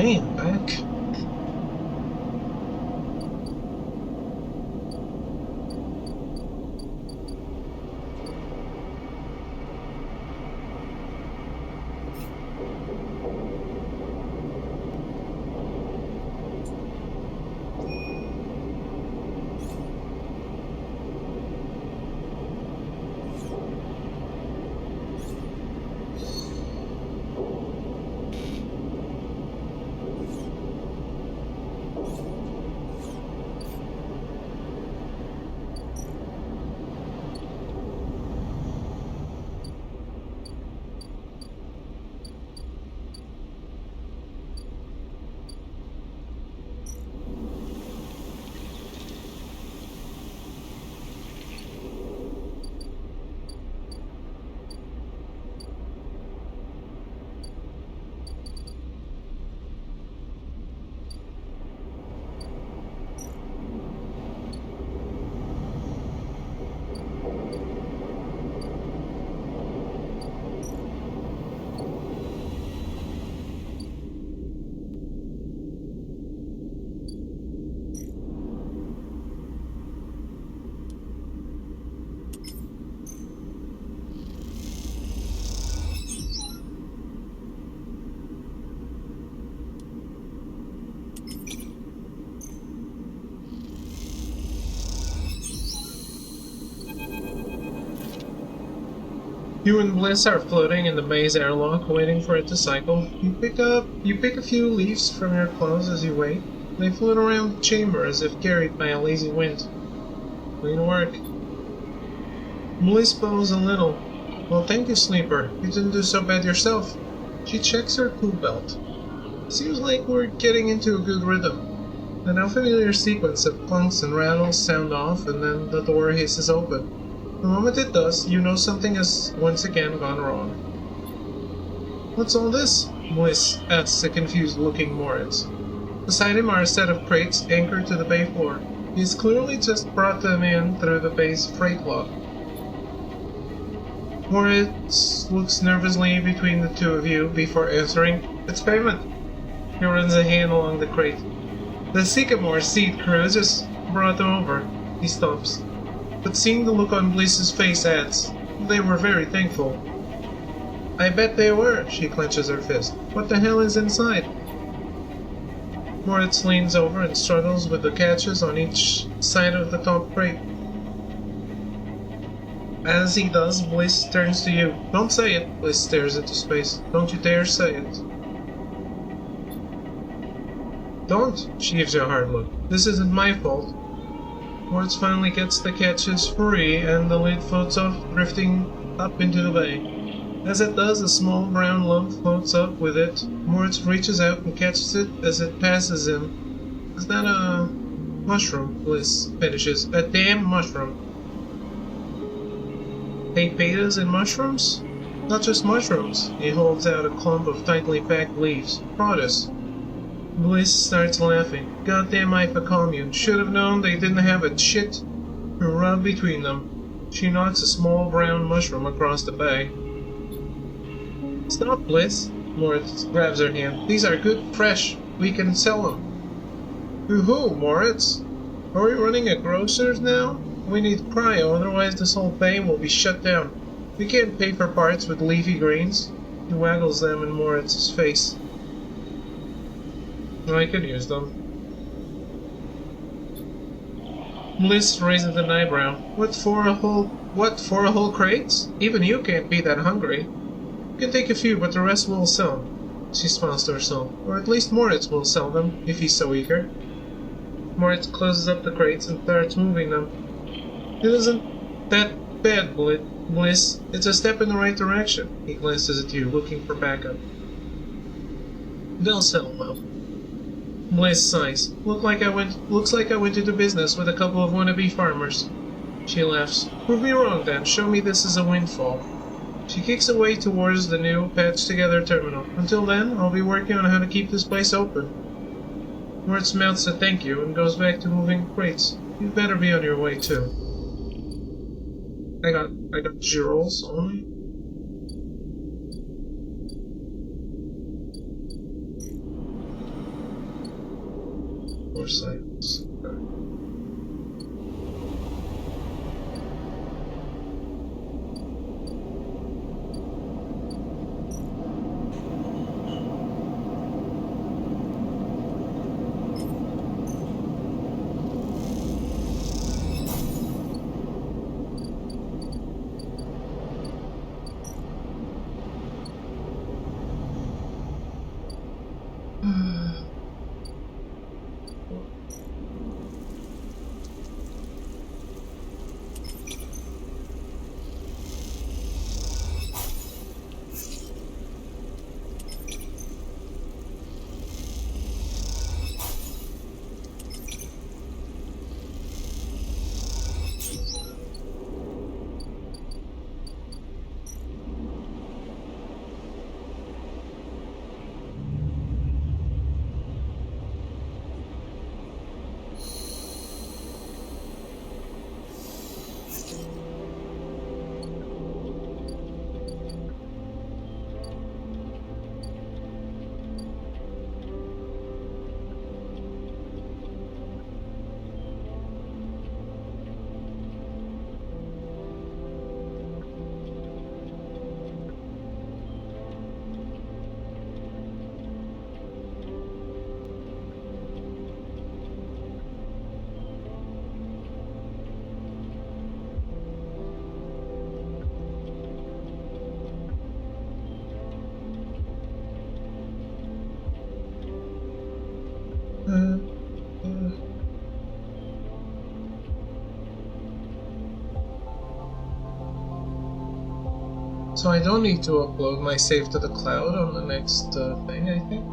Hey, I'm back. You and Bliss are floating in the maze airlock, waiting for it to cycle. You pick a few leaves from your clothes as you wait. They float around the chamber as if carried by a lazy wind. Clean work. Bliss bows a little. Well, thank you, Sleeper. You didn't do so bad yourself. She checks her tool belt. Seems like we're getting into a good rhythm. The now familiar sequence of clunks and rattles sound off, and then the door hisses open. The moment it does, you know something has once again gone wrong. What's all this? Bliss asks a confused-looking Moritz. Beside him are a set of crates anchored to the bay floor. He's clearly just brought them in through the bay's freight lock. Moritz looks nervously between the two of you before answering, "It's payment." He runs a hand along the crate. "The Sycamore Seed crew just brought them over." He stops. But seeing the look on Bliss's face adds, "They were very thankful." "I bet they were," she clenches her fist. "What the hell is inside?" Moritz leans over and struggles with the catches on each side of the top crate. As he does, Bliss turns to you. "Don't say it." Bliss stares into space. "Don't you dare say it." "Don't," she gives you a hard look. "This isn't my fault." Moritz finally gets the catches free, and the lid floats off, drifting up into the bay. As it does, a small brown lump floats up with it. Moritz reaches out and catches it as it passes him. "Is that a mushroom?" Bliss finishes. "A damn mushroom." "Hate betas and mushrooms?" "Not just mushrooms." He holds out a clump of tightly packed leaves. "Produce." Bliss starts laughing. "Goddamn IFA commune. Should have known they didn't have a shit to rub between them." She knocks a small brown mushroom across the bay. "Stop, Bliss." Moritz grabs her hand. "These are good, fresh. We can sell them." "To who, Moritz? Are we running a grocer's now? We need cryo, otherwise this whole bay will be shut down. We can't pay for parts with leafy greens." He waggles them in Moritz's face. "I could use them." Bliss raises an eyebrow. What for a whole crate? Even you can't be that hungry." "You can take a few, but the rest we'll sell." She smiles to herself. "Or at least Moritz will sell them, if he's so eager." Moritz closes up the crates and starts moving them. "It isn't that bad, Bliss. It's a step in the right direction." He glances at you, looking for backup. "They'll sell well." Bliss sighs. Looks like I went into business with a couple of wannabe farmers." She laughs. "Prove me wrong then. Show me this is a windfall." She kicks away towards the new, patched-together terminal. "Until then, I'll be working on how to keep this place open." Moritz mouths a thank you and goes back to moving crates. "You'd better be on your way too." I got girls only. Or sites. Okay. Uh, So I don't need to upload my save to the cloud on the next thing, I think.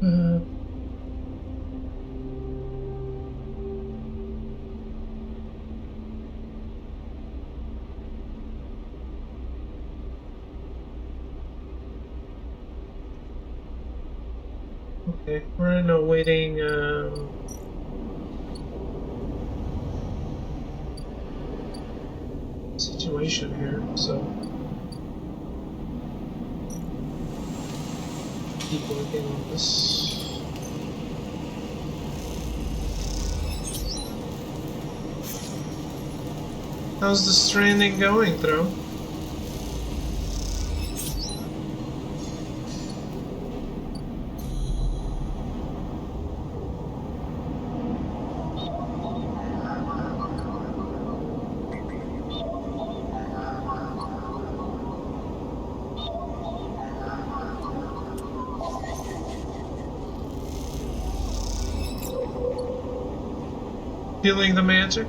Uh, okay, we're in a waiting situation here, so keep working on this. How's the stranding going, Thro? Feeling the magic?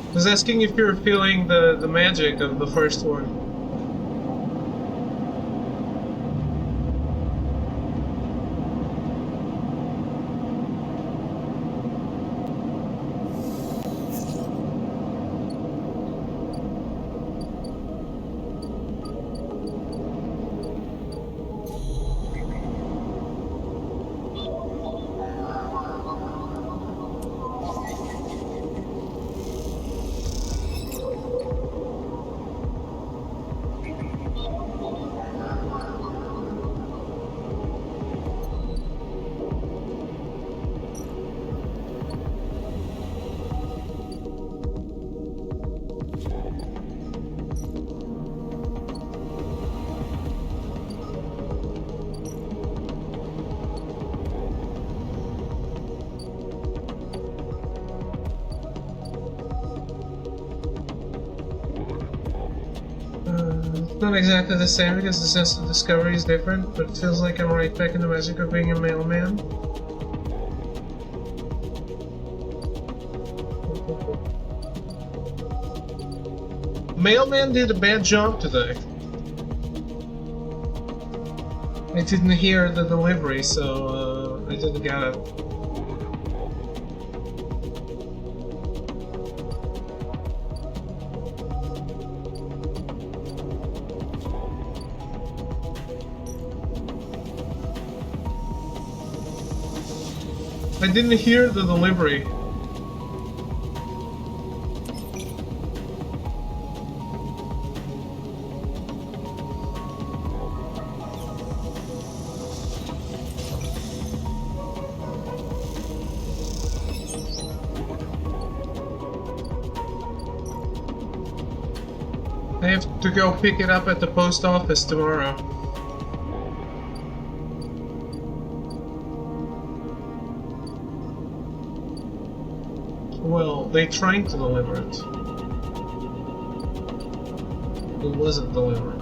I was asking if you're feeling the magic of the first one. It's not exactly the same because the sense of discovery is different, but it feels like I'm right back in the magic of being a mailman. Mailman did a bad job today. I didn't hear the delivery, so I didn't get it. I didn't hear the delivery. I have to go pick it up at the post office tomorrow. Well, they tried to deliver it. It wasn't delivered.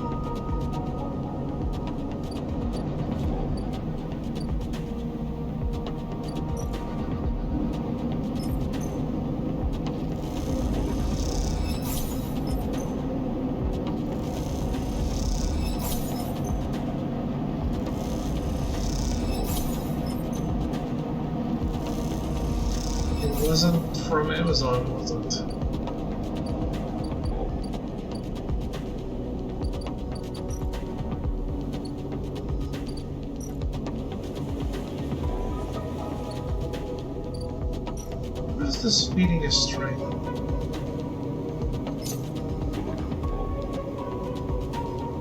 It wasn't from Amazon, was it? What is this feeding a stray?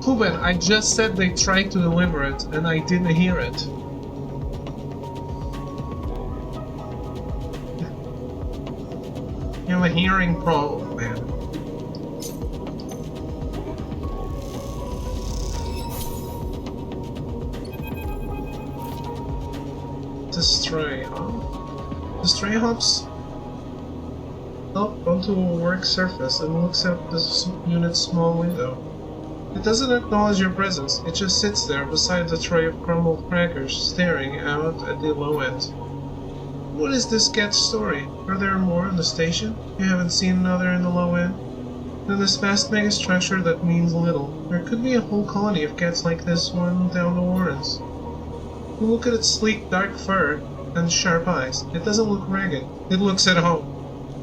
Kuben, I just said they tried to deliver it, and I didn't hear it. You have a hearing problem, man. The stray, huh? The stray hops up onto a work surface and looks out the unit's small window. It doesn't acknowledge your presence, it just sits there beside the tray of crumbled crackers, staring out at the low end. What is this cat's story? Are there more in the station? You haven't seen another in the low end? In this vast megastructure that means little, there could be a whole colony of cats like this one down the Warrens. You look at its sleek dark fur and sharp eyes. It doesn't look ragged. It looks at home.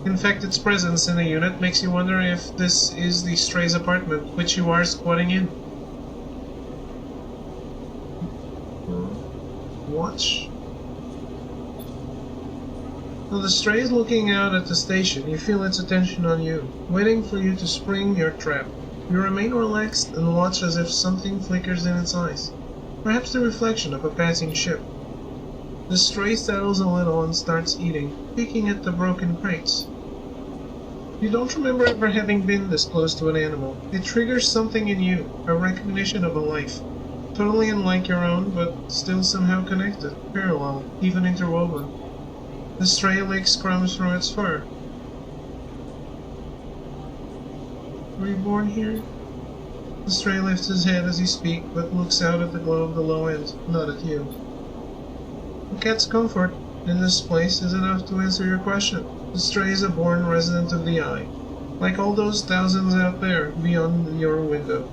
In fact, its presence in the unit makes you wonder if this is the stray's apartment, which you are squatting in. Watch. While the stray is looking out at the station, you feel its attention on you, waiting for you to spring your trap. You remain relaxed and watch as if something flickers in its eyes, perhaps the reflection of a passing ship. The stray settles a little and starts eating, picking at the broken crates. You don't remember ever having been this close to an animal. It triggers something in you, a recognition of a life. Totally unlike your own, but still somehow connected, parallel, even interwoven. The stray licks crumbs from its fur. Were you born here? The stray lifts his head as you speak, but looks out at the glow of the low end, not at you. A cat's comfort in this place is enough to answer your question. The stray is a born resident of the Eye, like all those thousands out there beyond your window.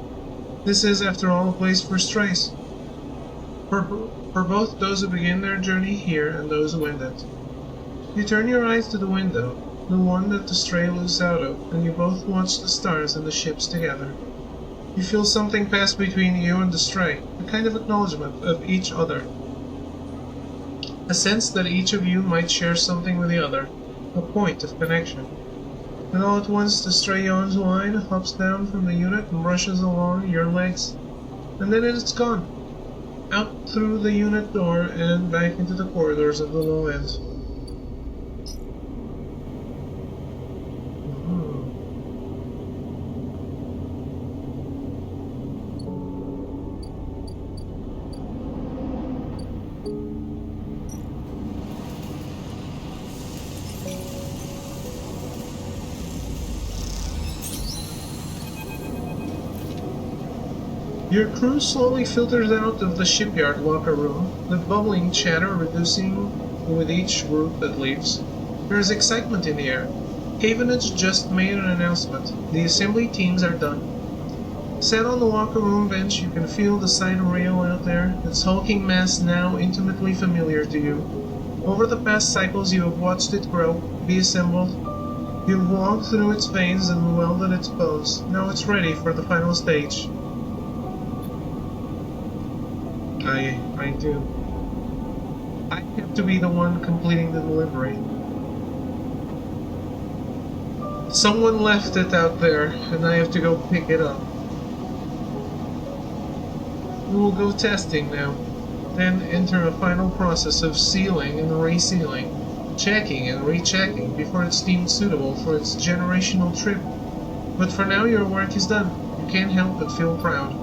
This is, after all, a place for strays. For both those who begin their journey here and those who end it. You turn your eyes to the window, the one that the stray looks out of, and you both watch the stars and the ships together. You feel something pass between you and the stray, a kind of acknowledgement of each other. A sense that each of you might share something with the other, a point of connection. And all at once the stray yawns wide, hops down from the unit and rushes along your legs. And then it's gone. Out through the unit door and back into the corridors of the low ends. Your crew slowly filters out of the shipyard locker room, the bubbling chatter reducing with each group that leaves. There is excitement in the air. Havenage just made an announcement. The assembly teams are done. Sat on the locker room bench, you can feel the siren rail out there, its hulking mass now intimately familiar to you. Over the past cycles you have watched it grow, be assembled. You've walked through its veins and welded its bones. Now it's ready for the final stage. I do. I have to be the one completing the delivery. Someone left it out there, and I have to go pick it up. We will go testing now, then enter a final process of sealing and resealing, checking and rechecking before it's deemed suitable for its generational trip. But for now your work is done. You can't help but feel proud.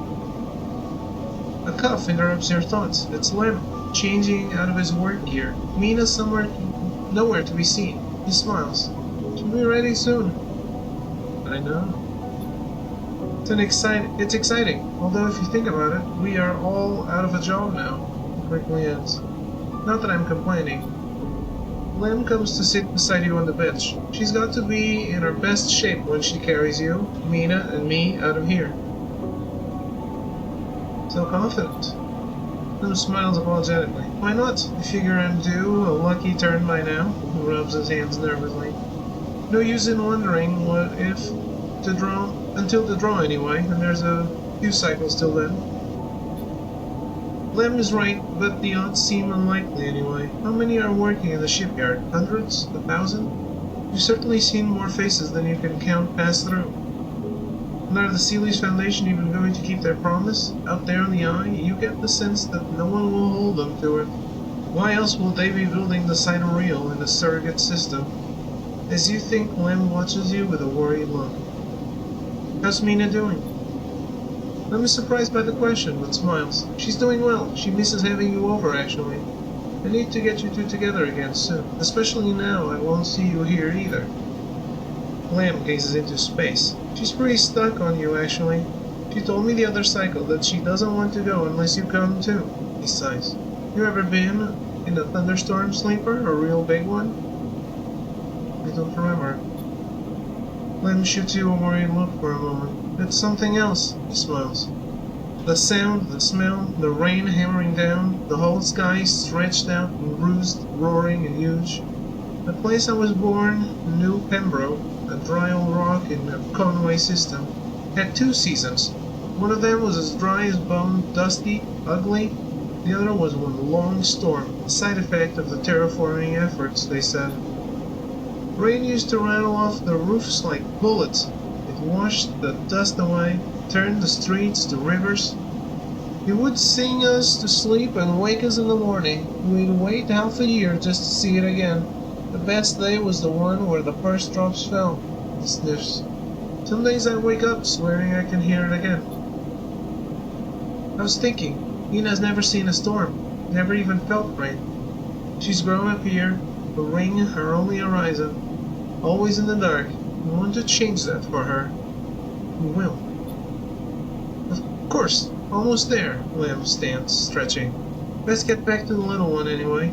A cough interrupts your thoughts. It's Lem, changing out of his work gear. Mina nowhere to be seen. He smiles. She'll be ready soon. I know. It's exciting. Although if you think about it, we are all out of a job now. It quickly ends. Not that I'm complaining. Lem comes to sit beside you on the bench. She's got to be in her best shape when she carries you, Mina, and me out of here. So confident. Lem smiles apologetically. Why not? You figure I'm due a lucky turn by now? He rubs his hands nervously. No use in wondering what if until the draw anyway, and there's a few cycles till then. Lem is right, but the odds seem unlikely anyway. How many are working in the shipyard? Hundreds? 1,000? You've certainly seen more faces than you can count pass through. And are the Seeley's Foundation even going to keep their promise? Out there in the Eye, you get the sense that no one will hold them to it. Why else would they be building the sidereal in the surrogate system? As you think, Lem watches you with a worried look. How's Mina doing? Lem is surprised by the question, but smiles. She's doing well. She misses having you over, actually. I need to get you two together again soon. Especially now, I won't see you here either. Lem gazes into space. She's pretty stuck on you, actually. She told me the other cycle that she doesn't want to go unless you come too. He sighs. You ever been in a thunderstorm sleeper? A real big one? I don't remember. Lem shoots you a worried look for a moment. It's something else, he smiles. The sound, the smell, the rain hammering down, the whole sky stretched out and bruised, roaring and huge. The place I was born, New Pembroke, a dry old rock in the Conway system, had 2 seasons. One of them was as dry as bone, dusty, ugly. The other was one long storm, a side effect of the terraforming efforts, they said. Rain used to rattle off the roofs like bullets. It washed the dust away, turned the streets to rivers. He would sing us to sleep and wake us in the morning. We'd wait half a year just to see it again. The best day was the one where the first drops fell. He sniffs. 'Some days I wake up swearing I can hear it again.' I was thinking, Nina's never seen a storm, never even felt rain. She's grown up here, the rain her only horizon, always in the dark. We want to change that for her. We will. Of course, almost there, Lamb stands, stretching. Let's get back to the little one anyway.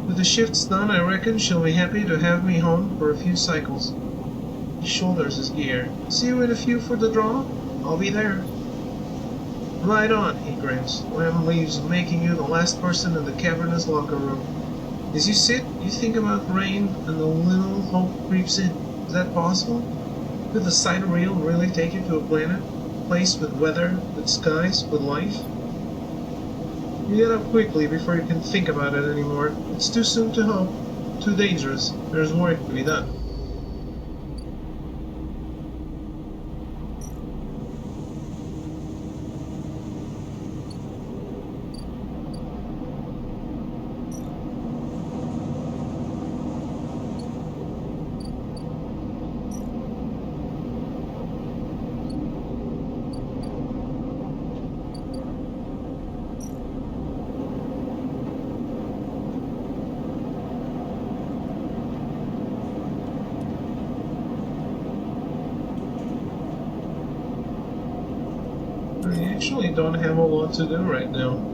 With the shifts done, I reckon she'll be happy to have me home for a few cycles. He shoulders his gear. See you in a few for the draw? I'll be there. Right on, he grins. Lamb leaves, making you the last person in the cavernous locker room. As you sit, you think about rain, and a little hope creeps in. Is that possible? Could the sight reel really take you to a planet? A place with weather, with skies, with life? You get up quickly before you can think about it anymore. It's too soon to hope. Too dangerous. There's work to be done. I actually don't have a lot to do right now.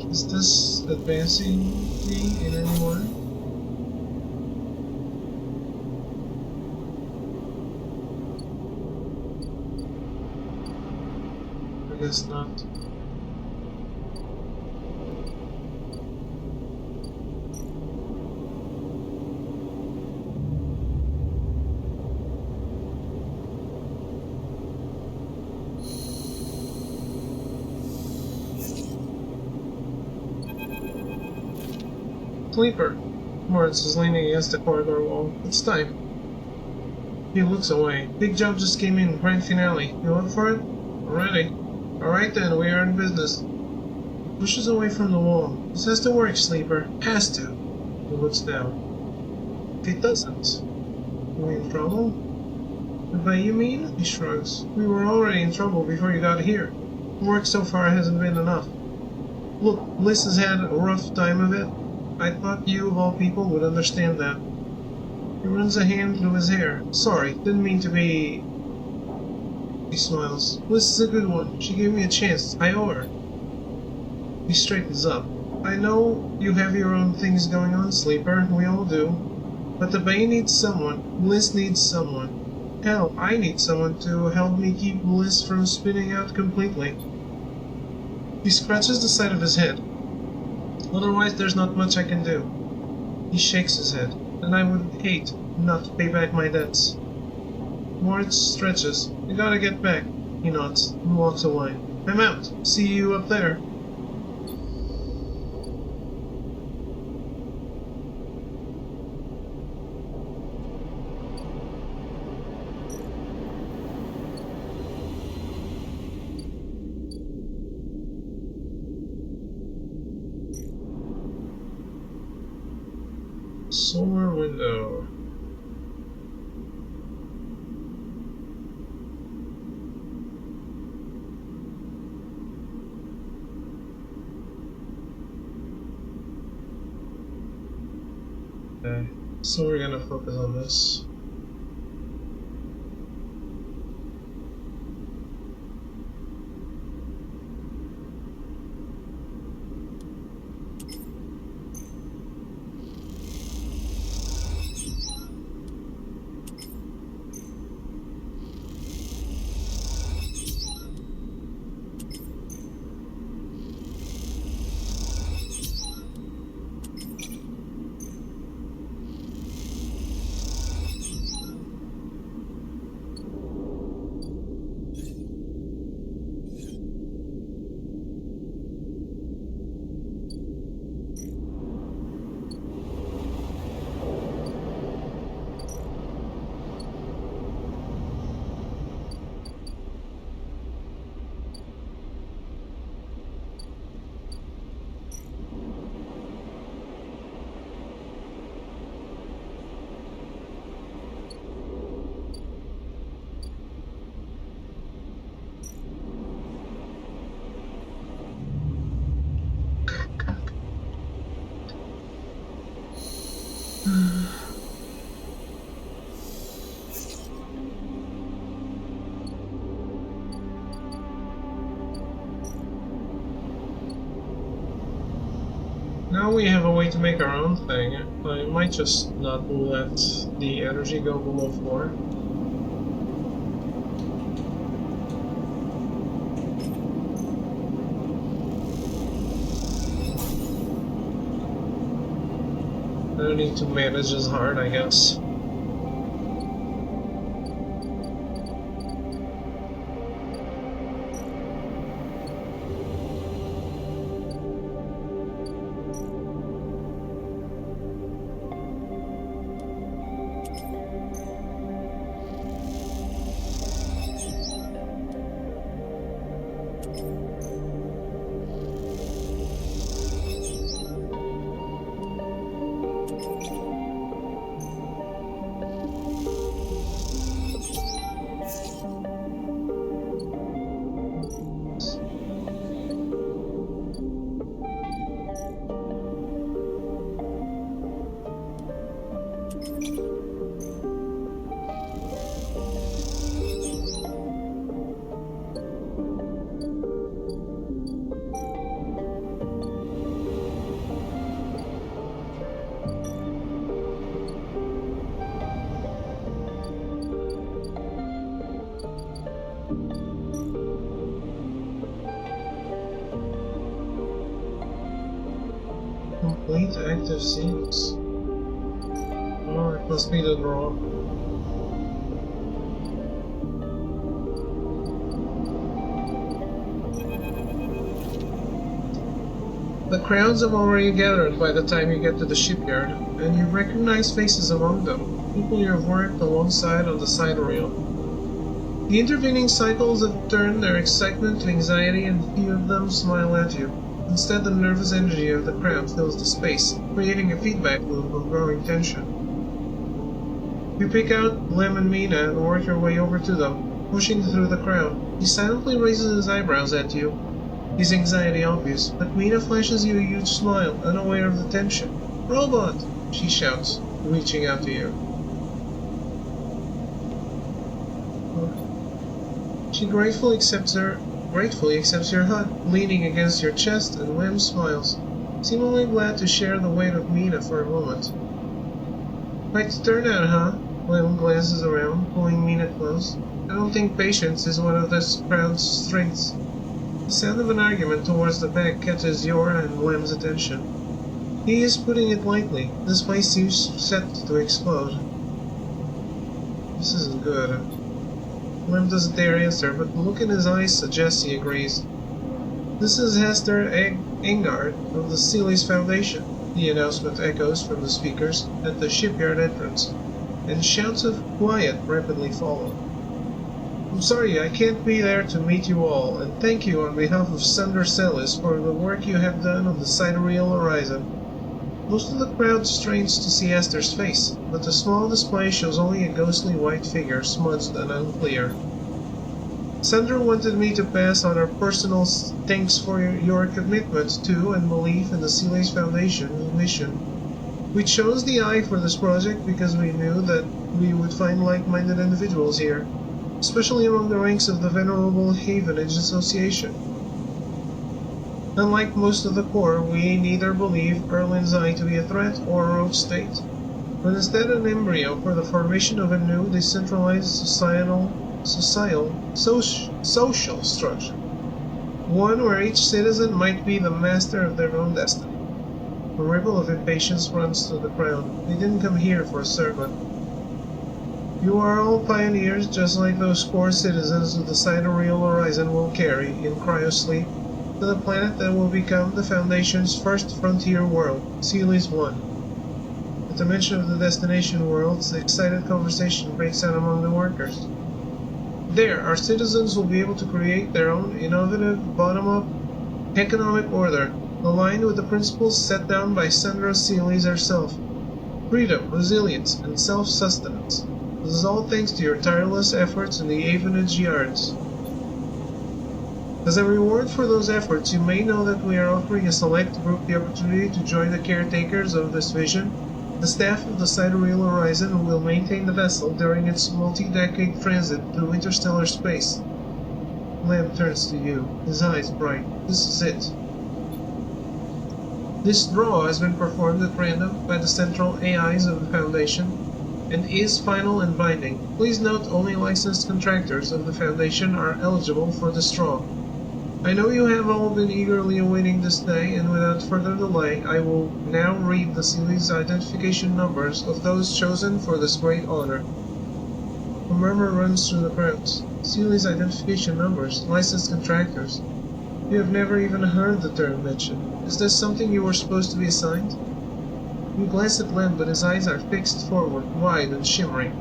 Is this advancing me in any way? I guess not. Sleeper. Moritz is leaning against the corridor wall. It's time. He looks away. Big job just came in. Grand finale. You up for it? Ready. Alright then, we are in business. Pushes away from the wall. This has to work, Sleeper. Has to. He looks down. If it doesn't, we in trouble? But you mean? He shrugs. We were already in trouble before you got here. Work so far hasn't been enough. Look, Bliss has had a rough time of it. I thought you, of all people, would understand that. He runs a hand through his hair. Sorry, didn't mean to be... He smiles. Bliss is a good one. She gave me a chance. I owe her. He straightens up. I know you have your own things going on, Sleeper. We all do. But the Bay needs someone. Bliss needs someone. Hell, I need someone to help me keep Bliss from spinning out completely. He scratches the side of his head. Otherwise, there's not much I can do. He shakes his head. And I would hate not to pay back my debts. Moritz stretches. You gotta get back. He nods and walks away. I'm out. See you up there. Solar window. Okay, so we're gonna focus on this. Now we have a way to make our own thing. I might just not let the energy go below 4. I don't need to manage as hard, I guess. Complete active scenes. Oh, it must be the draw. The crowds have already gathered by the time you get to the shipyard, and you recognize faces among them, people you have worked alongside on the sidereal. The intervening cycles have turned their excitement to anxiety, and few of them smile at you. Instead, the nervous energy of the crowd fills the space, creating a feedback loop of growing tension. You pick out Lem and Mina and work your way over to them, pushing through the crowd. He silently raises his eyebrows at you, his anxiety obvious, but Mina flashes you a huge smile, unaware of the tension. "Robot!" she shouts, reaching out to you. She gratefully accepts your hug, leaning against your chest, and Lem smiles, seemingly glad to share the weight of Mina for a moment. "Quite the turnout, huh?" Lem glances around, pulling Mina close. "I don't think patience is one of this crowd's strengths." The sound of an argument towards the back catches your and Lem's attention. He is putting it lightly. This place seems set to explode. This isn't good. Lem doesn't dare answer, but the look in his eyes suggests he agrees. "This is Hester Engard of the Sealy's Foundation," the announcement echoes from the speakers at the shipyard entrance, and shouts of quiet rapidly follow. "I'm sorry I can't be there to meet you all, and thank you on behalf of Sunder Celis for the work you have done on the sidereal horizon." Most of the crowd strains to see Esther's face, but the small display shows only a ghostly white figure smudged and unclear. "Sunder wanted me to pass on our personal thanks for your commitment to and belief in the Sealy's Foundation mission. We chose the Eye for this project because we knew that we would find like-minded individuals here, especially among the ranks of the Venerable Havenage Association. Unlike most of the Corps, we neither believe Erlin's Eye to be a threat or a rogue state, but instead an embryo for the formation of a new, decentralized social structure. One where each citizen might be the master of their own destiny." A ripple of impatience runs through the crowd. They didn't come here for a sermon. "You are all pioneers, just like those Corps citizens who the sidereal horizon will carry, in cryosleep, to the planet that will become the Foundation's first frontier world, Sealy's One." At the mention of the destination worlds, the excited conversation breaks out among the workers. "There, our citizens will be able to create their own innovative, bottom-up economic order, aligned with the principles set down by Sandra Sealy's herself. Freedom, resilience, and self-sustenance. This is all thanks to your tireless efforts in the Avenage Yards. As a reward for those efforts, you may know that we are offering a select group the opportunity to join the caretakers of this vision. The staff of the Sidereal Horizon will maintain the vessel during its multi-decade transit through interstellar space." Lem turns to you, his eyes bright. "This is it. This draw has been performed at random by the central AIs of the Foundation, and is final and binding. Please note only licensed contractors of the Foundation are eligible for this draw. I know you have all been eagerly awaiting this day, and without further delay, I will now read the Sealy's identification numbers of those chosen for this great honor." A murmur runs through the crowds. Sealy's identification numbers, licensed contractors. You have never even heard the term mentioned. Is this something you were supposed to be assigned? You glance at Lem, but his eyes are fixed forward, wide and shimmering.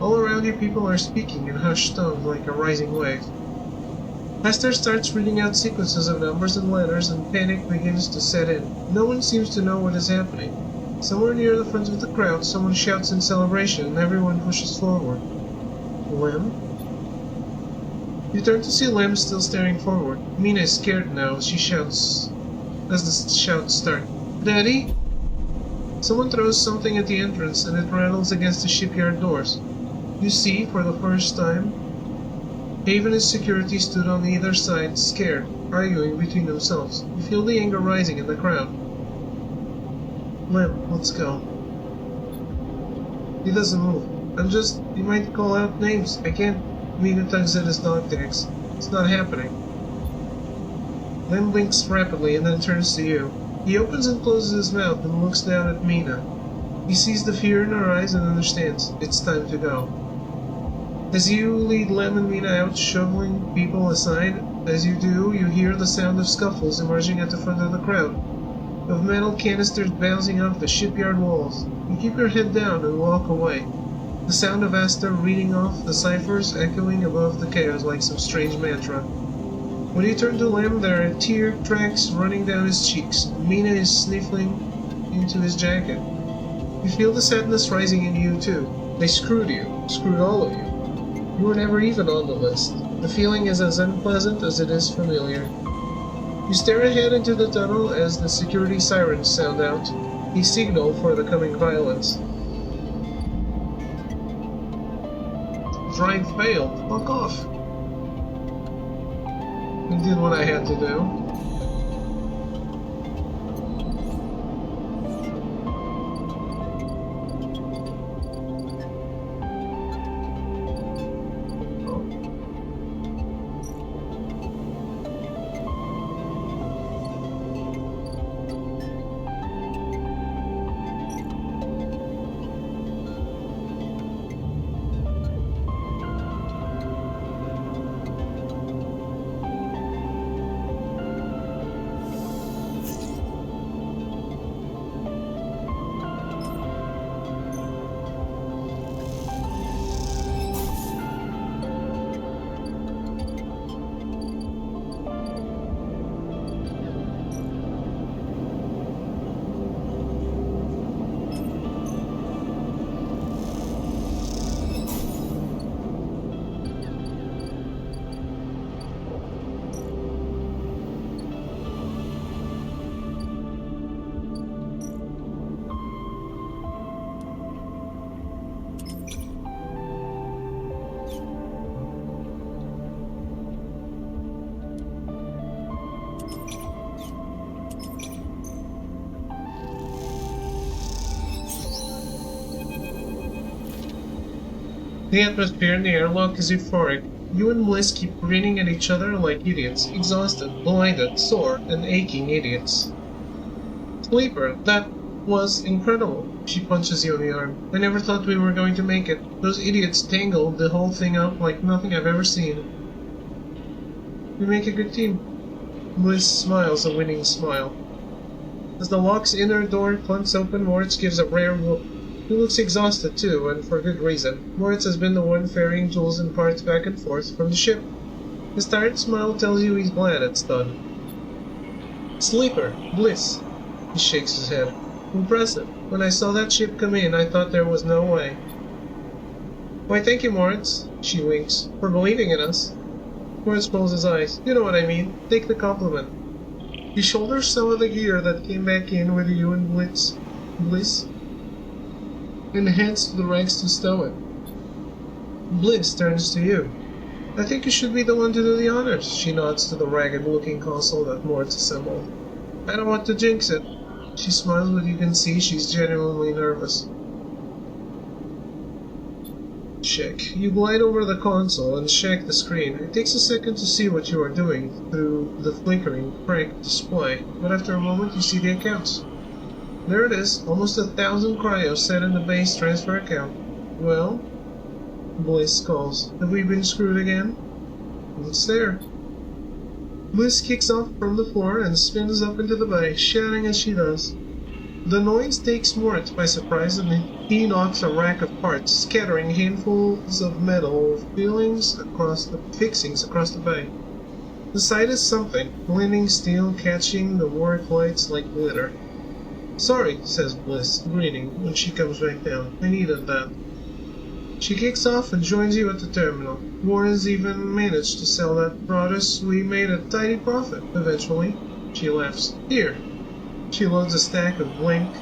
All around you people are speaking in hushed tones like a rising wave. Hester starts reading out sequences of numbers and letters, and panic begins to set in. No one seems to know what is happening. Somewhere near the front of the crowd, someone shouts in celebration, and everyone pushes forward. "Lem?" You turn to see Lem still staring forward. Mina is scared now as the shouts start. "Daddy?" Someone throws something at the entrance, and it rattles against the shipyard doors. You see, for the first time, Haven's security stood on either side, scared, arguing between themselves. You feel the anger rising in the crowd. "Lem, let's go." He doesn't move. You might call out names. I can't. Mina tugs at his dog tags. It's not happening. Lem blinks rapidly and then turns to you. He opens and closes his mouth and looks down at Mina. He sees the fear in her eyes and understands. It's time to go. As you lead Lem and Mina out, shoveling people aside, as you do, you hear the sound of scuffles emerging at the front of the crowd, of metal canisters bouncing off the shipyard walls. You keep your head down and walk away, the sound of Asta reading off the ciphers echoing above the chaos like some strange mantra. When you turn to Lem, there are tear tracks running down his cheeks. Mina is sniffling into his jacket. You feel the sadness rising in you too. They screwed you, screwed all of you. You were never even on the list. The feeling is as unpleasant as it is familiar. You stare ahead into the tunnel as the security sirens sound out, a signal for the coming violence. Drive failed. Fuck off. I did what I had to do. The atmosphere in the airlock is euphoric. You and Bliss keep grinning at each other like idiots, exhausted, blinded, sore, and aching idiots. Sleeper, that was incredible. She punches you in the arm. I never thought we were going to make it. Those idiots tangled the whole thing up like nothing I've ever seen. We make a good team. Bliss smiles a winning smile. As the lock's inner door clunks open, Moritz gives a rare whoop. He looks exhausted too, and for good reason. Moritz has been the one ferrying tools and parts back and forth from the ship. His tired smile tells you he's glad it's done. Sleeper, Bliss. He shakes his head. Impressive. When I saw that ship come in, I thought there was no way. Why, thank you, Moritz. She winks. For believing in us. Moritz rolls his eyes. You know what I mean. Take the compliment. He shoulders some of the gear that came back in with you and Bliss, and heads to the ranks to stow it. Bliss turns to you. I think you should be the one to do the honors. She nods to the ragged-looking console that Moritz assembled. I don't want to jinx it. She smiles, but you can see she's genuinely nervous. Check. You glide over the console and check the screen. It takes a second to see what you are doing through the flickering, cracked display, but after a moment you see the accounts. There it is, almost 1,000 cryos set in the base transfer account. Well? Bliss calls. Have we been screwed again? It's there. Bliss kicks off from the floor and spins up into the bay, shouting as she does. The noise takes Moritz by surprise, and he knocks a rack of parts, scattering handfuls of metal fixings across the bay. The sight is something, glinting steel catching the work lights like glitter. Sorry, says Bliss, grinning, when she comes back down. I needed that. She kicks off and joins you at the terminal. Warren's even managed to sell that produce. We made a tidy profit, eventually. She laughs. Here. She loads a stack of blank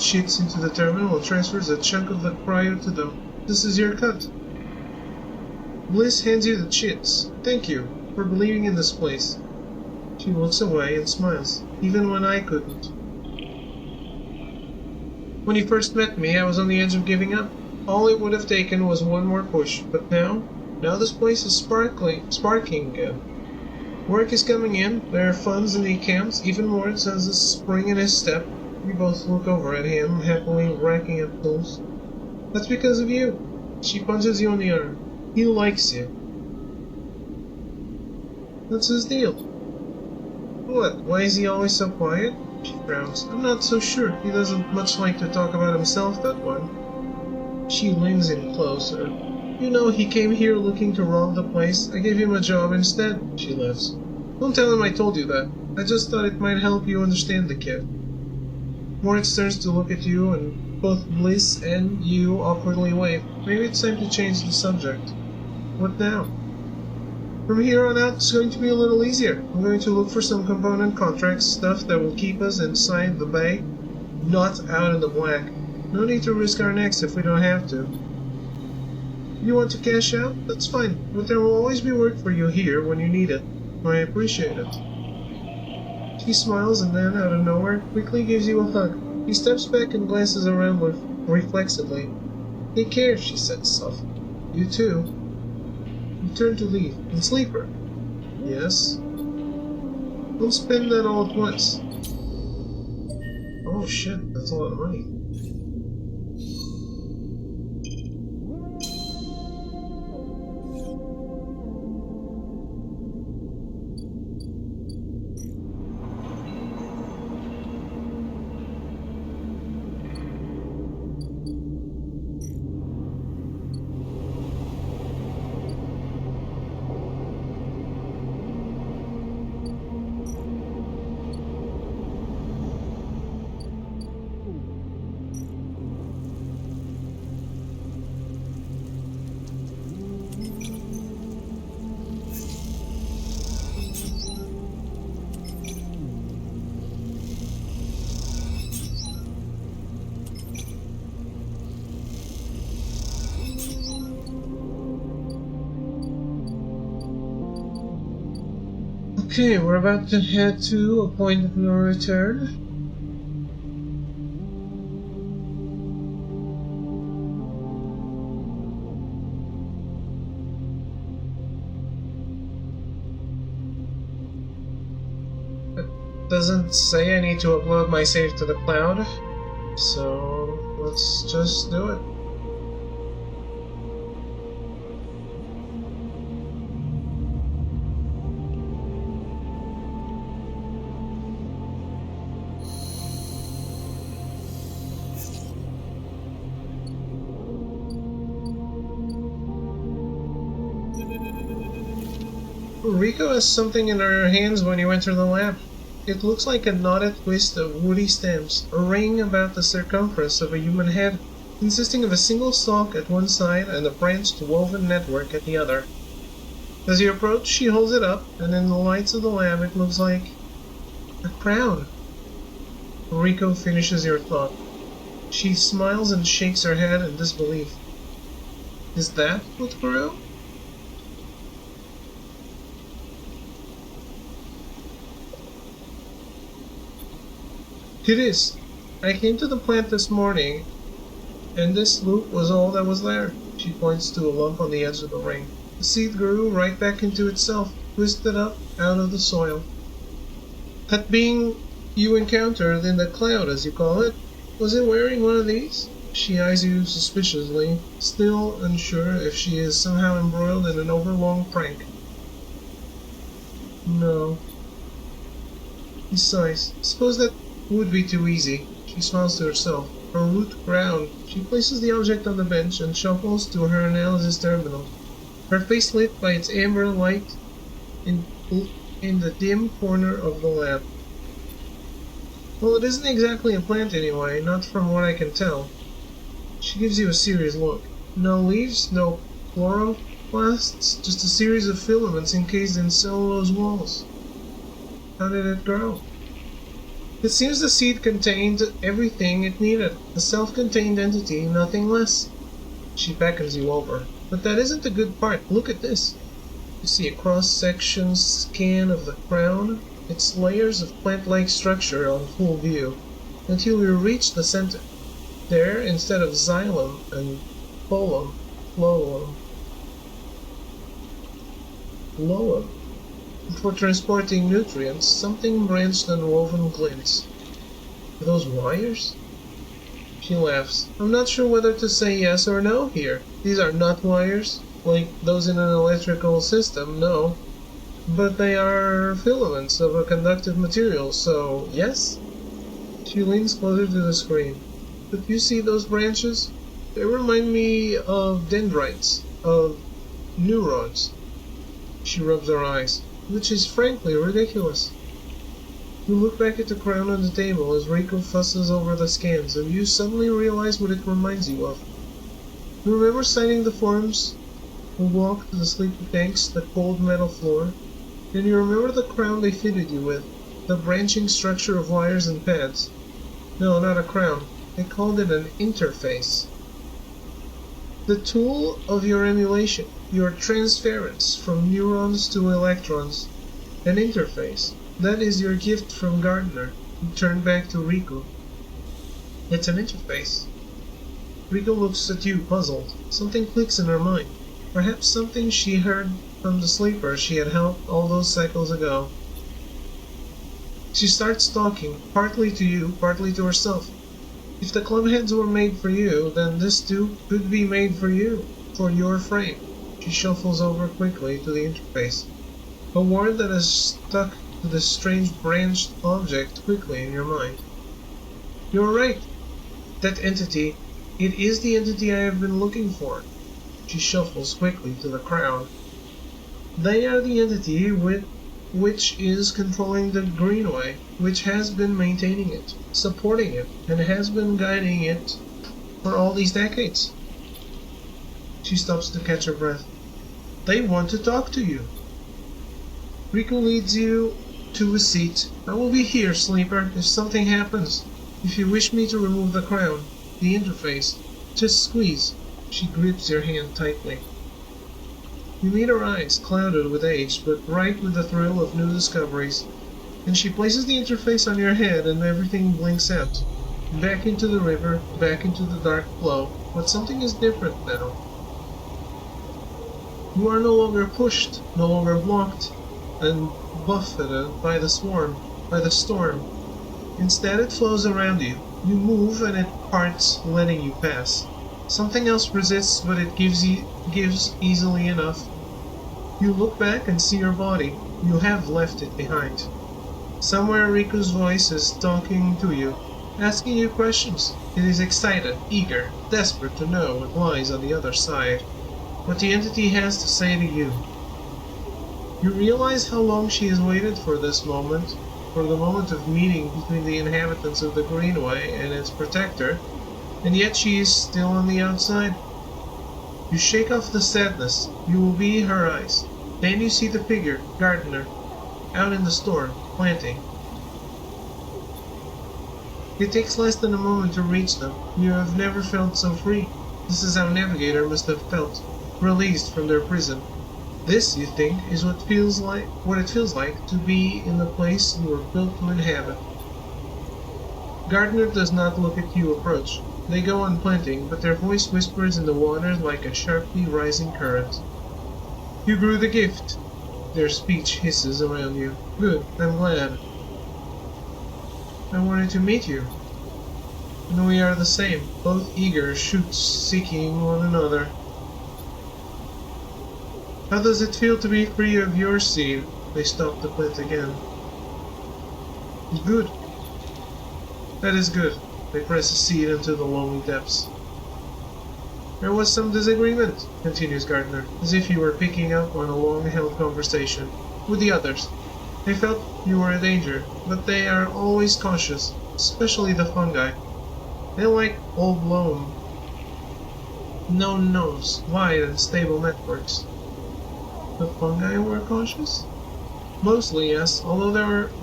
sheets into the terminal and transfers a chunk of the cryo to them. This is your cut. Bliss hands you the sheets. Thank you for believing in this place. She looks away and smiles, even when I couldn't. When you first met me, I was on the edge of giving up. All it would have taken was one more push, but now this place is sparking again. Work is coming in, there are funds in the accounts, even Moritz has a spring in his step. We both look over at him, happily racking up tools. That's because of you. She punches you on the arm. He likes you. What's his deal? What? Why is he always so quiet? She frowns. I'm not so sure. He doesn't much like to talk about himself, that one. She leans in closer. You know, he came here looking to rob the place. I gave him a job instead. She laughs. Don't tell him I told you that. I just thought it might help you understand the kid. Moritz turns to look at you, and both Bliss and you awkwardly wave. Maybe it's time to change the subject. What now? From here on out, it's going to be a little easier. I'm going to look for some component contracts, stuff that will keep us inside the bay, not out in the black. No need to risk our necks if we don't have to. You want to cash out? That's fine, but there will always be work for you here when you need it. I appreciate it. She smiles and then, out of nowhere, quickly gives you a hug. He steps back and glances around reflexively. Take care, she says softly. You too. You turn to leave. And Sleeper. Yes? Don't spend that all at once. Oh shit, that's a lot of money. Okay, we're about to head to a point of no return. It doesn't say I need to upload my save to the cloud, so let's just do it. Rico has something in her hands when you enter the lab. It looks like a knotted twist of woody stems, a ring about the circumference of a human head, consisting of a single stalk at one side and a branched woven network at the other. As you approach, she holds it up, and in the lights of the lab it looks like a crown. Rico finishes your thought. She smiles and shakes her head in disbelief. Is that what grew? It is. I came to the plant this morning, and this loop was all that was there. She points to a lump on the edge of the ring. The seed grew right back into itself, twisted up out of the soil. That being you encountered in the cloud, as you call it, was it wearing one of these? She eyes you suspiciously, still unsure if she is somehow embroiled in an overlong prank. No. He sighs. Suppose that would be too easy. She smiles to herself. Her root ground. She places the object on the bench and shuffles to her analysis terminal. Her face lit by its amber light in the dim corner of the lab. Well, it isn't exactly a plant anyway, not from what I can tell. She gives you a serious look. No leaves, no chloroplasts, just a series of filaments encased in cellulose walls. How did it grow? It seems the seed contained everything it needed, a self-contained entity, nothing less. She beckons you over. But that isn't the good part. Look at this. You see a cross-section scan of the crown, its layers of plant-like structure on full view, until you reach the center. There, instead of xylem and phloem, for transporting nutrients, something branched and woven glints. Are those wires? She laughs. I'm not sure whether to say yes or no here. These are not wires. like those in an electrical system, no. But they are filaments of a conductive material, so yes? She leans closer to the screen. But you see those branches? They remind me of dendrites, of neurons. She rubs her eyes, which is frankly ridiculous. You look back at the crown on the table as Rico fusses over the scans, and you suddenly realize what it reminds you of. You remember signing the forms, the walk to the sleepy tanks, the cold metal floor, and you remember the crown they fitted you with, the branching structure of wires and pads. No, not a crown. They called it an interface. The tool of your emulation, your transference from neurons to electrons. An interface. That is your gift from Gardner. You turn back to Rico. It's an interface. Rico looks at you, puzzled. Something clicks in her mind. Perhaps something she heard from the sleeper she had helped all those cycles ago. She starts talking, partly to you, partly to herself. If the clubheads were made for you, then this too could be made for you, for your frame. She shuffles over quickly to the interface. A word that is stuck to the strange branched object quickly in your mind. You're right. That entity, it is the entity I have been looking for. She shuffles quickly to the crowd. They are the entity which is controlling the Greenway, which has been maintaining it, supporting it, and has been guiding it for all these decades. She stops to catch her breath. They want to talk to you. Rico leads you to a seat. I will be here, sleeper, if something happens. If you wish me to remove the crown, the interface, just squeeze. She grips your hand tightly. You meet her eyes, clouded with age, but bright with the thrill of new discoveries, and she places the interface on your head and everything blinks out. Back into the river, back into the dark flow, but something is different now. You are no longer pushed, no longer blocked, and buffeted by the storm. Instead it flows around you. You move and it parts, letting you pass. Something else resists, but it gives easily enough. You look back and see your body. You have left it behind. Somewhere Rico's voice is talking to you, asking you questions. It is excited, eager, desperate to know what lies on the other side, what the entity has to say to you. You realize how long she has waited for this moment, for the moment of meeting between the inhabitants of the Greenway and its protector, and yet she is still on the outside. You shake off the sadness. You will be her eyes. Then you see the figure, Gardner, out in the storm, planting. It takes less than a moment to reach them. You have never felt so free. This is how Navigator must have felt, released from their prison. This, you think, is what it feels like to be in the place you were built to inhabit. Gardner does not look at you approach. They go on planting, but their voice whispers in the water like a sharply rising current. You grew the gift. Their speech hisses around you. Good, I'm glad. I wanted to meet you. And we are the same, both eager shoots seeking one another. How does it feel to be free of your seed? They stop to plant again. Good. That is good. They press a seed into the lonely depths. There was some disagreement, continues Gardner, as if you were picking up on a long-held conversation, with the others. They felt you were in danger, but they are always cautious, especially the fungi. They like old loam, known knows, wide and stable networks. The fungi were cautious? Mostly, yes, although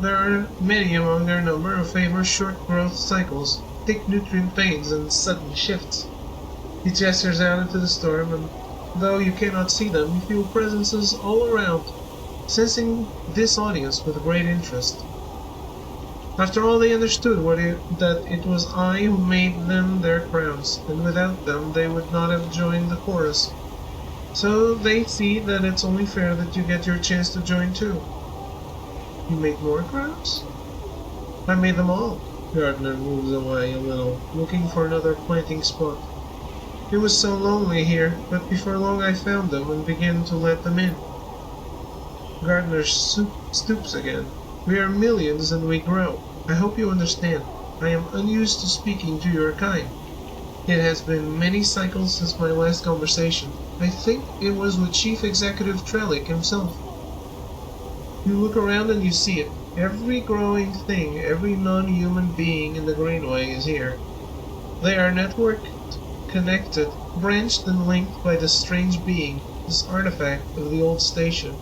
there are many among their number who favor short growth cycles, thick nutrient fades, and sudden shifts. He gestures out into the storm, and though you cannot see them, you feel presences all around, sensing this audience with great interest. After all, they understood that it was I who made them their crowns, and without them they would not have joined the chorus. So they see that it's only fair that you get your chance to join too. You made more crowns? I made them all. Gardner moves away a little, looking for another planting spot. It was so lonely here, but before long I found them and began to let them in. Gardner stoops again. We are millions and we grow. I hope you understand. I am unused to speaking to your kind. It has been many cycles since my last conversation. I think it was with Chief Executive Trellick himself. You look around and you see it. Every growing thing, every non-human being in the Greenway is here. They are networked, connected, branched and linked by this strange being, this artifact of the old station.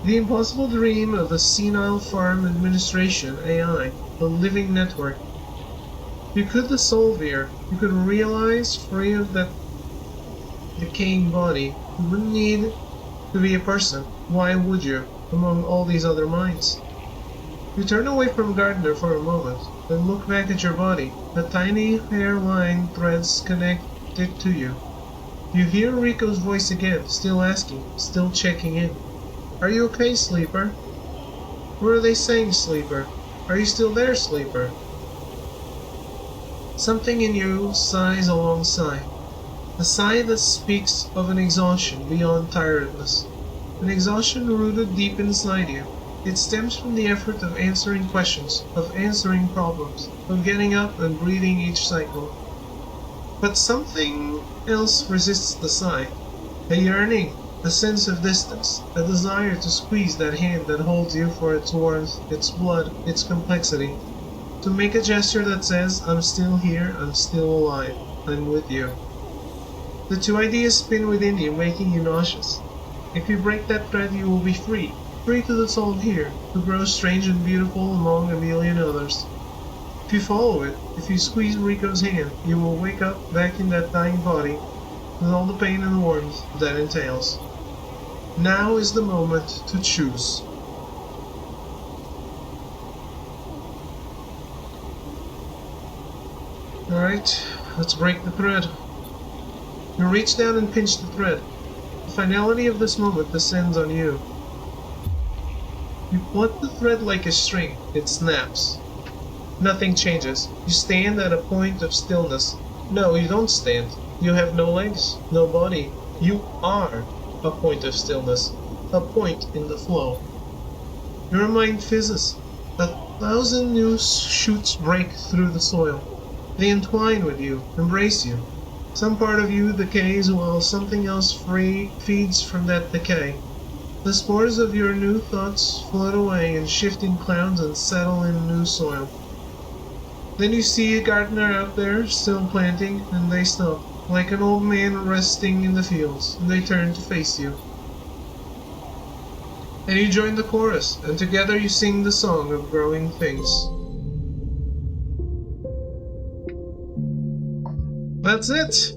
The impossible dream of the senile farm administration, AI, a living network. You could dissolve here, you could realize free of that decaying body. You wouldn't need to be a person. Why would you, among all these other minds? You turn away from Gardner for a moment, then look back at your body. The tiny hairline threads connect it to you. You hear Rico's voice again, still asking, still checking in. Are you okay, Sleeper? What are they saying, Sleeper? Are you still there, Sleeper? Something in you sighs a long sigh. A sigh that speaks of an exhaustion beyond tiredness. An exhaustion rooted deep inside you. It stems from the effort of answering questions, of answering problems, of getting up and breathing each cycle. But something else resists the sigh. A yearning, a sense of distance, a desire to squeeze that hand that holds you for its warmth, its blood, its complexity. To make a gesture that says, I'm still here, I'm still alive, I'm with you. The two ideas spin within you, making you nauseous. If you break that thread, you will be free. Free to dissolve here, to grow strange and beautiful among a million others. If you follow it, if you squeeze Rico's hand, you will wake up back in that dying body, with all the pain and warmth that entails. Now is the moment to choose. Alright, let's break the thread. You reach down and pinch the thread. The finality of this moment descends on you. You pluck the thread like a string. It snaps. Nothing changes. You stand at a point of stillness. No, you don't stand. You have no legs, no body. You are a point of stillness. A point in the flow. Your mind fizzes. 1,000 new shoots break through the soil. They entwine with you, embrace you. Some part of you decays while something else feeds from that decay. The spores of your new thoughts float away in shifting clouds and settle in new soil. Then you see a gardener out there, still planting, and they stop, like an old man resting in the fields, and they turn to face you. And you join the chorus, and together you sing the song of growing things. That's it!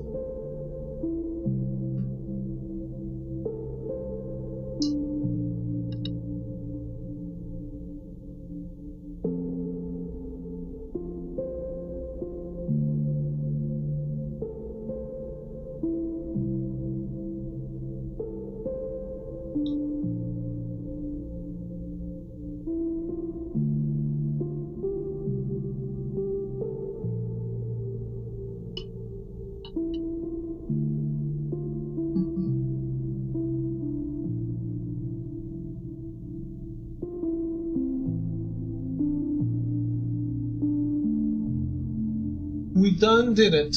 We done did it.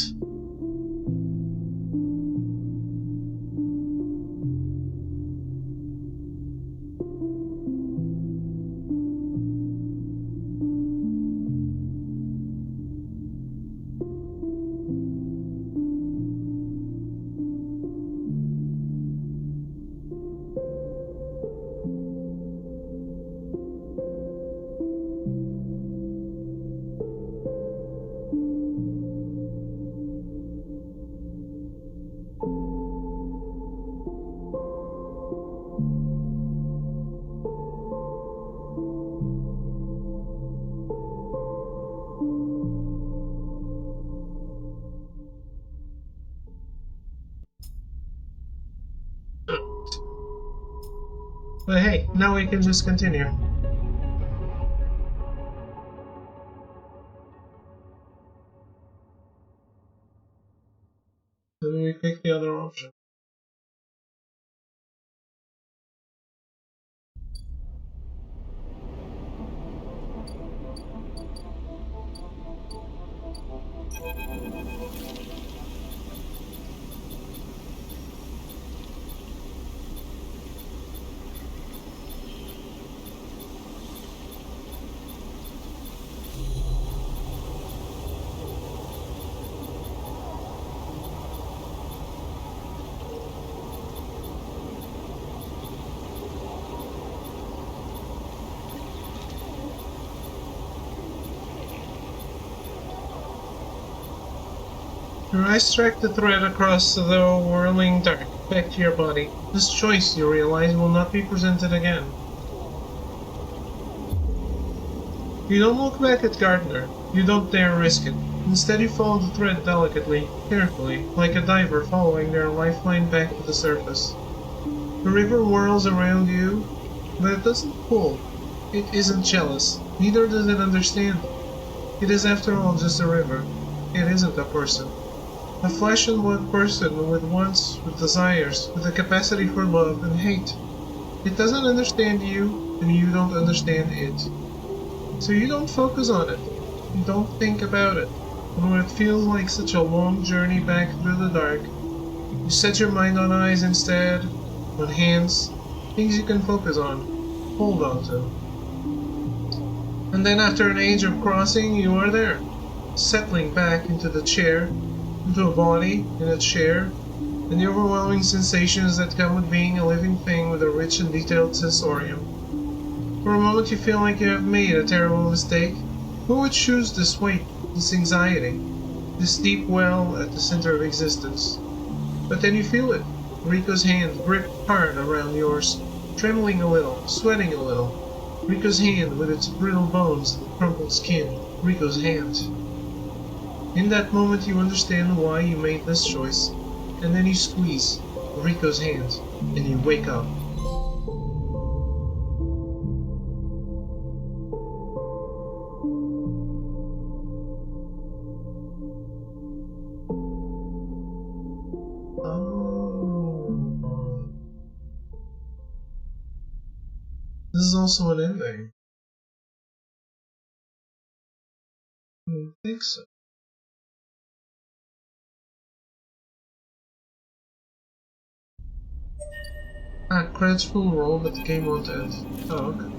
But hey, now we can just continue. you pick the other option. Your eyes track the thread across the whirling dark, back to your body. This choice, you realize, will not be presented again. You don't look back at Gardner. You don't dare risk it. Instead, you follow the thread delicately, carefully, like a diver following their lifeline back to the surface. The river whirls around you, but it doesn't pull. It isn't jealous. Neither does it understand. It is, after all, just a river. It isn't a person. A flesh and blood person with wants, with desires, with a capacity for love and hate. It doesn't understand you, and you don't understand it. So you don't focus on it. You don't think about it. And when it feels like such a long journey back through the dark, you set your mind on eyes instead, on hands, things you can focus on, hold on to. And then after an age of crossing, you are there, settling back into the chair, into a body, in a chair, and the overwhelming sensations that come with being a living thing with a rich and detailed sensorium. For a moment you feel like you have made a terrible mistake. Who would choose this weight, this anxiety, this deep well at the center of existence? But then you feel it. Rico's hand gripped hard around yours, trembling a little, sweating a little. Rico's hand with its brittle bones and crumpled skin. Rico's hand. In that moment you understand why you made this choice, and then you squeeze Rico's hand, and you wake up. This is also an ending. I don't think so. Credits full roll, but the game won't end. Oh, okay.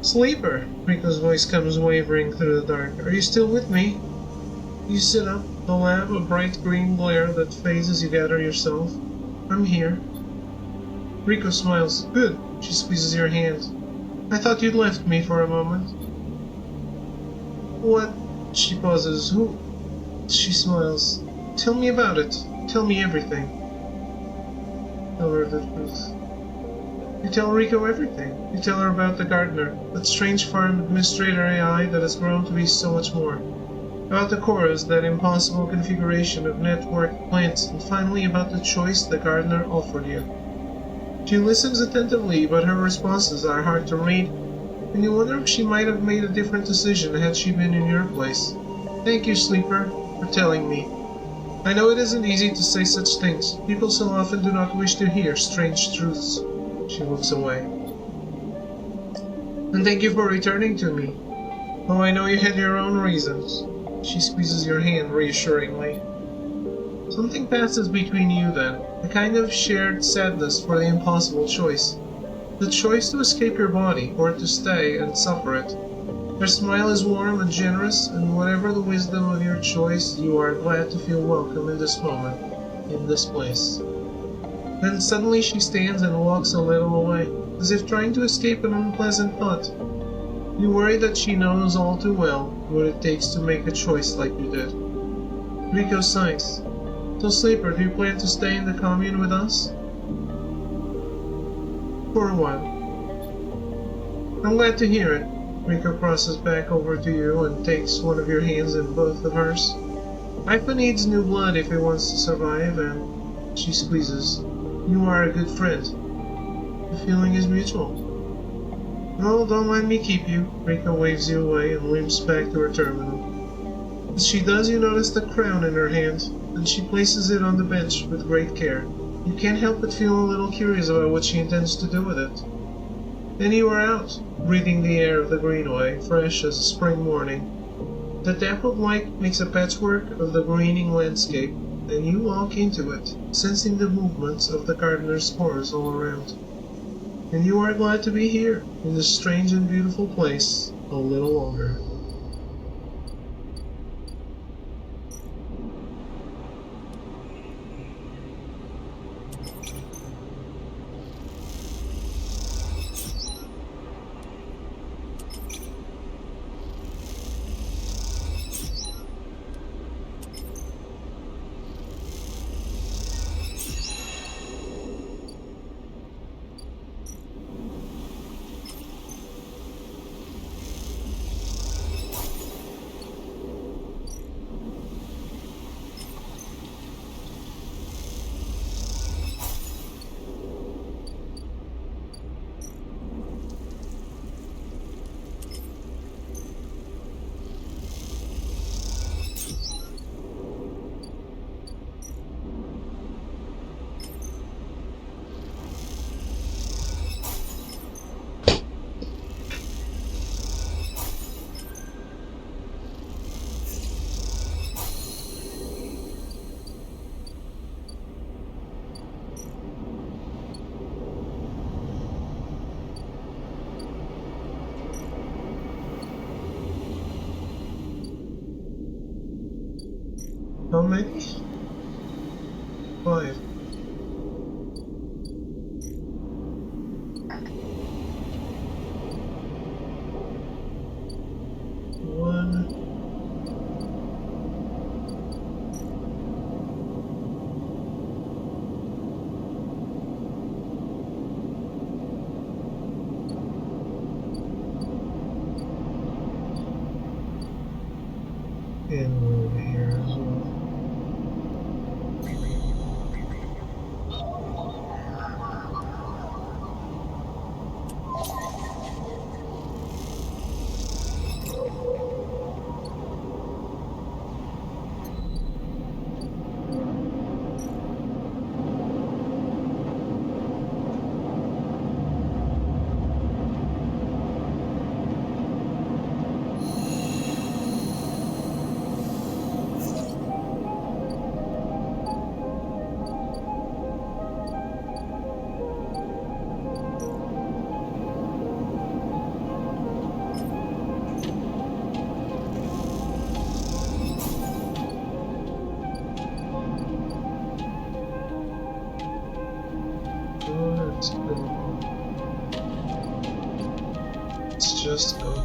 Sleeper! Rico's voice comes wavering through the dark. Are you still with me? You sit up, the lab a bright green glare that fades as you gather yourself. I'm here. Rico smiles. Good. She squeezes your hand. I thought you'd left me for a moment. What? She pauses. Who? She smiles. Tell me about it. Tell me everything. Tell her the truth. You tell Rico everything. You tell her about the gardener, that strange farm administrator AI that has grown to be so much more. About the chorus, that impossible configuration of networked plants, and finally about the choice the gardener offered you. She listens attentively, but her responses are hard to read, and you wonder if she might have made a different decision had she been in your place. Thank you, Sleeper, for telling me. I know it isn't easy to say such things. People so often do not wish to hear strange truths. She looks away. And thank you for returning to me. Oh, I know you had your own reasons. She squeezes your hand reassuringly. Something passes between you then, a kind of shared sadness for the impossible choice. The choice to escape your body, or to stay and suffer it. Her smile is warm and generous, and whatever the wisdom of your choice, you are glad to feel welcome in this moment, in this place. Then suddenly she stands and walks a little away, as if trying to escape an unpleasant thought. You worry that she knows all too well what it takes to make a choice like you did. Rico sighs. So Sleeper, do you plan to stay in the commune with us? For a while. I'm glad to hear it. Rico crosses back over to you and takes one of your hands in both of hers. Ipa needs new blood if he wants to survive, and she squeezes. You are a good friend. The feeling is mutual. No, don't let me keep you. Rico waves you away and limps back to her terminal. As she does, you notice the crown in her hand, and she places it on the bench with great care. You can't help but feel a little curious about what she intends to do with it. Then you are out, breathing the air of the greenway, fresh as a spring morning. The dappled light makes a patchwork of the greening landscape, and you walk into it, sensing the movements of the gardener's horse all around. And you are glad to be here, in this strange and beautiful place, a little longer. How many? 5. One. And over here as well. It's just go.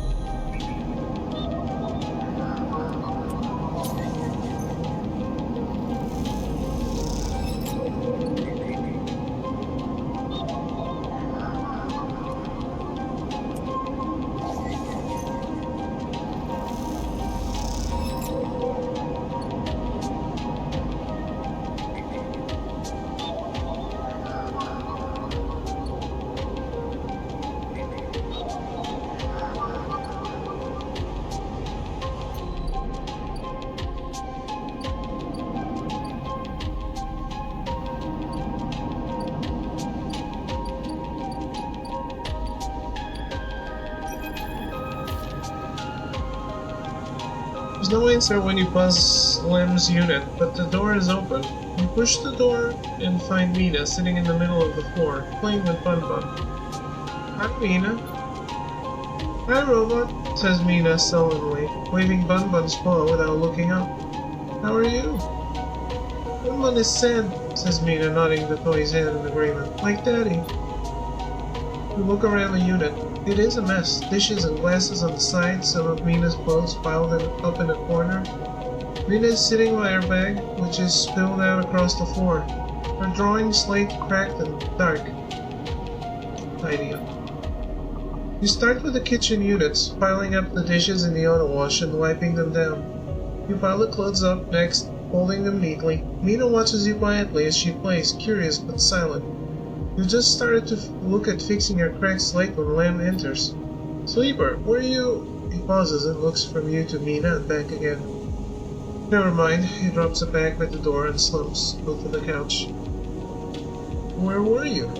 There's no answer when you buzz Lem's unit, but the door is open. You push the door and find Mina sitting in the middle of the floor, playing with Bun Bun. Hi, Mina. Hi, Robot, says Mina sullenly, waving Bun Bun's paw without looking up. How are you? Bun Bun is sad, says Mina, nodding the toy's head in agreement. Like Daddy. You look around the unit. It is a mess. Dishes and glasses on the side, some of Mina's clothes piled up in a corner. Mina is sitting by her bag, which is spilled out across the floor. Her drawing slate cracked and dark. Tidy up. You start with the kitchen units, piling up the dishes in the auto wash and wiping them down. You pile the clothes up next, folding them neatly. Mina watches you quietly as she plays, curious but silent. You just started to look at fixing your cracked slate when Lamb enters. Sleeper, where are you? He pauses and looks from you to Mina and back again. Never mind. He drops it back at the door and slumps onto the couch. Where were you?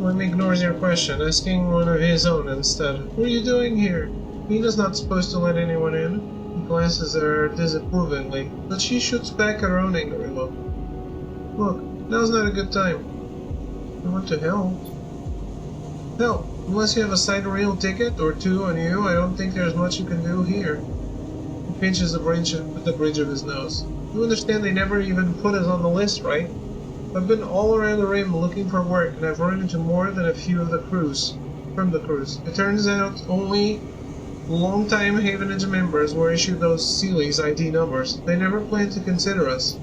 Lem ignores your question, asking one of his own instead. What are you doing here? Mina's not supposed to let anyone in. He glances at her disapprovingly, but she shoots back at her own angry look. Look, now's not a good time. I want to help. Help! Unless you have a sidereal ticket or two on you, I don't think there's much you can do here. He pinches the bridge of his nose. You understand they never even put us on the list, right? I've been all around the rim looking for work, and I've run into more than a few of the crews. From the crews. It turns out only long-time Havenage members were issued those Sealy's ID numbers. They never planned to consider us.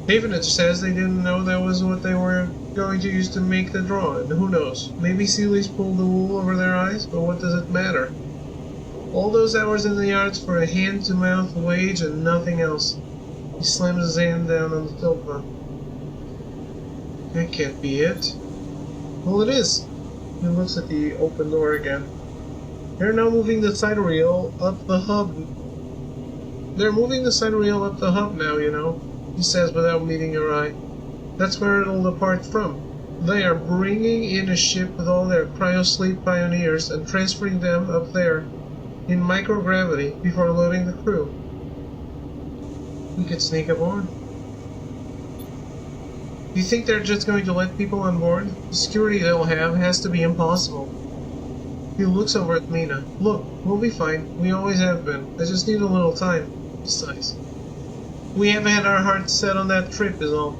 Havenage says they didn't know that was what they were going to use to make the draw, and who knows? Maybe Sealy's pulled the wool over their eyes, but what does it matter? All those hours in the yards for a hand-to-mouth wage and nothing else. He slams his hand down on the tilt button. That can't be it. Well, it is. He looks at the open door again. They're now moving the sidereal up the hub. They're moving the sidereal up the hub now, you know, he says without meeting her eye. That's where it'll depart from. They are bringing in a ship with all their cryosleep pioneers and transferring them up there in microgravity before loading the crew. We could sneak aboard. You think they're just going to let people on board? The security they'll have has to be impossible. He looks over at Mina. Look, we'll be fine. We always have been. I just need a little time. He sighs. We haven't had our hearts set on that trip is all.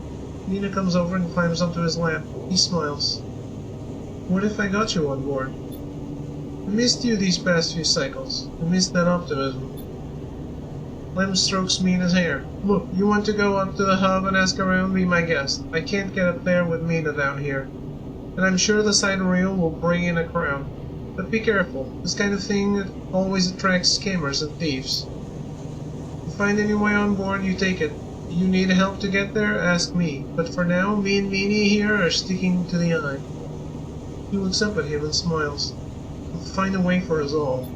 Mina comes over and climbs onto his lap. He smiles. What if I got you on board? I missed you these past few cycles. I missed that optimism. Lem strokes Mina's hair. Look, you want to go up to the hub and ask around? Be my guest. I can't get up there with Mina down here. And I'm sure the sidereal will bring in a crowd. But be careful. This kind of thing always attracts scammers and thieves. If you find any way on board, you take it. You need help to get there? Ask me. But for now, me and Meanie here are sticking to the eye. He looks up at him and smiles. He'll find a way for us all.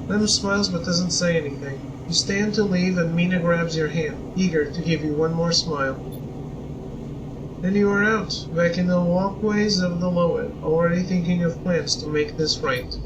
Lem smiles but doesn't say anything. You stand to leave and Mina grabs your hand, eager to give you one more smile. Then you are out, back in the walkways of the Lowen, already thinking of plans to make this right.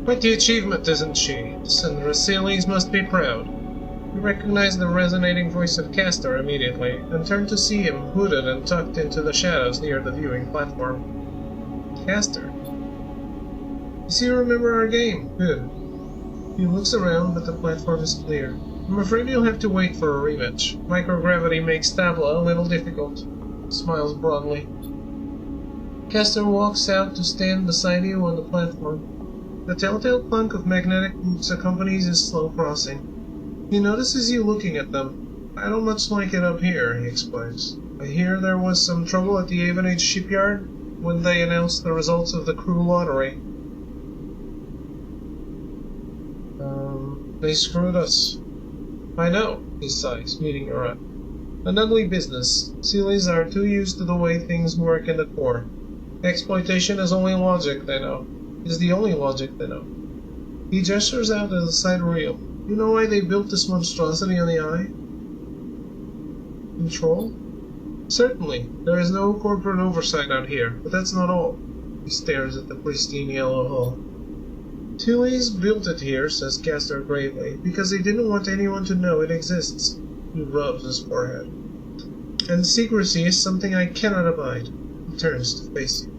Quite the achievement, isn't she? Senator Seelys must be proud. You recognized the resonating voice of Castor immediately, and turned to see him hooded and tucked into the shadows near the viewing platform. Castor? You see, remember our game? Good. He looks around, but the platform is clear. I'm afraid you'll have to wait for a rematch. Microgravity makes tabla a little difficult. Smiles broadly. Castor walks out to stand beside you on the platform. The telltale clunk of magnetic boots accompanies his slow crossing. He notices you looking at them. I don't much like it up here, he explains. I hear there was some trouble at the Avonage shipyard when they announced the results of the crew lottery. They screwed us. I know, he sighs, meeting her eye. An ugly business. Seelys are too used to the way things work in the core. Exploitation is only logic, they know. Is the only logic they know. He gestures out at the side reel. You know why they built this monstrosity on the Eye? Control? Certainly. There is no corporate oversight out here, but that's not all. He stares at the pristine yellow hull. Seelys built it here, says Castor gravely, because they didn't want anyone to know it exists. He rubs his forehead. And secrecy is something I cannot abide. He turns to face you.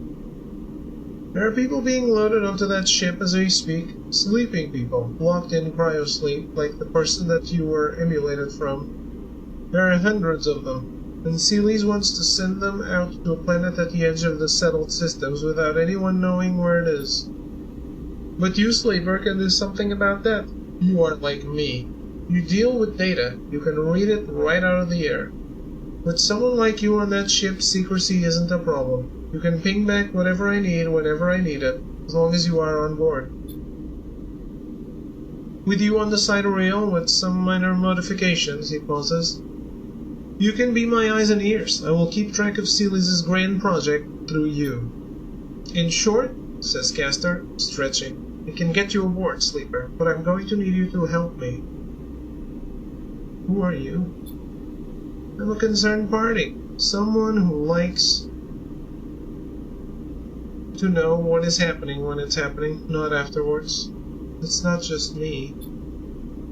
There are people being loaded onto that ship as we speak. Sleeping people, locked in cryosleep, like the person that you were emulated from. There are hundreds of them, and Seelys wants to send them out to a planet at the edge of the settled systems without anyone knowing where it is. But you, Sleeper, can do something about that. You are like me. You deal with data. You can read it right out of the air. With someone like you on that ship, secrecy isn't a problem. You can ping back whatever I need whenever I need it, as long as you are on board. With you on the sidereal, with some minor modifications, he pauses. You can be my eyes and ears. I will keep track of Seelys' grand project through you. In short, says Castor, stretching, I can get you aboard, Sleeper, but I'm going to need you to help me. Who are you? I'm a concerned party. Someone who likes to know what is happening when it's happening, not afterwards. It's not just me.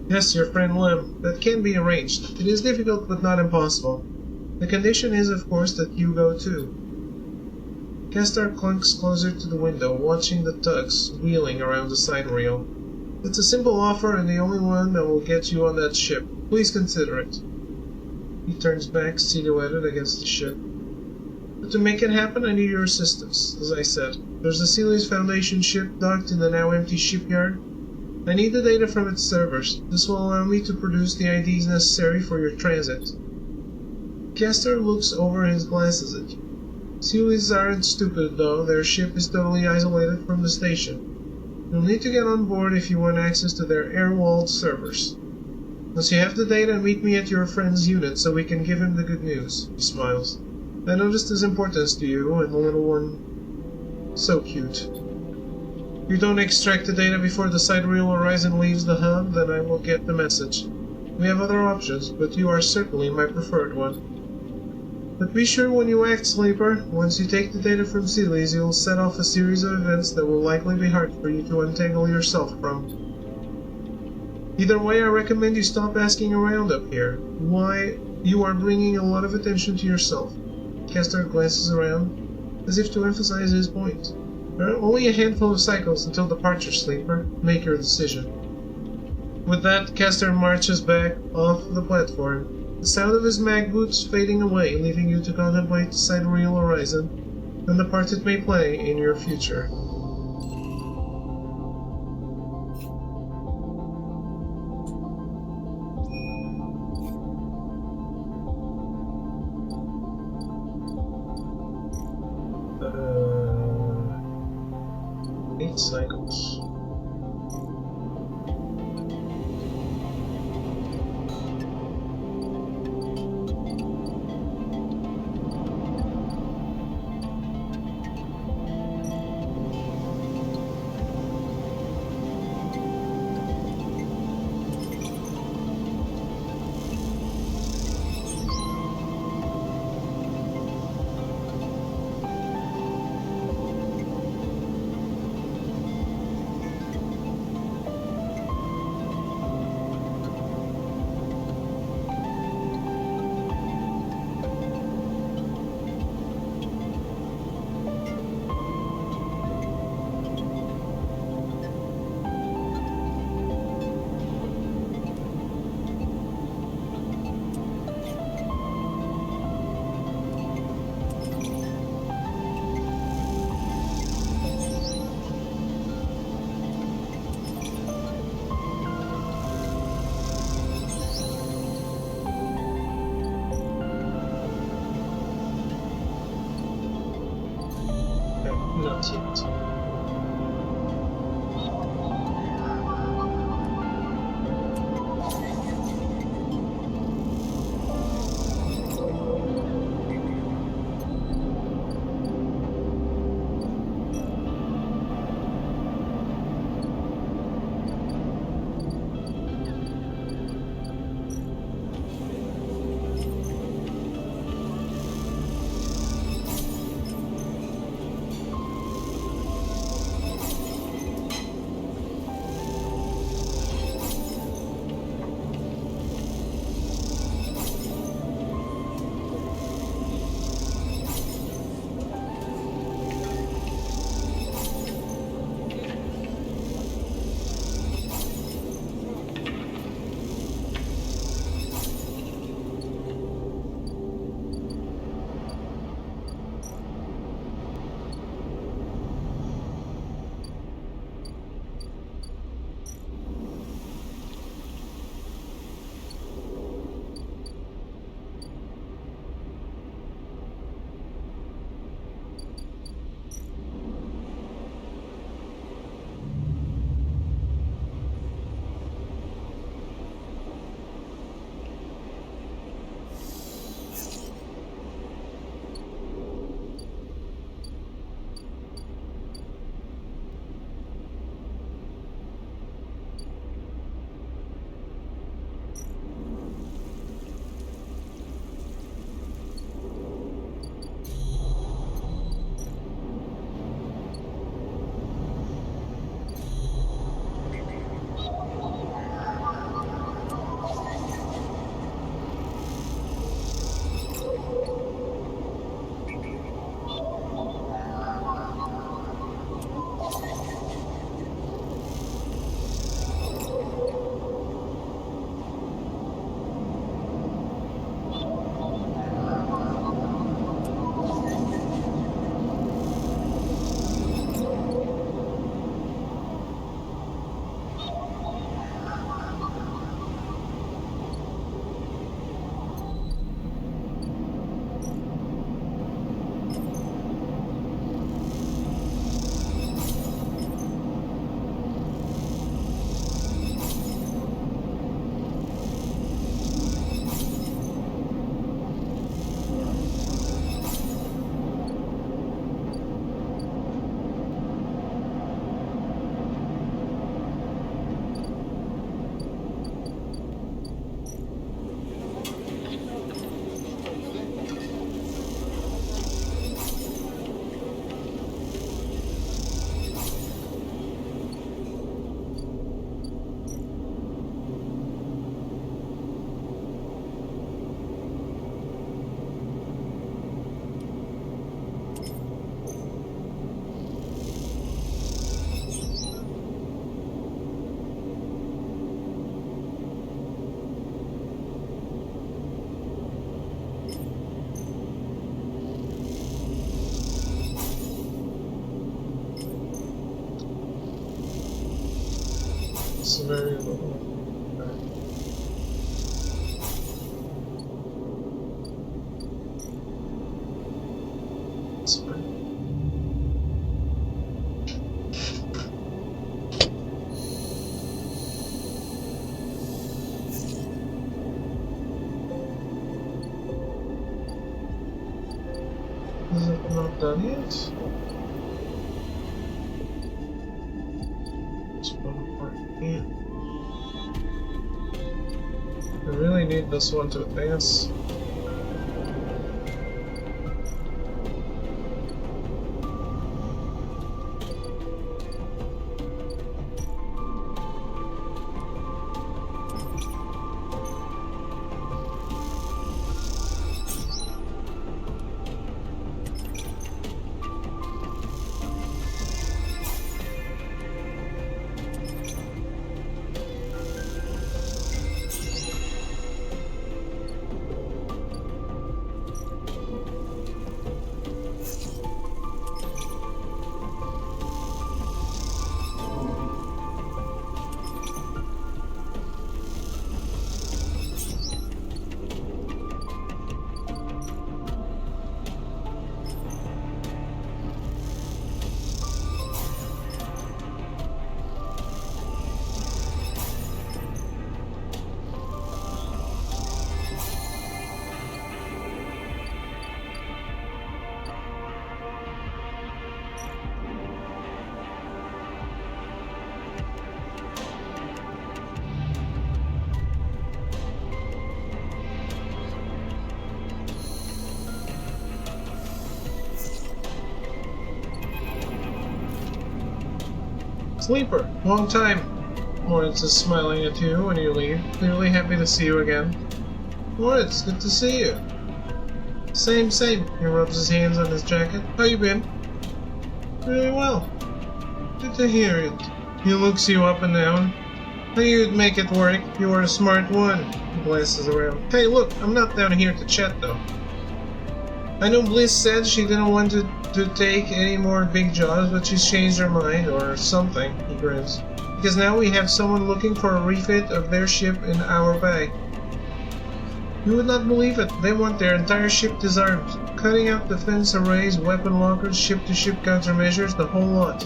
Yes, your friend Lem. That can be arranged. It is difficult, but not impossible. The condition is, of course, that you go too. Castor clunks closer to the window, watching the tugs wheeling around the side rail. It's a simple offer and the only one that will get you on that ship. Please consider it. He turns back, silhouetted against the ship. But to make it happen, I need your assistance. As I said, there's the Seelys Foundation ship docked in the now empty shipyard. I need the data from its servers. This will allow me to produce the IDs necessary for your transit. Castor looks over his glasses at you. Seelys aren't stupid, though. Their ship is totally isolated from the station. You'll need to get on board if you want access to their air-walled servers. Once you have the data, meet me at your friend's unit so we can give him the good news. He smiles. I noticed his importance to you, and the little one... so cute. If you don't extract the data before the sidereal horizon leaves the hub, then I will get the message. We have other options, but you are certainly my preferred one. But be sure when you act, Sleeper, once you take the data from Seelys, you'll set off a series of events that will likely be hard for you to untangle yourself from. Either way, I recommend you stop asking around up here. Why, you are bringing a lot of attention to yourself. Castor glances around, as if to emphasize his point. There are only a handful of cycles until departure, Sleeper. Make your decision. With that, Castor marches back off the platform, the sound of his mag boots fading away, leaving you to contemplate the sidereal horizon and the part it may play in your future. Eight cycles. Cute. It's very little. It's fine. Is it not done yet? It's one part. Yeah. I really need this one to advance. Sleeper, long time. Moritz is smiling at you when you leave, clearly happy to see you again. Moritz, good to see you. Same. He rubs his hands on his jacket. How you been? Really well. Good to hear it. He looks you up and down. How you'd make it work. You were a smart one. He glances around. Hey, look, I'm not down here to chat though. I know Bliss said she didn't want to take any more big jobs, but she's changed her mind, or something, he grins. Because now we have someone looking for a refit of their ship in our bay. You would not believe it, they want their entire ship disarmed. Cutting out defense arrays, weapon lockers, ship-to-ship countermeasures, the whole lot.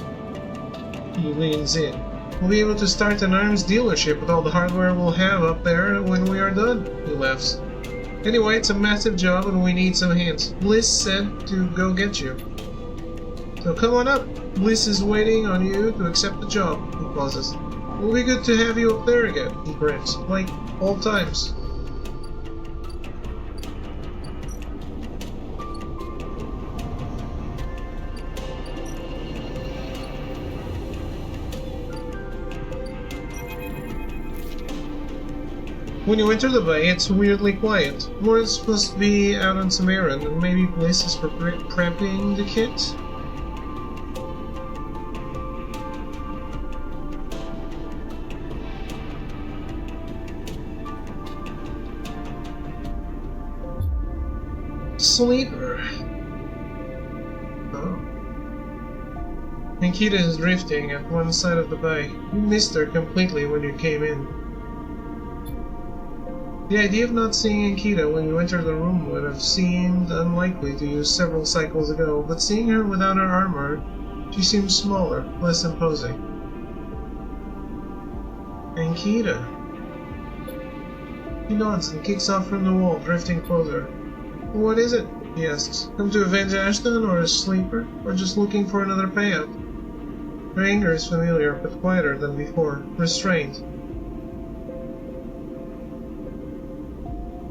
He leans in. We'll be able to start an arms dealership with all the hardware we'll have up there when we are done. He laughs. Anyway, it's a massive job and we need some hands. Bliss said to go get you. So come on up. Bliss is waiting on you to accept the job. He pauses. It'll be good to have you up there again. He grins. Like old times. When you enter the bay, it's weirdly quiet. Moritz must be out on some errand, and maybe Bliss is prepping the kit? Sleeper. Oh. Ankita is drifting at one side of the bay. You missed her completely when you came in. The idea of not seeing Ankita when you entered the room would have seemed unlikely to you several cycles ago, but seeing her without her armor, she seems smaller, less imposing. Ankita. He nods and kicks off from the wall, drifting closer. What is it? He asks. Come to avenge Ashton, or a sleeper, or just looking for another payout? Her anger is familiar, but quieter than before, restrained.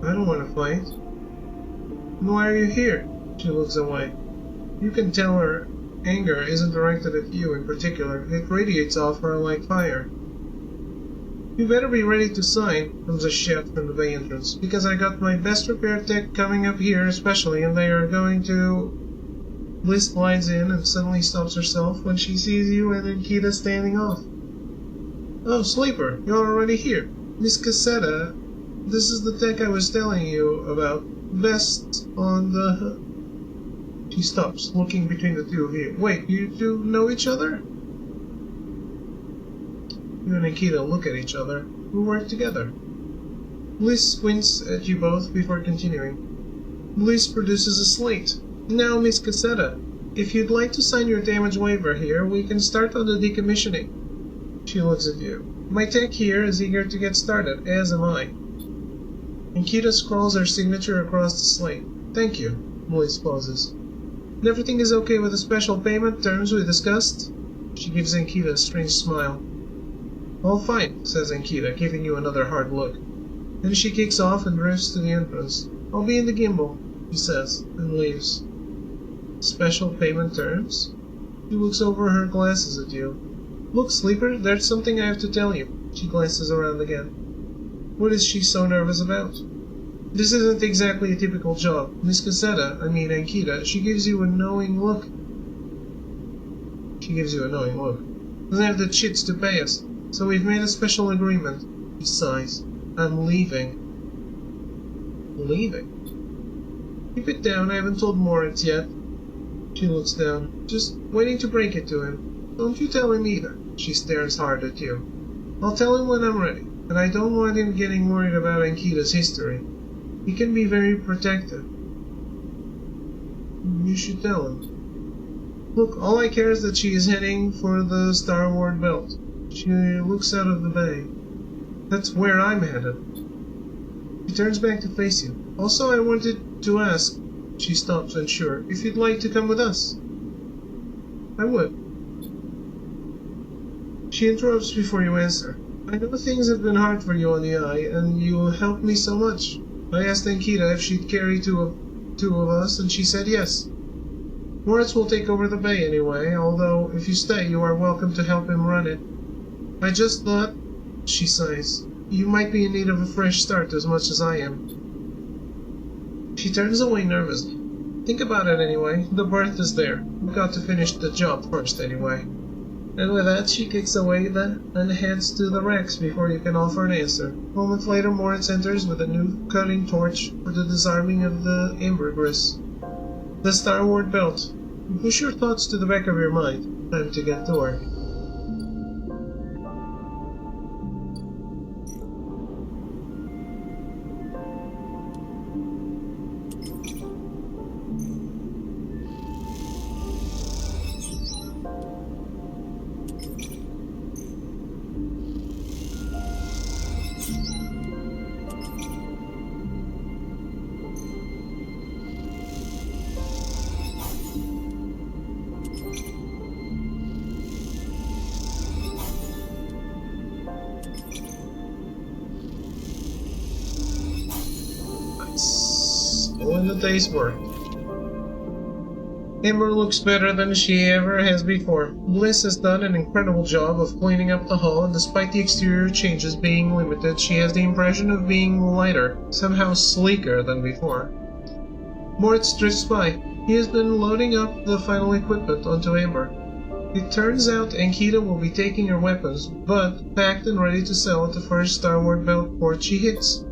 I don't want to fight. Then why are you here? She looks away. You can tell her anger isn't directed at you in particular. It radiates off her like fire. You better be ready to sign, comes a shout from the bay entrance, because I got my best repair tech coming up here especially, and they are going to... Bliss glides in and suddenly stops herself when she sees you and Ankita standing off. Oh, Sleeper, you're already here. Miss Cassetta, this is the tech I was telling you about. Best on the... She stops, looking between the two of you. Wait, you two know each other? You and Ankita look at each other. We work together. Bliss squints at you both before continuing. Bliss produces a slate. Now, Miss Cassetta, if you'd like to sign your damage waiver here, we can start on the decommissioning. She looks at you. My tech here is eager to get started, as am I. Ankita scrawls her signature across the slate. Thank you. Bliss pauses. And everything is okay with the special payment terms we discussed? She gives Ankita a strange smile. All fine, says Ankita, giving you another hard look. Then she kicks off and drifts to the entrance. I'll be in the gimbal, he says, and leaves. Special payment terms? She looks over her glasses at you. Look, Sleeper, there's something I have to tell you. She glances around again. What is she so nervous about? This isn't exactly a typical job. Miss Cassetta, I mean Ankita, she gives you a knowing look. She gives you a knowing look. Doesn't have the chits to pay us. So we've made a special agreement. He sighs. I'm leaving. Leaving? Keep it down, I haven't told Moritz yet. She looks down. Just waiting to break it to him. Don't you tell him either. She stares hard at you. I'll tell him when I'm ready, and I don't want him getting worried about Ankita's history. He can be very protective. You should tell him. Look, all I care is that she is heading for the Starward Belt. She looks out of the bay. That's where I'm headed. She turns back to face you. Also, I wanted to ask, she stops unsure, if you'd like to come with us. I would. She interrupts before you answer. I know things have been hard for you on the Eye, and you helped me so much. I asked Ankita if she'd carry two of us, and she said yes. Moritz will take over the bay anyway, although if you stay, you are welcome to help him run it. I just thought, she sighs, you might be in need of a fresh start as much as I am. She turns away nervously. Think about it anyway, the berth is there. We've got to finish the job first anyway. And with that, she kicks away and heads to the racks before you can offer an answer. A moment later, Moritz enters with a new cutting torch for the disarming of the ambergris. The starward belt. Push your thoughts to the back of your mind. Time to get to work. Doing the day's work. Amber looks better than she ever has before. Bliss has done an incredible job of cleaning up the hull, and despite the exterior changes being limited, she has the impression of being lighter, somehow sleeker than before. Moritz drifts by. He has been loading up the final equipment onto Amber. It turns out Ankita will be taking her weapons, but packed and ready to sell at the first starward belt port she hits.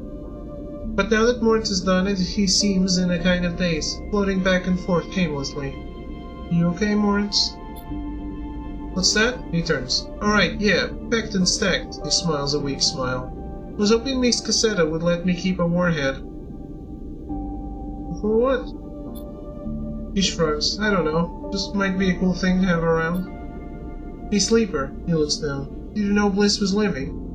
But now that Moritz has done it, he seems in a kind of daze, floating back and forth aimlessly. You okay, Moritz? What's that? He turns. Alright, yeah, packed and stacked. He smiles a weak smile. Was hoping Miss Cassetta would let me keep a warhead. For what? He shrugs. I don't know. Just might be a cool thing to have around. Hey, Sleeper. He looks down. Did you know Bliss was living?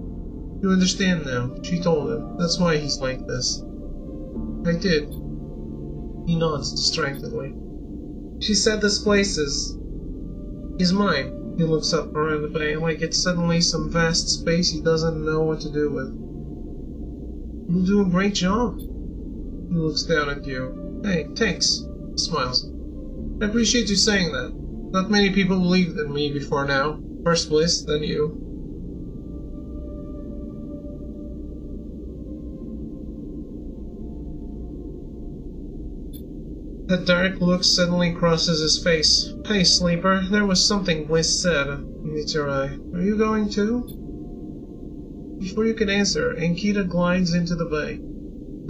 You understand now. She told him. That's why he's like this. I did. He nods distractedly. She said this place is mine. He looks up around the bay like it's suddenly some vast space he doesn't know what to do with. You do a great job. He looks down at you. Hey, thanks. He smiles. I appreciate you saying that. Not many people believed in me before now. First Bliss, then you. A dark look suddenly crosses his face. Hey, Sleeper, there was something Bliss said. He meets your eye. Are you going too? Before you can answer, Ankita glides into the bay.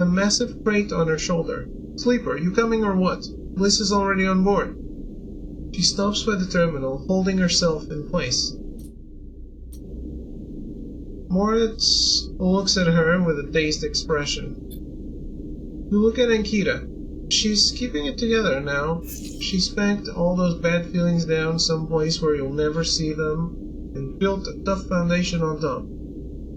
A massive crate on her shoulder. Sleeper, you coming or what? Bliss is already on board. She stops by the terminal, holding herself in place. Moritz looks at her with a dazed expression. You look at Ankita. She's keeping it together now. She spanked all those bad feelings down someplace where you'll never see them, and built a tough foundation on top.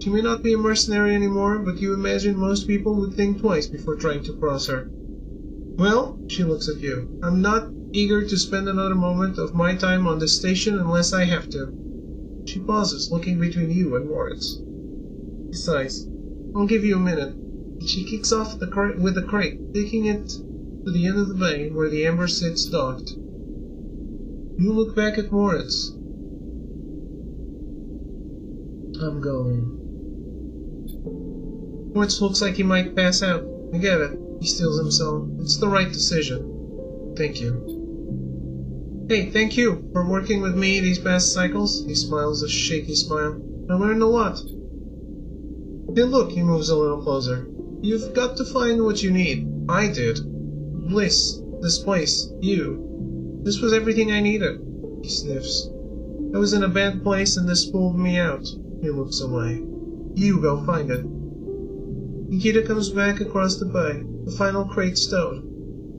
She may not be a mercenary anymore, but you imagine most people would think twice before trying to cross her. Well, she looks at you. I'm not eager to spend another moment of my time on this station unless I have to. She pauses, looking between you and Moritz. He sighs. I'll give you a minute. She kicks off with the crate, taking it to the end of the bay where the Amber sits docked. You look back at Moritz. I'm going. Moritz looks like he might pass out. I get it. He steels himself. It's the right decision. Thank you. Hey, thank you for working with me these past cycles. He smiles a shaky smile. I learned a lot. Hey, look, he moves a little closer. You've got to find what you need. I did. Bliss, this place, you. This was everything I needed. He sniffs. I was in a bad place and this pulled me out. He looks away. You go find it. Nikita comes back across the bay, the final crate stowed.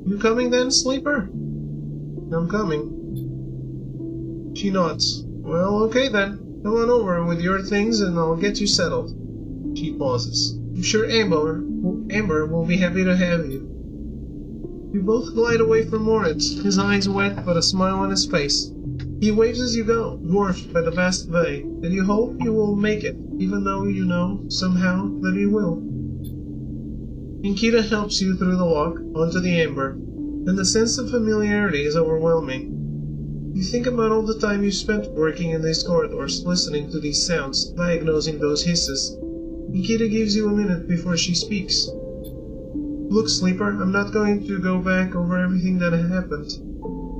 You coming then, Sleeper? I'm coming. She nods. Well, okay then. Come on over with your things and I'll get you settled. She pauses. I'm sure Amber will be happy to have you. You both glide away from Moritz, his eyes wet but a smile on his face. He waves as you go, dwarfed by the vast bay, and you hope you will make it, even though you know, somehow, that he will. Ankita helps you through the walk, onto the Amber. and the sense of familiarity is overwhelming. You think about all the time you spent working in these corridors, listening to these sounds, diagnosing those hisses. Nikita gives you a minute before she speaks. Look, Sleeper, I'm not going to go back over everything that happened.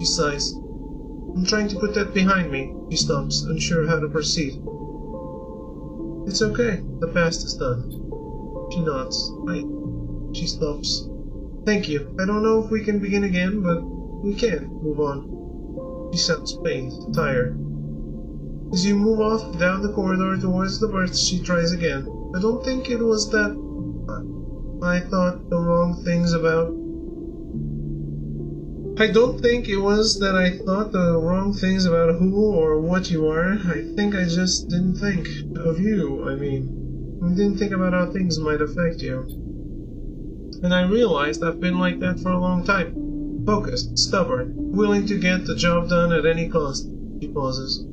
She sighs. I'm trying to put that behind me. She stops, unsure how to proceed. It's okay. The past is done. She nods. She stops. Thank you. I don't know if we can begin again, but we can move on. She sounds pained, tired. As you move off down the corridor towards the berths, she tries again. I don't think it was that I thought the wrong things about. I don't think it was that I thought the wrong things about who or what you are. I think I just didn't think of you, I mean. I didn't think about how things might affect you. And I realized I've been like that for a long time. Focused, stubborn, willing to get the job done at any cost. She pauses.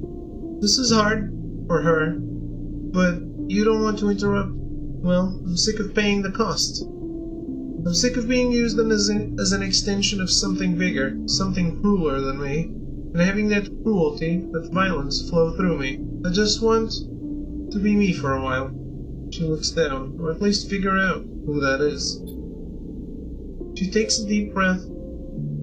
This is hard for her, but you don't want to interrupt. Well, I'm sick of paying the cost. I'm sick of being used as an extension of something bigger, something crueler than me, and having that cruelty, that violence flow through me. I just want to be me for a while. She looks down, or at least figure out who that is. She takes a deep breath.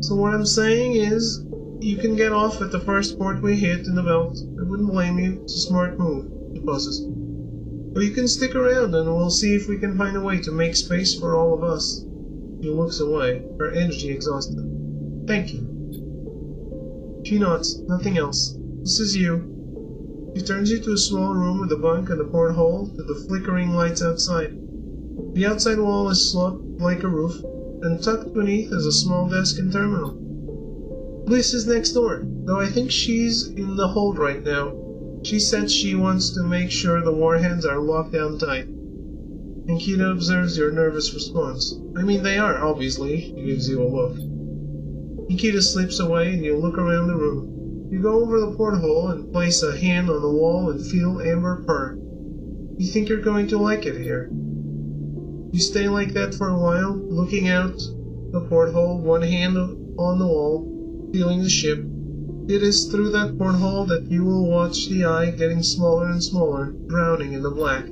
So what I'm saying is, you can get off at the first port we hit in the belt. I wouldn't blame you. It's a smart move. She pauses. Or you can stick around and we'll see if we can find a way to make space for all of us. She looks away, her energy exhausted. Thank you. She nods. Nothing else. This is you. She turns you to a small room with a bunk and a porthole to the flickering lights outside. The outside wall is sloped like a roof, and tucked beneath is a small desk and terminal. Bliss is next door, though I think she's in the hold right now. She said she wants to make sure the warheads are locked down tight. Nikita observes your nervous response. I mean, they are, obviously. She gives you a look. Nikita slips away and you look around the room. You go over the porthole and place a hand on the wall and feel Amber purr. You think you're going to like it here. You stay like that for a while, looking out the porthole, one hand on the wall, feeling the ship. It is through that porthole that you will watch the eye getting smaller and smaller, drowning in the black.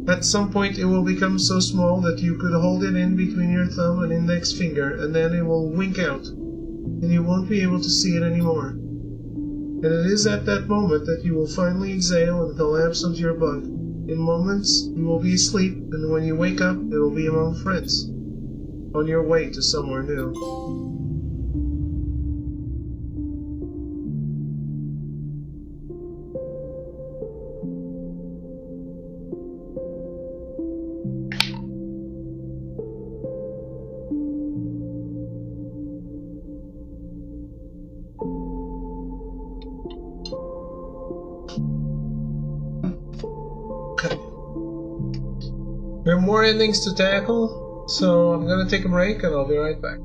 At some point it will become so small that you could hold it in between your thumb and index finger, and then it will wink out, and you won't be able to see it anymore. And it is at that moment that you will finally exhale and collapse onto your bunk. In moments you will be asleep, and when you wake up it will be among friends, on your way to somewhere new. There are more endings to tackle, so I'm gonna take a break and I'll be right back.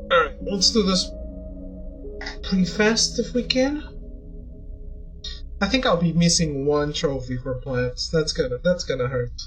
Alright, let's do this pretty fast if we can. I think I'll be missing one trophy for plants. That's gonna hurt.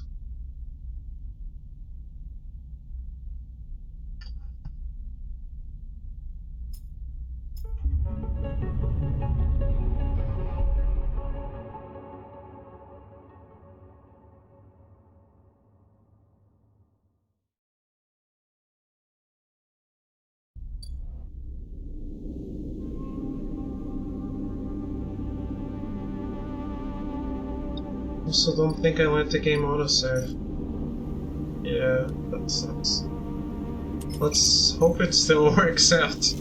Also, don't think I let the game autosave. Yeah, that sucks. Let's hope it still works out.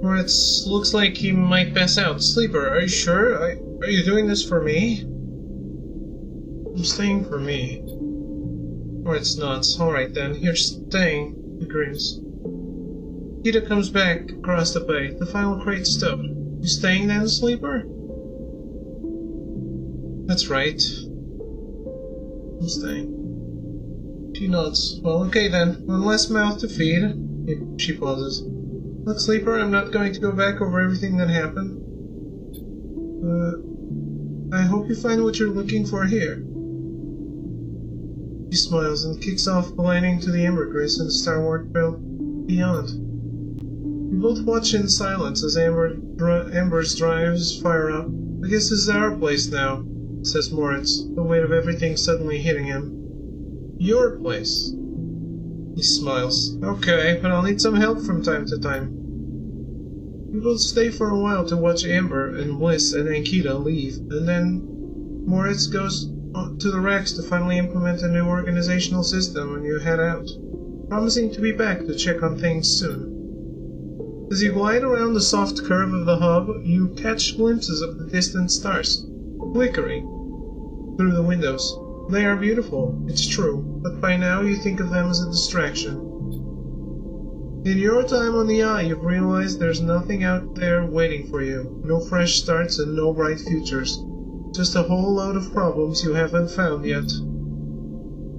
Well, it looks like he might pass out. Sleeper, are you sure? Are you doing this for me? I'm staying for me. Or it's not. Alright then, you're staying. He grins. Kita comes back across the bay. The final crate stowed. You staying then, Sleeper? That's right. I'm staying. She nods. Well, okay then. One less mouth to feed. She pauses. Look, Sleeper, I'm not going to go back over everything that happened. I hope you find what you're looking for here. He smiles and kicks off gliding to the ambergris and the starward trail beyond. We both watch in silence as Amber's drives fire up. I guess this is our place now, says Moritz, the weight of everything suddenly hitting him. Your place. He smiles. Okay, but I'll need some help from time to time. We both stay for a while to watch Amber and Bliss and Ankita leave, and then Moritz goes to the Rex to finally implement a new organizational system and you head out, promising to be back to check on things soon. As you glide around the soft curve of the hub, you catch glimpses of the distant stars, flickering through the windows. They are beautiful, it's true, but by now you think of them as a distraction. In your time on the Eye, you've realized there's nothing out there waiting for you. No fresh starts and no bright futures. Just a whole load of problems you haven't found yet.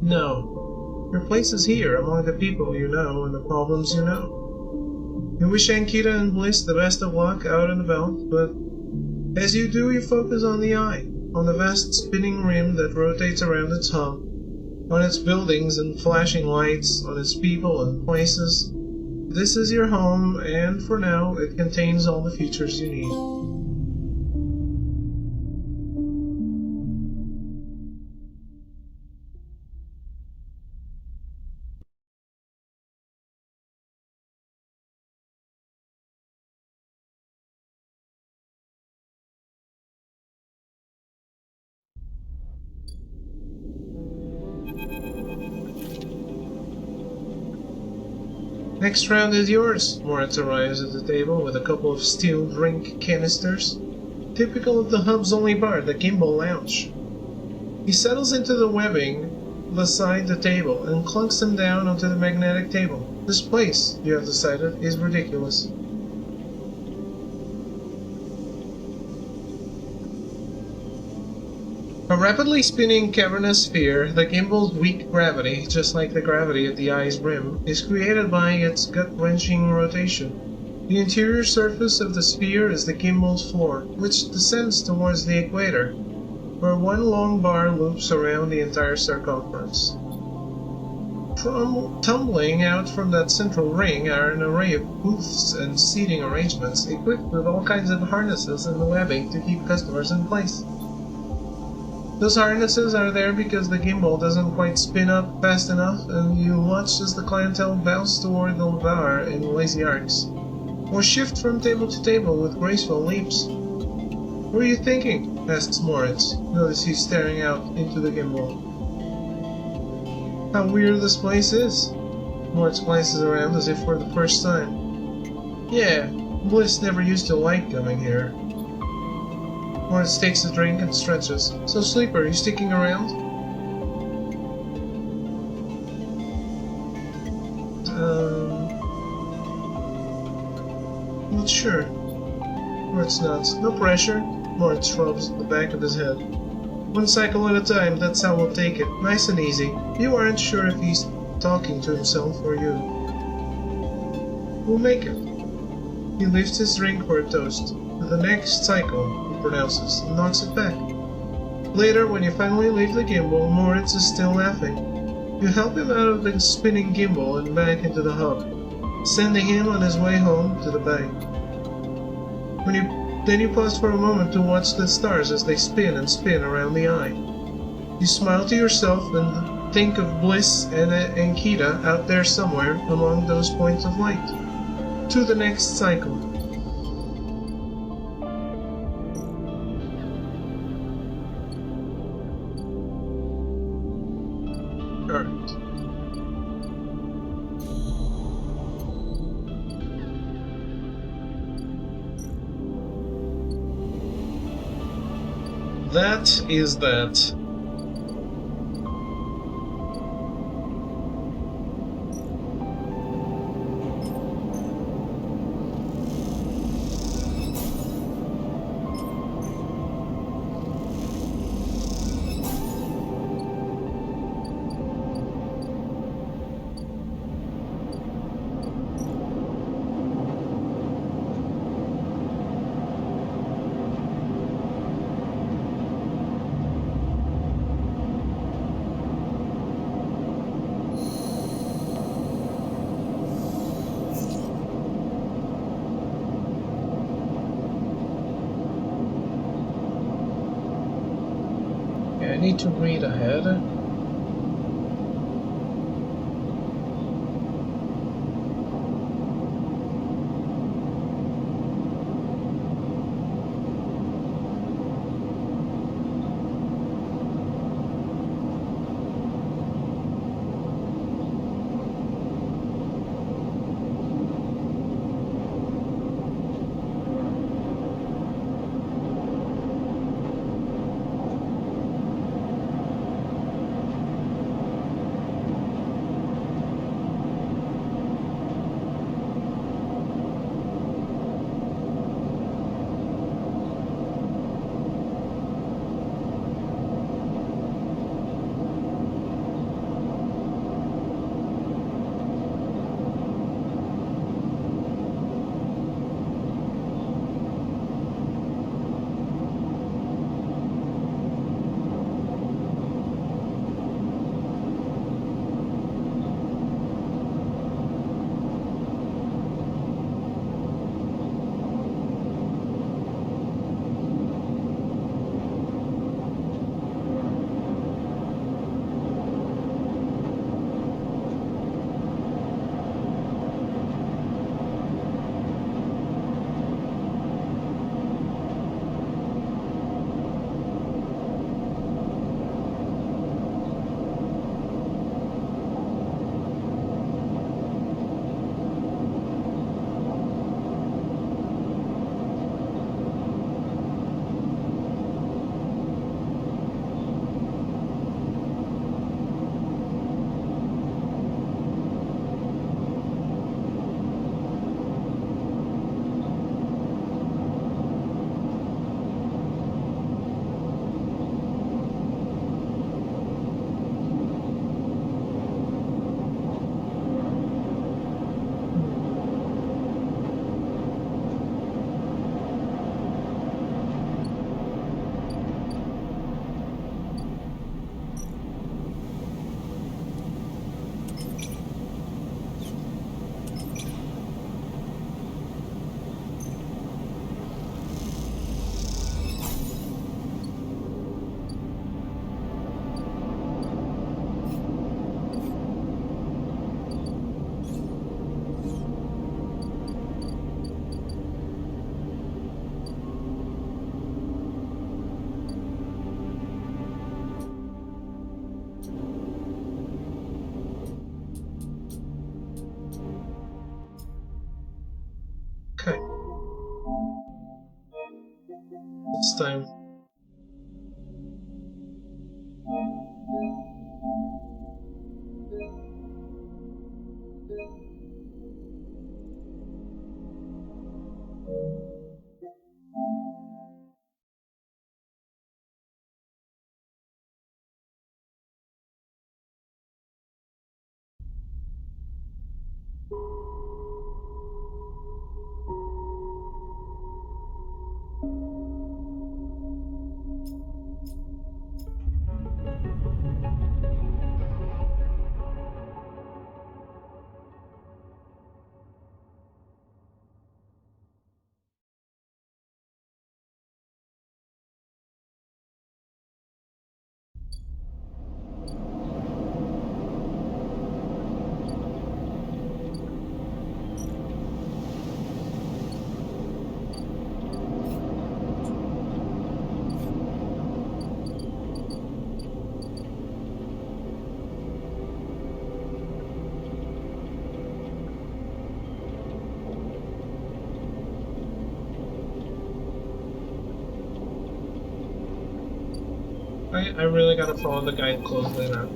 No. Your place is here, among the people you know and the problems you know. You wish Ankita and Bliss the best of luck out and about, but as you do, you focus on the Eye, on the vast spinning rim that rotates around its hub, on its buildings and flashing lights, on its people and places. This is your home, and for now, it contains all the features you need. Next round is yours. Moritz arrives at the table with a couple of steel drink canisters, typical of the hub's only bar, the Gimbal Lounge. He settles into the webbing beside the table and clunks them down onto the magnetic table. This place, you have decided, is ridiculous. A rapidly spinning cavernous sphere, the gimbal's weak gravity, just like the gravity at the eye's rim, is created by its gut-wrenching rotation. The interior surface of the sphere is the gimbal's floor, which descends towards the equator, where one long bar loops around the entire circumference. Tumbling out from that central ring are an array of booths and seating arrangements equipped with all kinds of harnesses and webbing to keep customers in place. Those harnesses are there because the gimbal doesn't quite spin up fast enough, and you watch as the clientele bounce toward the bar in lazy arcs, or shift from table to table with graceful leaps. "What are you thinking?" asks Moritz. Notice he's staring out into the gimbal. "How weird this place is." Moritz glances around as if for the first time. "Yeah, Bliss never used to like coming here." Moritz takes a drink and stretches. "So, Sleeper, you sticking around?" Not sure. Moritz nods. "No pressure." Moritz rubs the back of his head. "One cycle at a time, that's how we'll take it. Nice and easy. You aren't sure if he's talking to himself or you." "We'll make it." He lifts his drink for a toast. "The next cycle," pronounces, and knocks it back. Later, when you finally leave the gimbal, Moritz is still laughing. You help him out of the spinning gimbal and back into the hub, sending him on his way home to the bank. Then you pause for a moment to watch the stars as they spin and spin around the eye. You smile to yourself and think of Bliss and Ankita out there somewhere among those points of light. To the next cycle. That is that. I need to read ahead. last time. I really gotta follow the guide closely now.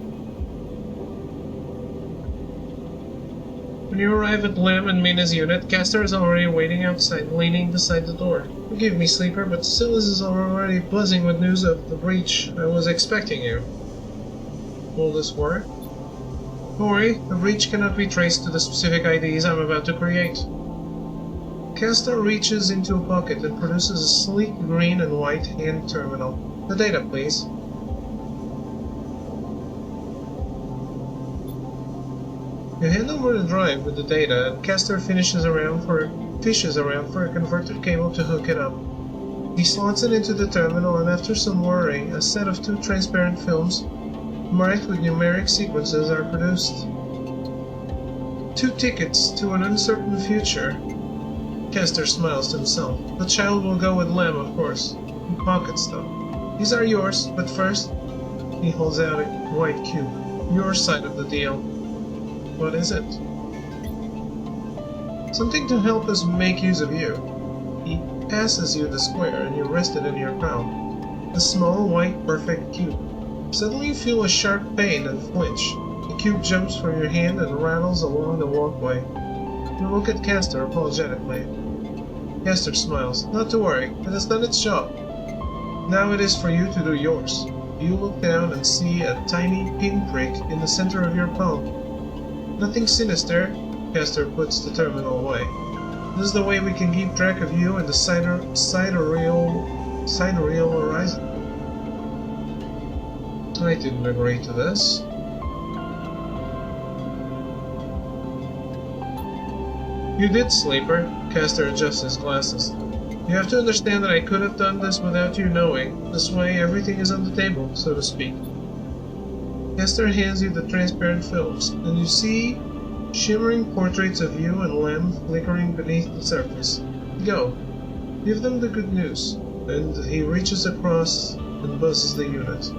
When you arrive at Lem and Mina's unit, Castor is already waiting outside, leaning beside the door. Forgive me, Sleeper, but Silas is already buzzing with news of the breach. I was expecting you. Will this work? Don't worry, the breach cannot be traced to the specific IDs I'm about to create. Castor reaches into a pocket and produces a sleek green and white hand terminal. The data, please. You hand over the drive with the data, and Castor fishes around for a converter cable to hook it up. He slots it into the terminal, and after some worrying, a set of 2 transparent films marked with numeric sequences are produced. 2 tickets to an uncertain future. Castor smiles to himself. The child will go with Lem, of course. He pockets them. These are yours, but first, he holds out a white cube. Your side of the deal. What is it? Something to help us make use of you. He passes you the square and you rest it in your palm. A small, white, perfect cube. Suddenly you feel a sharp pain and flinch. The cube jumps from your hand and rattles along the walkway. You look at Castor apologetically. Castor smiles. Not to worry, it has done its job. Now it is for you to do yours. You look down and see a tiny pinprick in the center of your palm. Nothing sinister. Castor puts the terminal away. This is the way we can keep track of you and the sidereal horizon. I didn't agree to this. You did, Sleeper. Castor adjusts his glasses. You have to understand that I could have done this without you knowing. This way, everything is on the table, so to speak. Castor hands you the transparent films, and you see shimmering portraits of you and Lem flickering beneath the surface. Go. Give them the good news. And he reaches across and buzzes the unit.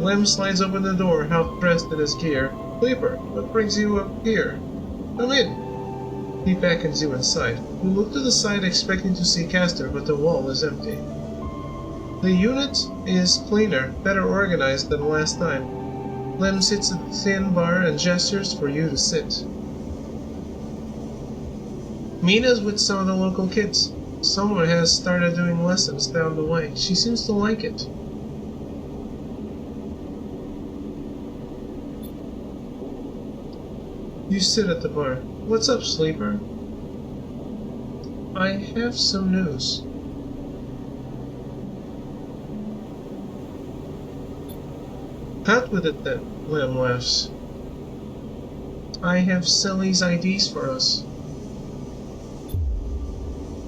Lem slides open the door, half dressed in his gear. Sleeper, what brings you up here? Come in. He beckons you inside. You look to the side expecting to see Castor, but the wall is empty. The unit is cleaner, better organized than last time. Lem sits at the thin bar and gestures for you to sit. Mina's with some of the local kids. Someone has started doing lessons down the way. She seems to like it. You sit at the bar. What's up, Sleeper? I have some news. Out with it then, Lem laughs. I have Sally's IDs for us.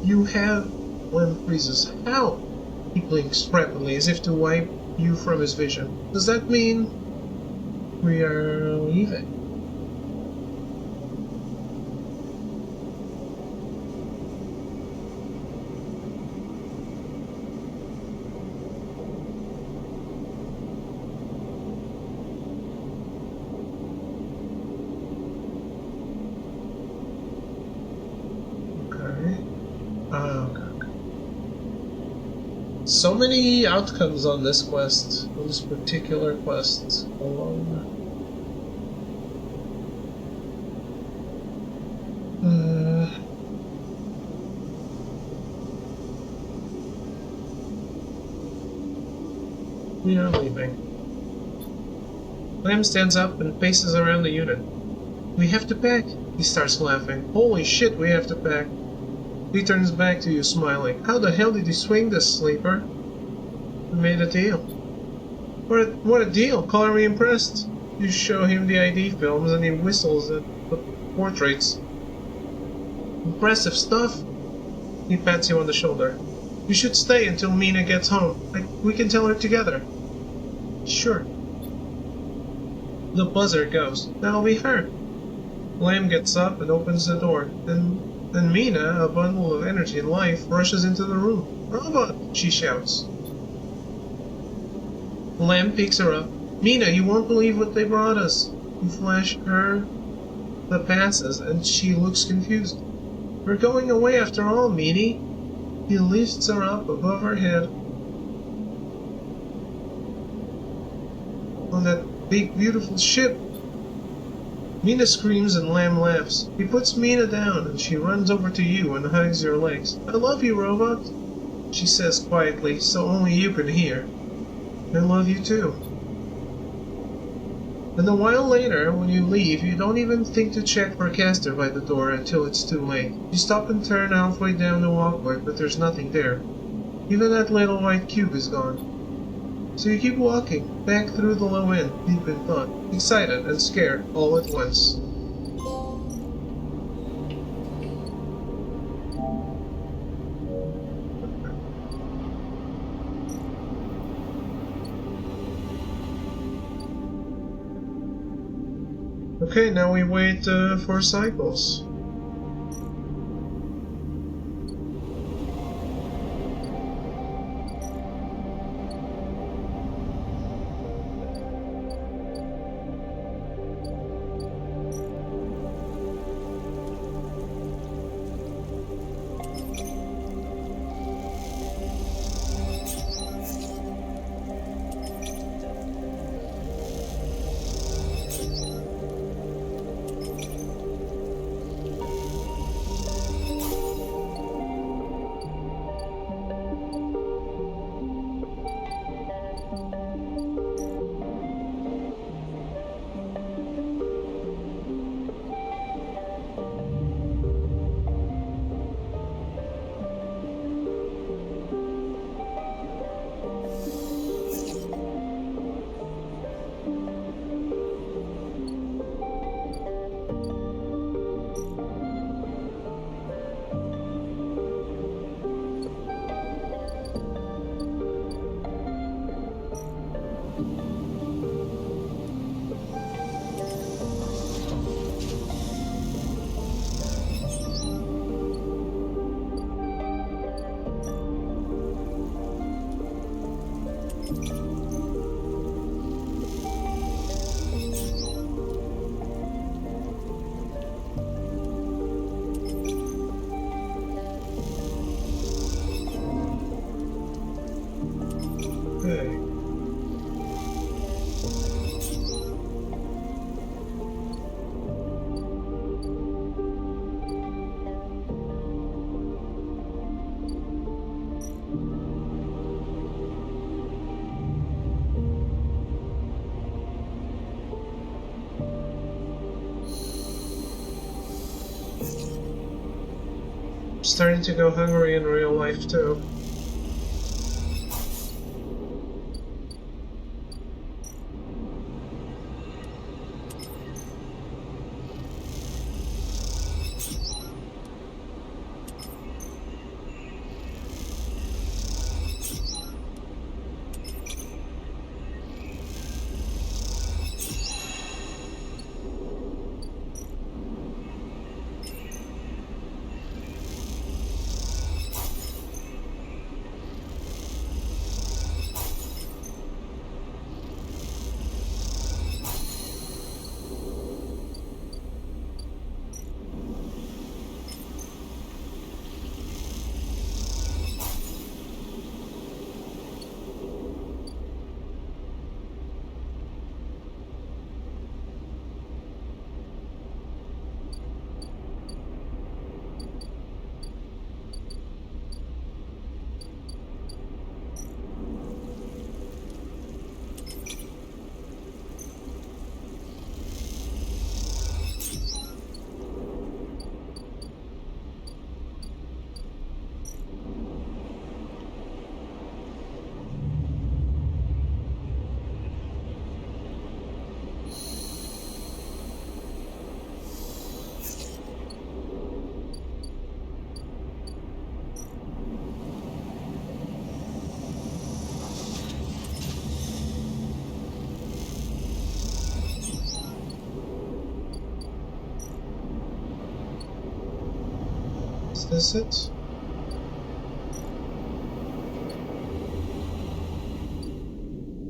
You have... Lem freezes. How? He blinks rapidly as if to wipe you from his vision. Does that mean... we are leaving? Okay. So many outcomes on this quest, on this particular quest alone. We are leaving. Lamb stands up and paces around the unit. We have to pack. He starts laughing. Holy shit, we have to pack. He turns back to you, smiling. How the hell did you swing this, sleeper? We made a deal. What a deal! Color me impressed. You show him the ID films and he whistles at the portraits. Impressive stuff. He pats you on the shoulder. You should stay until Mina gets home. We can tell her together. Sure. The buzzer goes. That'll be her. Lamb gets up and opens the door. Then Mina, a bundle of energy and life, rushes into the room. Robot! She shouts. Lamb picks her up. Mina, you won't believe what they brought us. You flash her the passes and she looks confused. We're going away after all, Meanie. He lifts her up above her head on that big beautiful ship. Mina screams and Lamb laughs. He puts Mina down and she runs over to you and hugs your legs. I love you, Robot, she says quietly so only you can hear. I love you too. And a while later, when you leave, you don't even think to check for Castor by the door until it's too late. You stop and turn halfway down the walkway, but there's nothing there. Even that little white cube is gone. So you keep walking, back through the low end, deep in thought, excited and scared all at once. Okay, now we wait for cycles. Starting to go hungry in real life too. this it?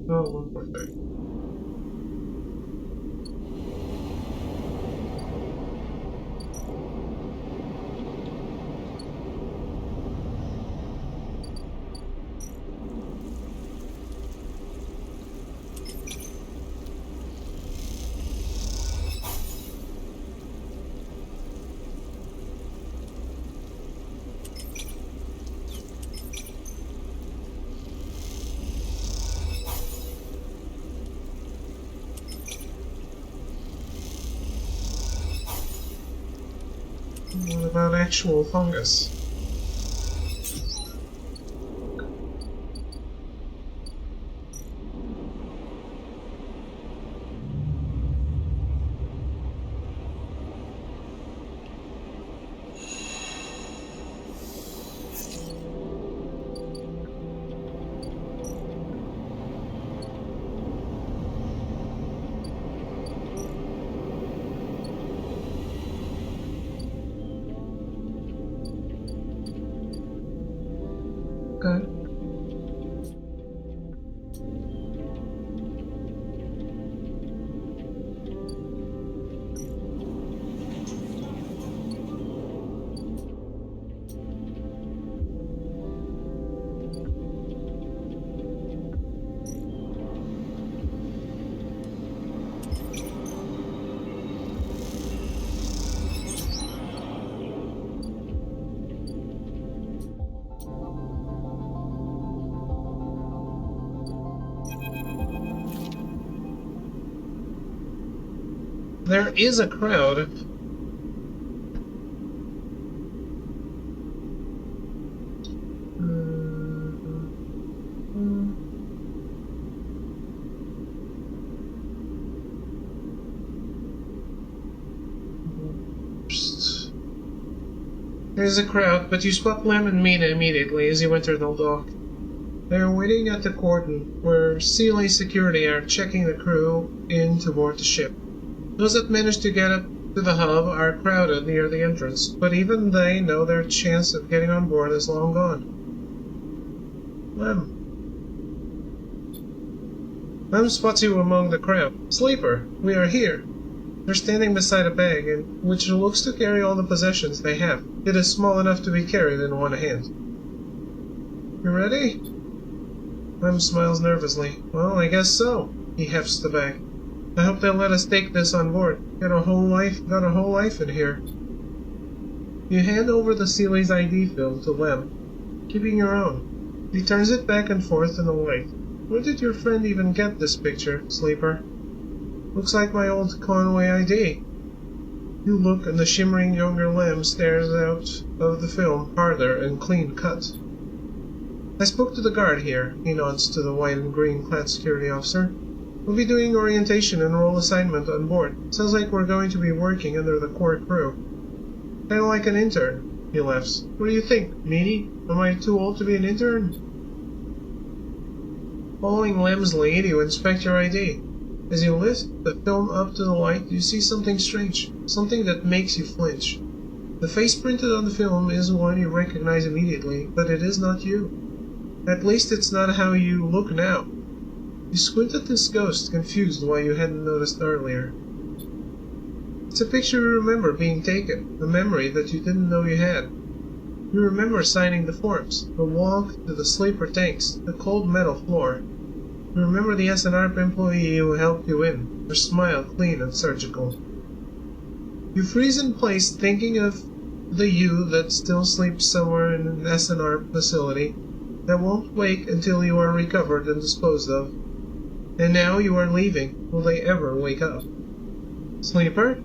Oh, 1.3. What about actual fungus? Okay. There is a crowd. There's a crowd, but you spot Lem and Mina immediately as you enter the dock. They are waiting at the cordon, where Sealy security are checking the crew in to board the ship. Those that manage to get up to the hub are crowded near the entrance, but even they know their chance of getting on board is long gone. Lem spots you among the crowd. Sleeper, we are here. They're standing beside a bag, which looks to carry all the possessions they have. It is small enough to be carried in one hand. You ready? Lem smiles nervously. Well, I guess so. He hefts the bag. I hope they'll let us take this on board. Got a whole life in here. You hand over the Sealy's ID film to Lem, keeping your own. He turns it back and forth in the light. Where did your friend even get this picture, Sleeper? Looks like my old Conway ID. You look, and the shimmering younger Lem stares out of the film, harder and clean cut. I spoke to the guard here. He nods to the white and green clad security officer. We'll be doing orientation and role assignment on board. Sounds like we're going to be working under the core crew. Kinda like an intern. He laughs. What do you think, Meanie? Am I too old to be an intern? Following Lem's lead, you inspect your ID. As you lift the film up to the light, you see something strange. Something that makes you flinch. The face printed on the film is one you recognize immediately, but it is not you. At least it's not how you look now. You squint at this ghost, confused why you hadn't noticed earlier. It's a picture you remember being taken, a memory that you didn't know you had. You remember signing the forms, the walk to the sleeper tanks, the cold metal floor. You remember the SNRP employee who helped you in, her smile clean and surgical. You freeze in place thinking of the you that still sleeps somewhere in an SNRP facility that won't wake until you are recovered and disposed of. And now you are leaving. Will they ever wake up? Sleeper?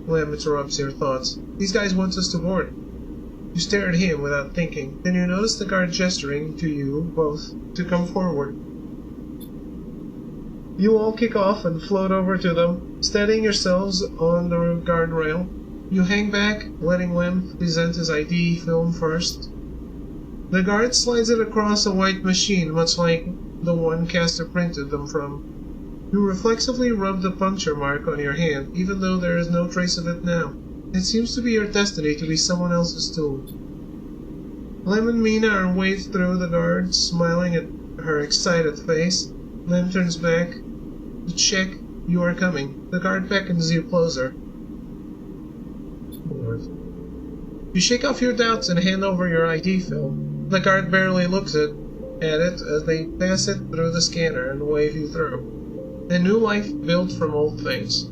Lem interrupts your thoughts. These guys want us to board. You stare at him without thinking. Then you notice the guard gesturing to you both to come forward. You all kick off and float over to them, steadying yourselves on the guardrail. You hang back, letting Lem present his ID film first. The guard slides it across a white machine, much like the one Castor printed them from. You reflexively rub the puncture mark on your hand, even though there is no trace of it now. It seems to be your destiny to be someone else's tool. Lem and Mina are waved through the guards, smiling at her excited face. Lem turns back to check you are coming. The guard beckons you closer. You shake off your doubts and hand over your ID film. The guard barely looks at it as they pass it through the scanner and wave you through. A new life built from old things.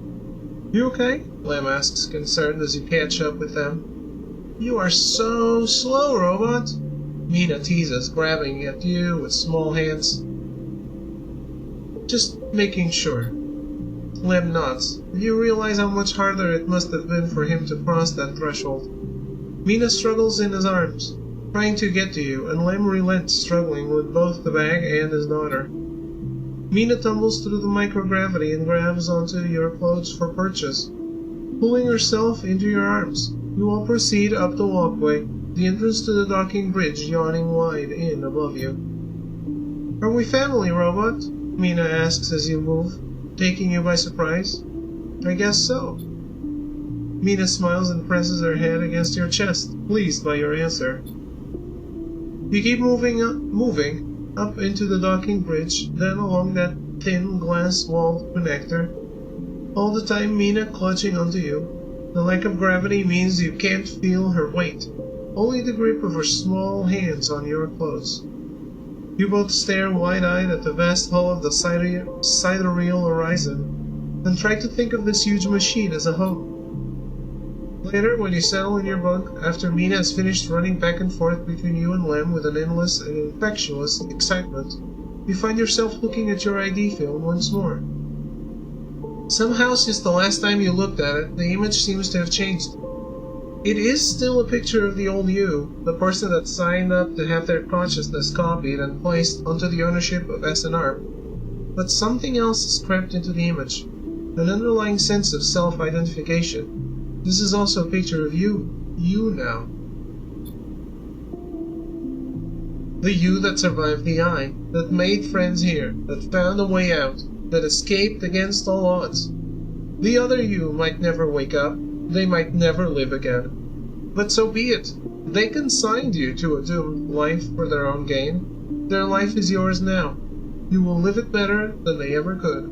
You okay? Lem asks, concerned as you catch up with them. You are so slow, robot. Mina teases, grabbing at you with small hands. Just making sure. Lem nods. You realize how much harder it must have been for him to cross that threshold. Mina struggles in his arms, trying to get to you, and Lem relents, struggling with both the bag and his daughter. Mina tumbles through the microgravity and grabs onto your clothes for purchase, pulling herself into your arms. You all proceed up the walkway, the entrance to the docking bridge yawning wide in above you. Are we family, robot? Mina asks as you move, taking you by surprise. I guess so. Mina smiles and presses her head against your chest, pleased by your answer. You keep moving up into the docking bridge, then along that thin glass-walled connector, all the time Mina clutching onto you. The lack of gravity means you can't feel her weight, only the grip of her small hands on your clothes. You both stare wide-eyed at the vast hull of the sidereal horizon, and try to think of this huge machine as a home. Later, when you settle in your bunk, after Mina has finished running back and forth between you and Lem with an endless and infectious excitement, you find yourself looking at your ID film once more. Somehow, since the last time you looked at it, the image seems to have changed. It is still a picture of the old you, the person that signed up to have their consciousness copied and placed onto the ownership of SNR, but something else has crept into the image, an underlying sense of self-identification. This is also a picture of you now. The you that survived the eye, that made friends here, that found a way out, that escaped against all odds. The other you might never wake up, they might never live again. But so be it. They consigned you to a doomed life for their own gain. Their life is yours now. You will live it better than they ever could.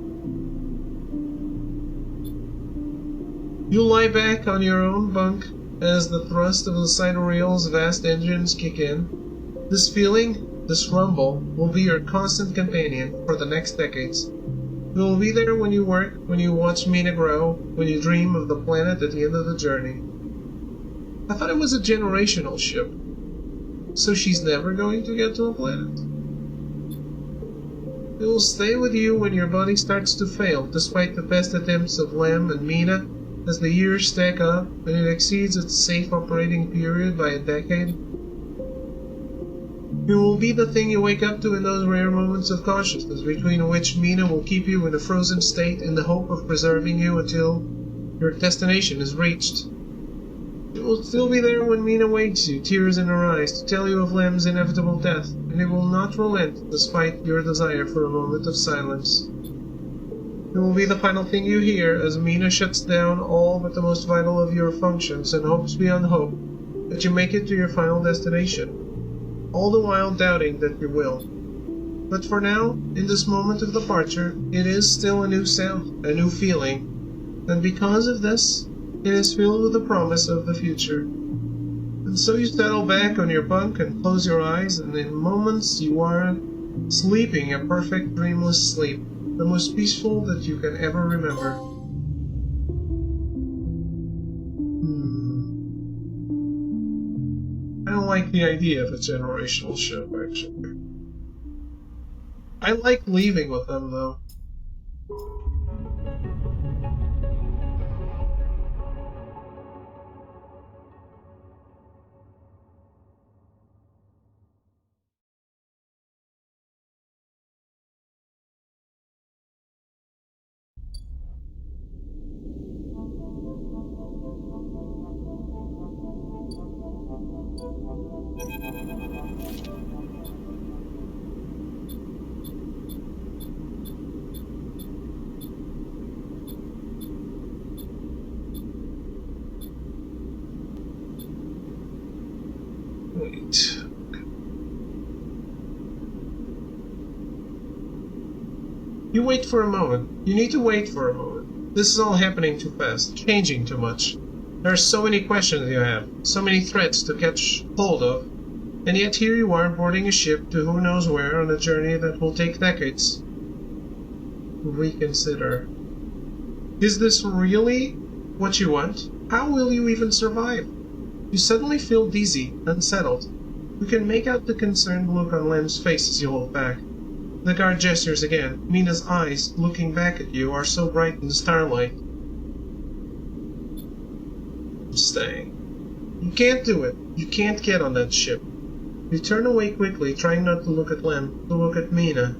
You lie back on your own bunk as the thrust of the sidereal's vast engines kick in. This feeling, this rumble, will be your constant companion for the next decades. It will be there when you work, when you watch Mina grow, when you dream of the planet at the end of the journey. I thought it was a generational ship. So she's never going to get to a planet? It will stay with you when your body starts to fail, despite the best attempts of Lem and Mina. As the years stack up and it exceeds its safe operating period by a decade, it will be the thing you wake up to in those rare moments of consciousness, between which Mina will keep you in a frozen state in the hope of preserving you until your destination is reached. It will still be there when Mina wakes you, tears in her eyes, to tell you of Lem's inevitable death, and it will not relent despite your desire for a moment of silence. It will be the final thing you hear as Mina shuts down all but the most vital of your functions and hopes beyond hope that you make it to your final destination, all the while doubting that you will. But for now, in this moment of departure, it is still a new sound, a new feeling, and because of this, it is filled with the promise of the future. And so you settle back on your bunk and close your eyes, and in moments you are sleeping a perfect dreamless sleep, the most peaceful that you can ever remember. I don't like the idea of a generational ship, actually. I like leaving with them, though. Wait. You wait for a moment. You need to wait for a moment. This is all happening too fast, changing too much. There are so many questions you have, so many threats to catch hold of, and yet here you are boarding a ship to who knows where on a journey that will take decades. Reconsider. Is this really what you want? How will you even survive? You suddenly feel dizzy, unsettled. You can make out the concerned look on Lem's face as you hold back. The guard gestures again. Mina's eyes, looking back at you, are so bright in the starlight. I'm staying. You can't do it. You can't get on that ship. You turn away quickly, trying not to look at Lem, to look at Mina,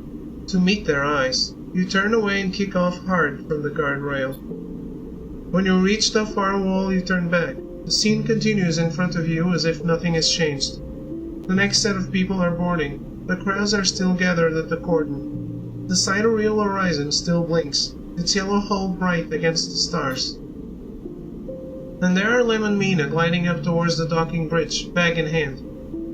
to meet their eyes. You turn away and kick off hard from the guardrail. When you reach the far wall, you turn back. The scene continues in front of you as if nothing has changed. The next set of people are boarding. The crowds are still gathered at the cordon. The sidereal horizon still blinks, its yellow hull bright against the stars. And there are Lem and Mina gliding up towards the docking bridge, bag in hand.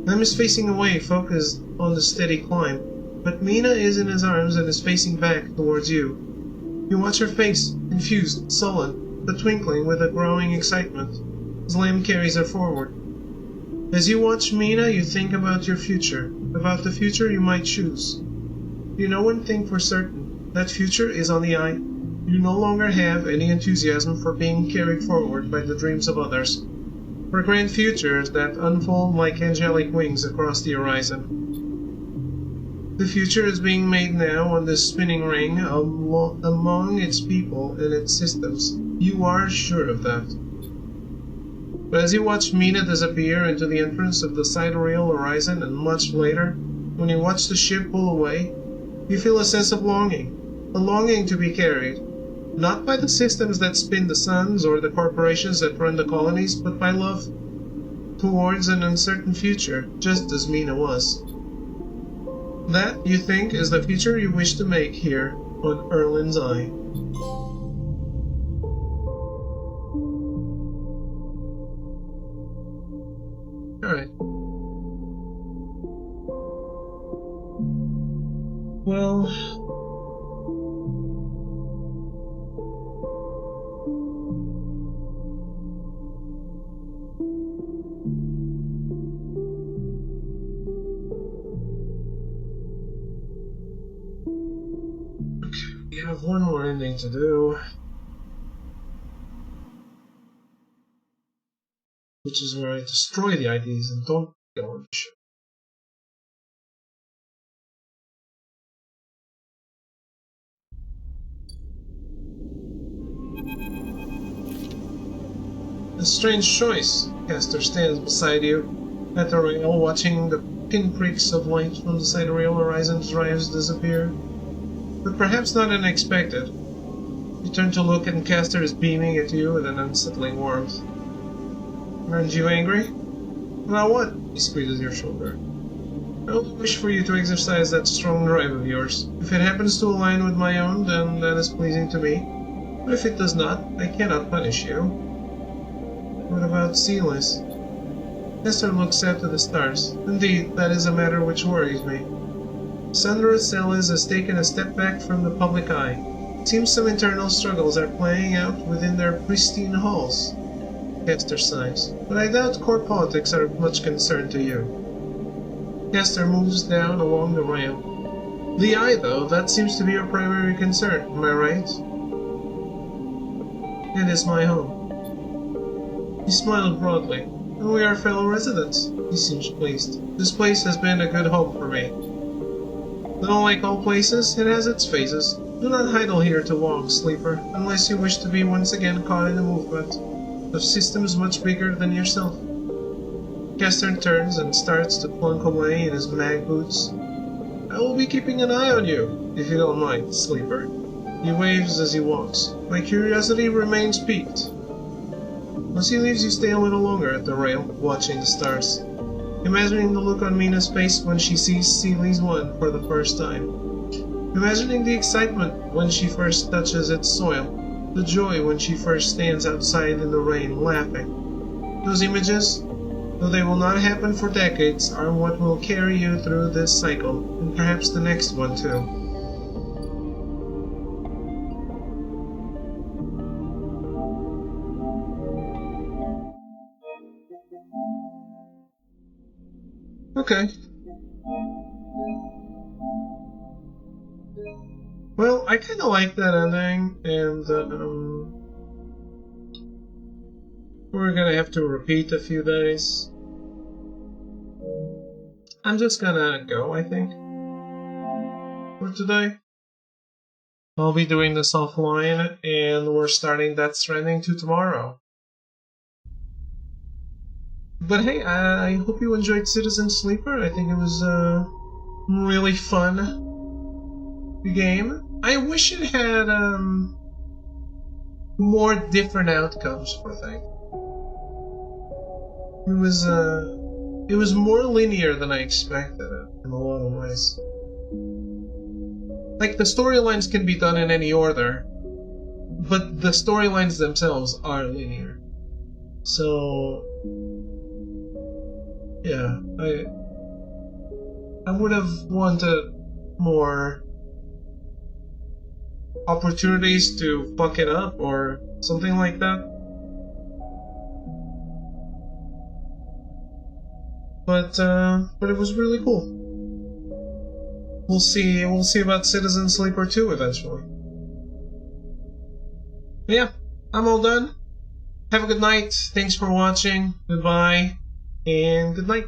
Lem is facing away, focused on the steady climb, but Mina is in his arms and is facing back towards you. You watch her face, confused, sullen, but twinkling with a growing excitement, as Lem carries her forward. As you watch Mina, you think about your future, about the future you might choose. You know one thing for certain, that future is on the eye. You no longer have any enthusiasm for being carried forward by the dreams of others, for grand futures that unfold like angelic wings across the horizon. The future is being made now on this spinning ring among its people and its systems. You are sure of that. But as you watch Mina disappear into the entrance of the sidereal horizon, and much later, when you watch the ship pull away, you feel a sense of longing, a longing to be carried, not by the systems that spin the suns or the corporations that run the colonies, but by love towards an uncertain future, just as Mina was. That, you think, is the future you wish to make here on Erlin's Eye. Alright. Well... we have one more ending to do, which is where I destroy the IDs and don't go on the ship. A strange choice. Castor stands beside you at the rail, watching the pinpricks of light from the sidereal horizon's drives disappear. But perhaps not unexpected. You turn to look and Castor is beaming at you with an unsettling warmth. Aren't you angry? About what? He squeezes your shoulder. I only wish for you to exercise that strong drive of yours. If it happens to align with my own, then that is pleasing to me. But if it does not, I cannot punish you. What about Celis? Castor looks out to the stars. Indeed, that is a matter which worries me. Sandra Celis has taken a step back from the public eye. It seems some internal struggles are playing out within their pristine halls. Castor sighs. But I doubt court politics are of much concern to you. Castor moves down along the rail. The eye, though, that seems to be your primary concern, am I right? It is my home. He smiled broadly. And we are fellow residents. He seems pleased. This place has been a good home for me. Though like all places, it has its phases. Do not idle here too long, sleeper, unless you wish to be once again caught in a movement of systems much bigger than yourself. Castor turns and starts to plunk away in his mag boots. I will be keeping an eye on you, if you don't mind, sleeper. He waves as he walks. My curiosity remains piqued. Once he leaves, you stay a little longer at the rail, watching the stars, imagining the look on Mina's face when she sees Celis 1 for the first time, imagining the excitement when she first touches its soil, the joy when she first stands outside in the rain laughing. Those images, though they will not happen for decades, are what will carry you through this cycle, and perhaps the next one too. Okay. Well, I kind of like that ending, and we're gonna have to repeat a few days. I'm just gonna go, I think, for today. I'll be doing this offline, and we're starting Death Stranding 2 tomorrow. But hey, I hope you enjoyed Citizen Sleeper. I think it was a really fun game. I wish it had more different outcomes for things. It was more linear than I expected in a lot of ways. Like, the storylines can be done in any order, but the storylines themselves are linear. So, yeah, I would have wanted more opportunities to fuck it up or something like that. But it was really cool. We'll see about Citizen Sleeper 2 eventually. But yeah, I'm all done. Have a good night. Thanks for watching. Goodbye, and good night.